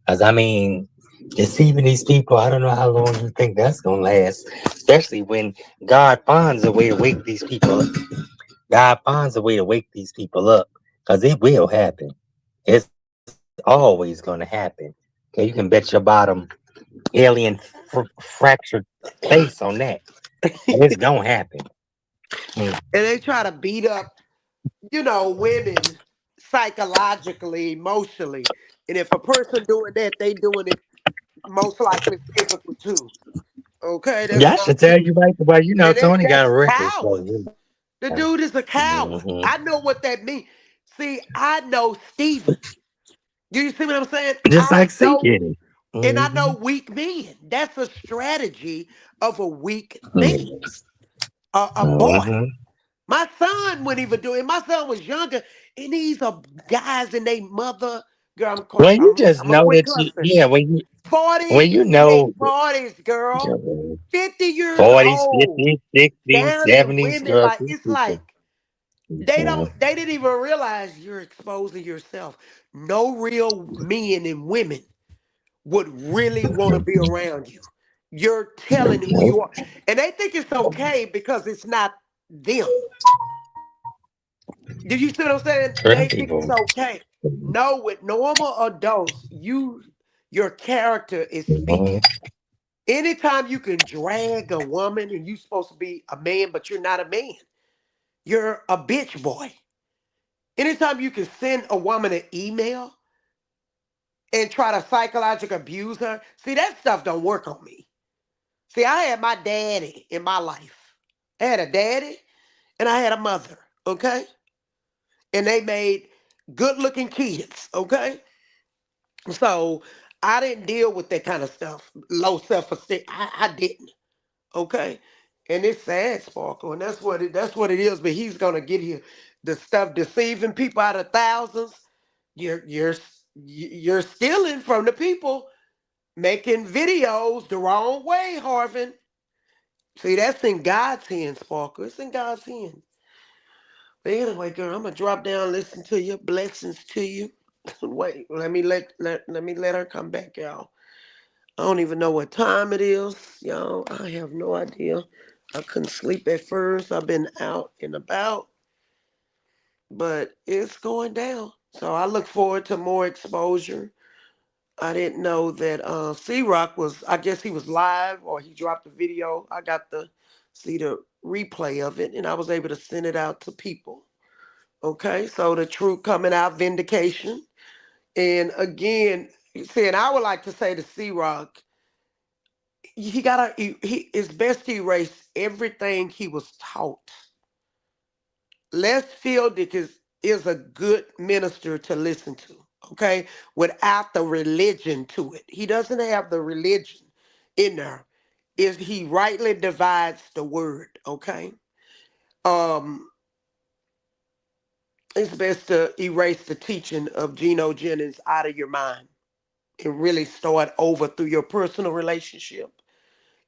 Cause I mean, deceiving these people, I don't know how long you think that's gonna last. Especially when God finds a way to wake these people up. God finds a way to wake these people up. Cause it will happen. It's always gonna happen. Okay, you can bet your bottom alien fractured face on that. And it's And gonna happen. Mm. they try to beat up, women psychologically, emotionally. And if a person doing that, they doing it most likely physical too. Okay, that's Yeah, I not should tell you right away. and Tony got that's a record. cowards. So, The yeah. dude is a coward. Mhm. I know what that means. See, I know Steven. Do you see what I'm saying? Just I like C know, Kitty. and I Mm-hmm. know weak men. That's a strategy of a weak man, Yes. a boy. Mm-hmm. My son wouldn't even do it. My son was younger, and these are guys and they mother. Girl, When you just I'm gonna know quit that you, cussing. yeah, when 40s you in their know 40s, girl. 50 years 40s, old. 50s, 60s, Down in 70s, women, girl, like these it's people. like they Yeah. don't they didn't even realize you're exposing yourself. No real men and women would really want to be around you. You're telling who Nope. you are. And they think it's okay because it's not them. Do you see what I'm saying? Certain They think it's people. okay. No, with normal adults, your character is speaking. Mhm. Anytime you can drag a woman and you're supposed to be a man, but you're not a man, you're a bitch boy. Anytime you can send a woman an email and try to psychologically abuse her, see, that stuff don't work on me. See, I had my daddy in my life. I had a daddy and I had a mother, okay? And they made good looking kids, okay? So I didn't deal with that kind of stuff, low self esteem. I didn't, okay? And it's sad, Sparkle, and that's what it is. But he's gonna get here. The stuff deceiving people out of thousands. You're stealing from the people, making videos the wrong way, Harvin. See, that's in God's hands, Sparkle. It's in God's hands. But anyway, girl, I'm gonna drop down, listen to you. Blessings to you. Wait, let me let her come back, y'all. I don't even know what time it is, y'all. I have no idea. I couldn't sleep at first. I've been out and about, but it's going down. So I look forward to more exposure. I didn't know that C Rock was. I guess he was live or he dropped a video. I got to see the replay of it, and I was able to send it out to people. Okay, so the truth coming out, vindication, and again, saying I would like to say to C Rock, he gotta. It's best to erase everything he was taught. Les Fieldick is a good minister to listen to, okay? Without the religion to it. He doesn't have the religion in there. Is he rightly divides the word, okay? Um It's best to erase the teaching of Geno Jennings out of your mind and really start over through your personal relationship.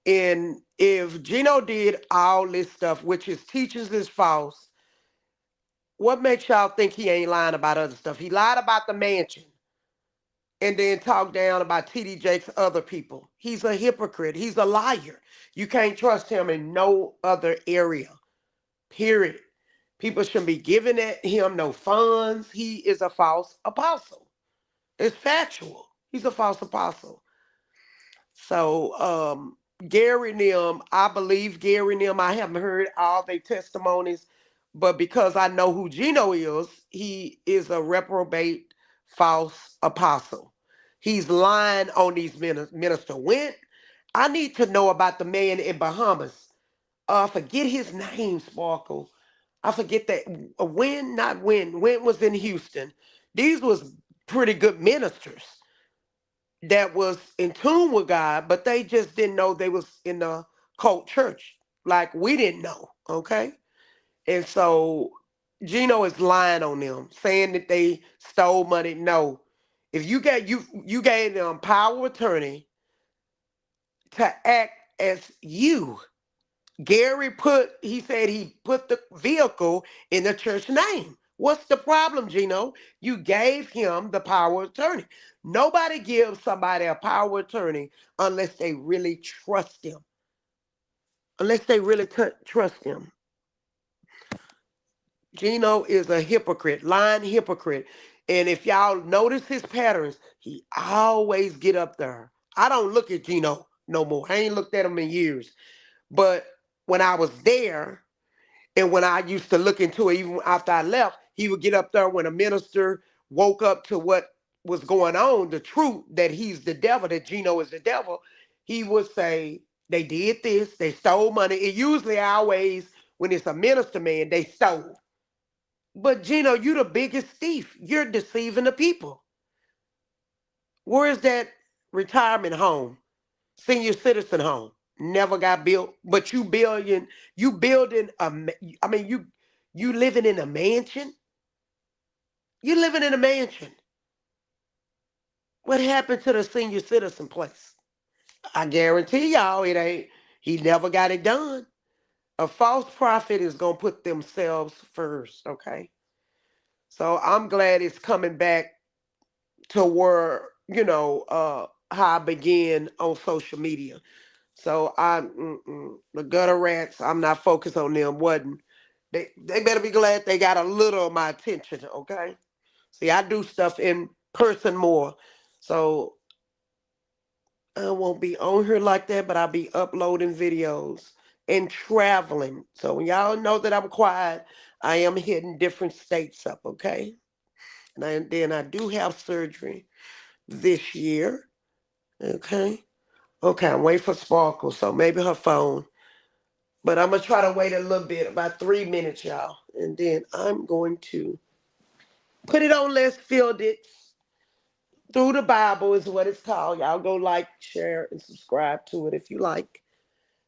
And if Geno did all this stuff, which his teachings is false, what makes y'all think he ain't lying about other stuff? He lied about the mansion and then talked down about TD Jakes' other people. He's a hypocrite. He's a liar. You can't trust him in no other area, period. People shouldn't be giving him no funds. He is a false apostle. It's factual. He's a false apostle. So, Gary and them, I believe Gary and them. I haven't heard all their testimonies, but because I know who Geno is, he is a reprobate false apostle. He's lying on these minister. When I need to know about the man in Bahamas. Forget his name, Sparkle. I forget that. When, not when. When was in Houston. These was pretty good ministers that was in tune with God, but they just didn't know they was in the cult church. Like we didn't know, okay? And so Gino is lying on them, saying that they stole money. No. If you gave them power of attorney to act as you. He said he put the vehicle in the church name. What's the problem, Gino? You gave him the power of attorney. Nobody gives somebody a power of attorney unless they really trust him. Unless they really trust him. Gino is a hypocrite, lying hypocrite. And if y'all notice his patterns, he always get up there. I don't look at Gino no more. I ain't looked at him in years. But when I was there, and when I used to look into it, even after I left, he would get up there when a minister woke up to what was going on, the truth that he's the devil, that Gino is the devil. He would say, they did this, they stole money. It usually always, when it's a minister man, they stole. But Gino, you the biggest thief. You're deceiving the people. Where is that retirement home? Senior citizen home? Never got built, but you building I mean, you living in a mansion. You living in a mansion. What happened to the senior citizen place? I guarantee y'all it ain't. He never got it done. A false prophet is gonna put themselves first. Okay, so I'm glad it's coming back to where how I began on social media. So the gutter rats, I'm not focused on them. Wasn't they better be glad they got a little of my attention, okay? See, I do stuff in person more. So I won't be on here like that, but I'll be uploading videos and traveling. So when y'all know that I'm quiet, I am hitting different states up, okay? And then I do have surgery this year. Okay. Okay, I'm waiting for Sparkle, so maybe her phone. But I'm gonna try to wait a little bit, about 3 minutes, y'all. And then I'm going to put it on Let's Field It Through the Bible is what it's called. Y'all go like, share, and subscribe to it if you like.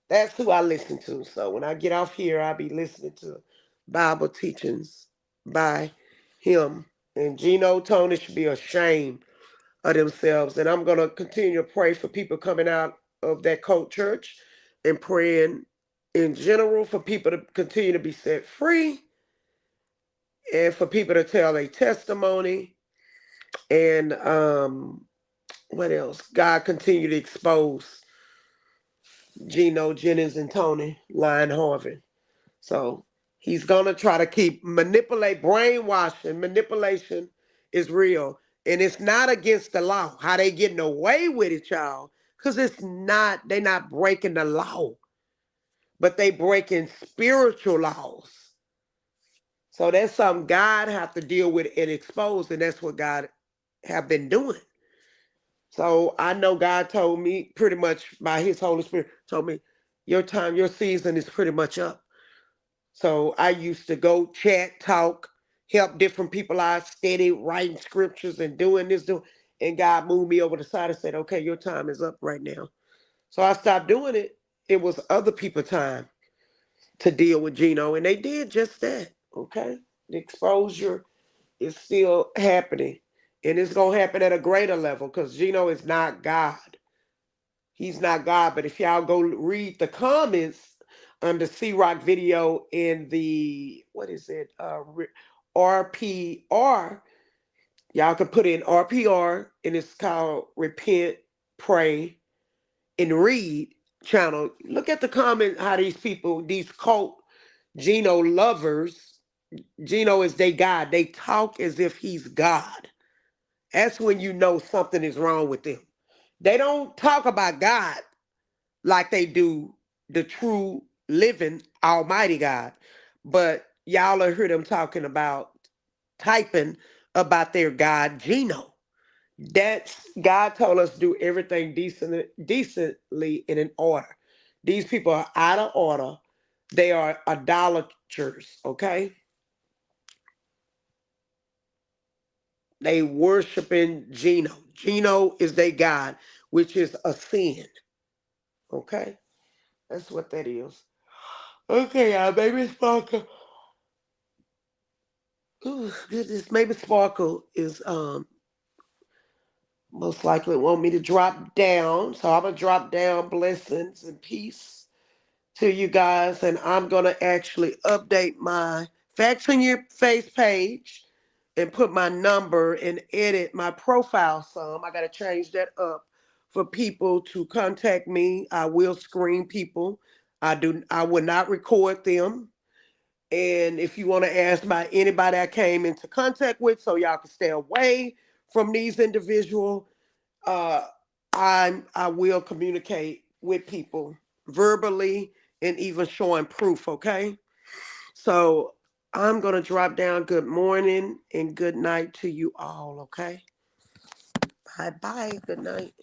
That's who I listen to. So when I get off here, I'll be listening to Bible teachings by him. And Gino Tony should be ashamed of themselves. And I'm going to continue to pray for people coming out of that cult church and praying in general for people to continue to be set free and for people to tell their testimony. And what else? God continue to expose Geno Jennings and Tony Lyon Harvey. So he's going to try to brainwashing. Manipulation is real. And it's not against the law. How they getting away with it, y'all? Because they're not breaking the law, but they breaking spiritual laws. So that's something God have to deal with and expose, and that's what God have been doing. So I know God told me pretty much by his Holy Spirit, told me, your season is pretty much up. So I used to go chat, talk, help different people out, steady writing scriptures and doing this, and God moved me over the side and said, okay, your time is up right now. So I stopped doing it. It was other people's time to deal with Gino, and they did just that. Okay. The exposure is still happening. And it's gonna happen at a greater level because Gino is not God. He's not God. But if y'all go read the comments on the C Rock video in the what is it? RPR. Y'all can put in RPR and it's called Repent, Pray, and Read channel. Look at the comment how these people, these cult Gino lovers, Gino is their God. They talk as if he's God. That's when you know something is wrong with them. They don't talk about God like they do the true living Almighty God. But y'all will hear them talking about typing about their God Gino. That's God told us to do everything decently and in order. These people are out of order. They are idolaters, okay? They worshiping Gino. Gino is their God, which is a sin. Okay? That's what that is. Okay, y'all, baby Sparkle. Ooh, goodness, maybe Sparkle is most likely want me to drop down. So I'm gonna drop down blessings and peace to you guys, and I'm gonna actually update my Facts on Your Face page and put my number and edit my profile some. I gotta change that up for people to contact me. I will screen people. I will not record them. And if you want to ask about anybody I came into contact with, so y'all can stay away from these individuals, uh, I will communicate with people verbally and even showing proof. Okay, so I'm gonna drop down. Good morning and good night to you all. Okay, bye bye. Good night.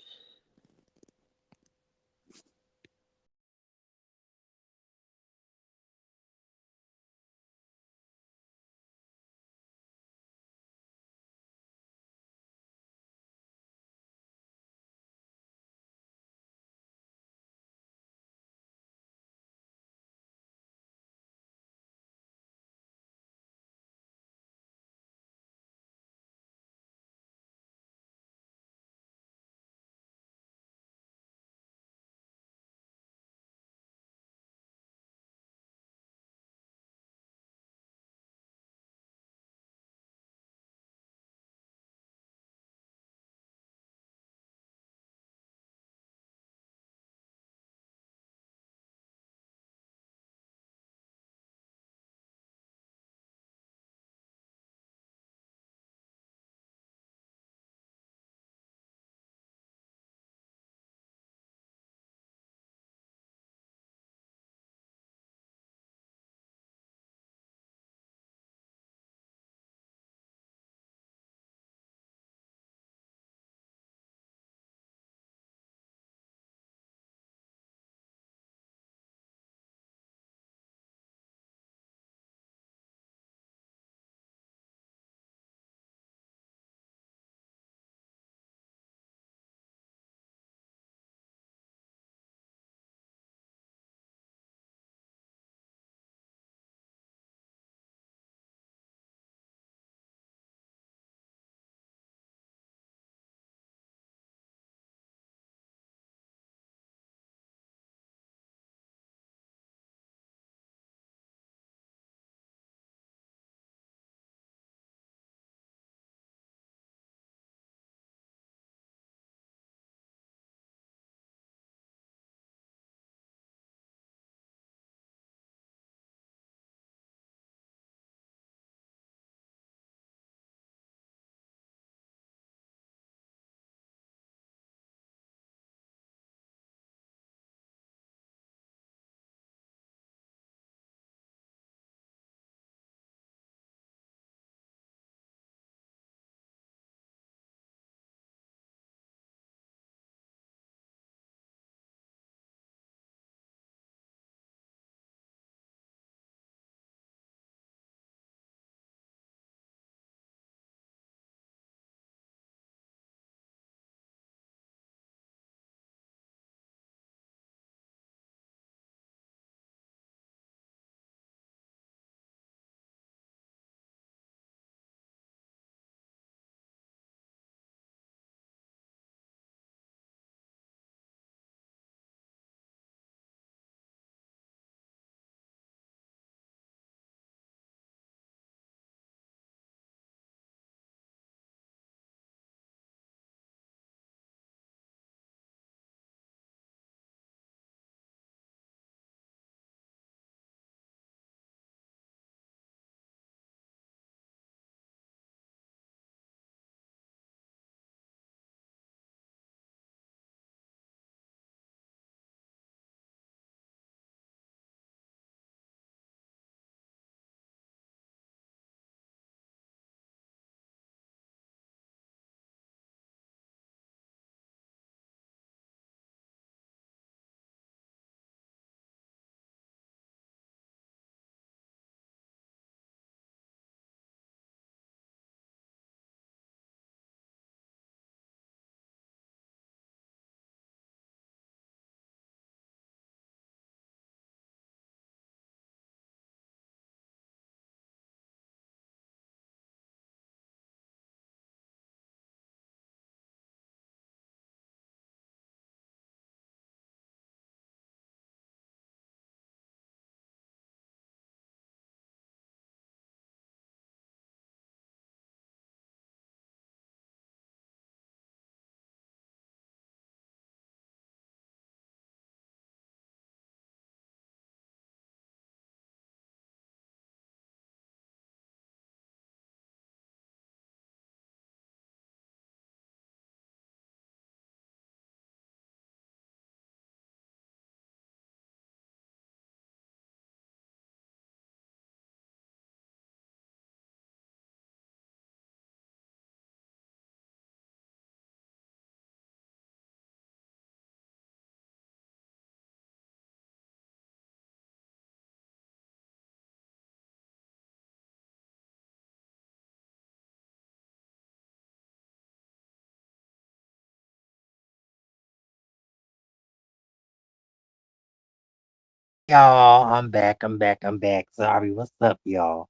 y'all. I'm back. Sorry, what's up, y'all?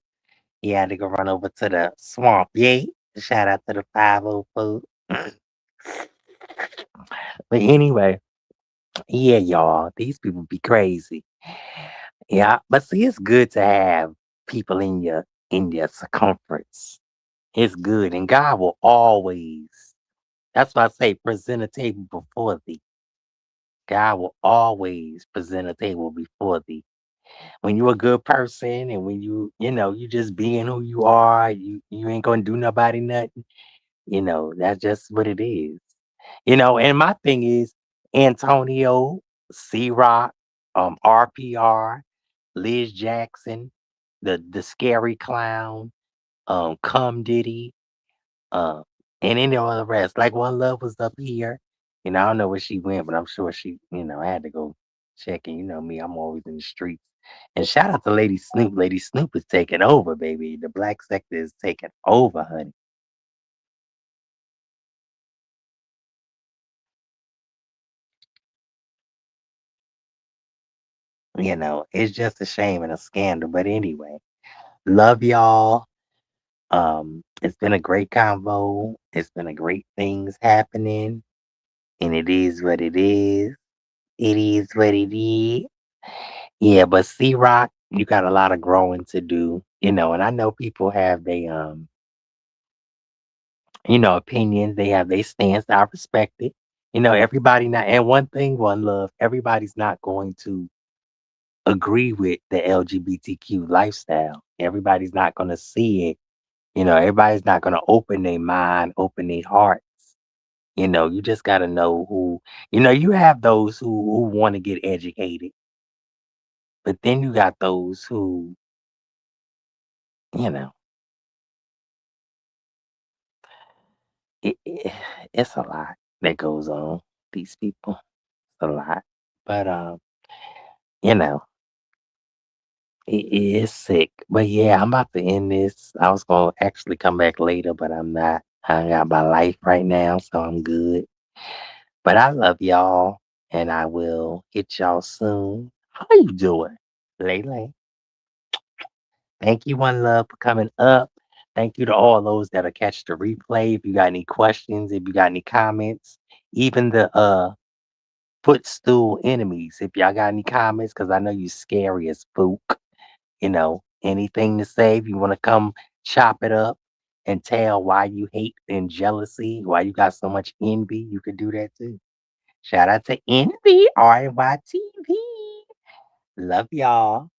Yeah, I had to go run over to the swamp. Yay. Shout out to the 504. But anyway, yeah, y'all, these people be crazy. Yeah, but see, it's good to have people in your circumference. It's good, and God will always. That's why I say present a table before thee. God will always present a table before thee. When you're a good person, and when you just being who you are, you ain't gonna do nobody nothing. That's just what it is. And my thing is Antonio, C Rock, RPR, Liz Jackson, the scary clown, Cum Diddy, uh, and any of the rest. Like One Love was up here. I don't know where she went, but I'm sure she had to go check. And you know me, I'm always in the streets. And shout out to Lady Snoop. Lady Snoop is taking over, baby. The black sector is taking over, honey. It's just a shame and a scandal. But anyway, love y'all. It's been a great convo. It's been a great things happening. And it is what it is. It is what it is. Yeah, but C Rock, you got a lot of growing to do. And I know people have opinions, they have their stance. I respect it. Everybody not and one thing, one love, everybody's not going to agree with the LGBTQ lifestyle. Everybody's not gonna see it. Everybody's not gonna open their mind, open their hearts. You just gotta know who, you have those who want to get educated, but then you got those who, you know, it it's a lot that goes on. These people, it's a lot. But you know, it is sick. But yeah, I'm about to end this. I was gonna actually come back later, but I'm not. I got my life right now, so I'm good. But I love y'all, and I will hit y'all soon. How you doing, Lele? Thank you, One Love, for coming up. Thank you to all those that'll catch the replay. If you got any questions, if you got any comments, even the footstool enemies, if y'all got any comments, because I know you scary as spook. Anything to say, if you want to come chop it up and tell why you hate and jealousy, why you got so much envy, you could do that too. Shout out to Envy, RYTV. Love y'all.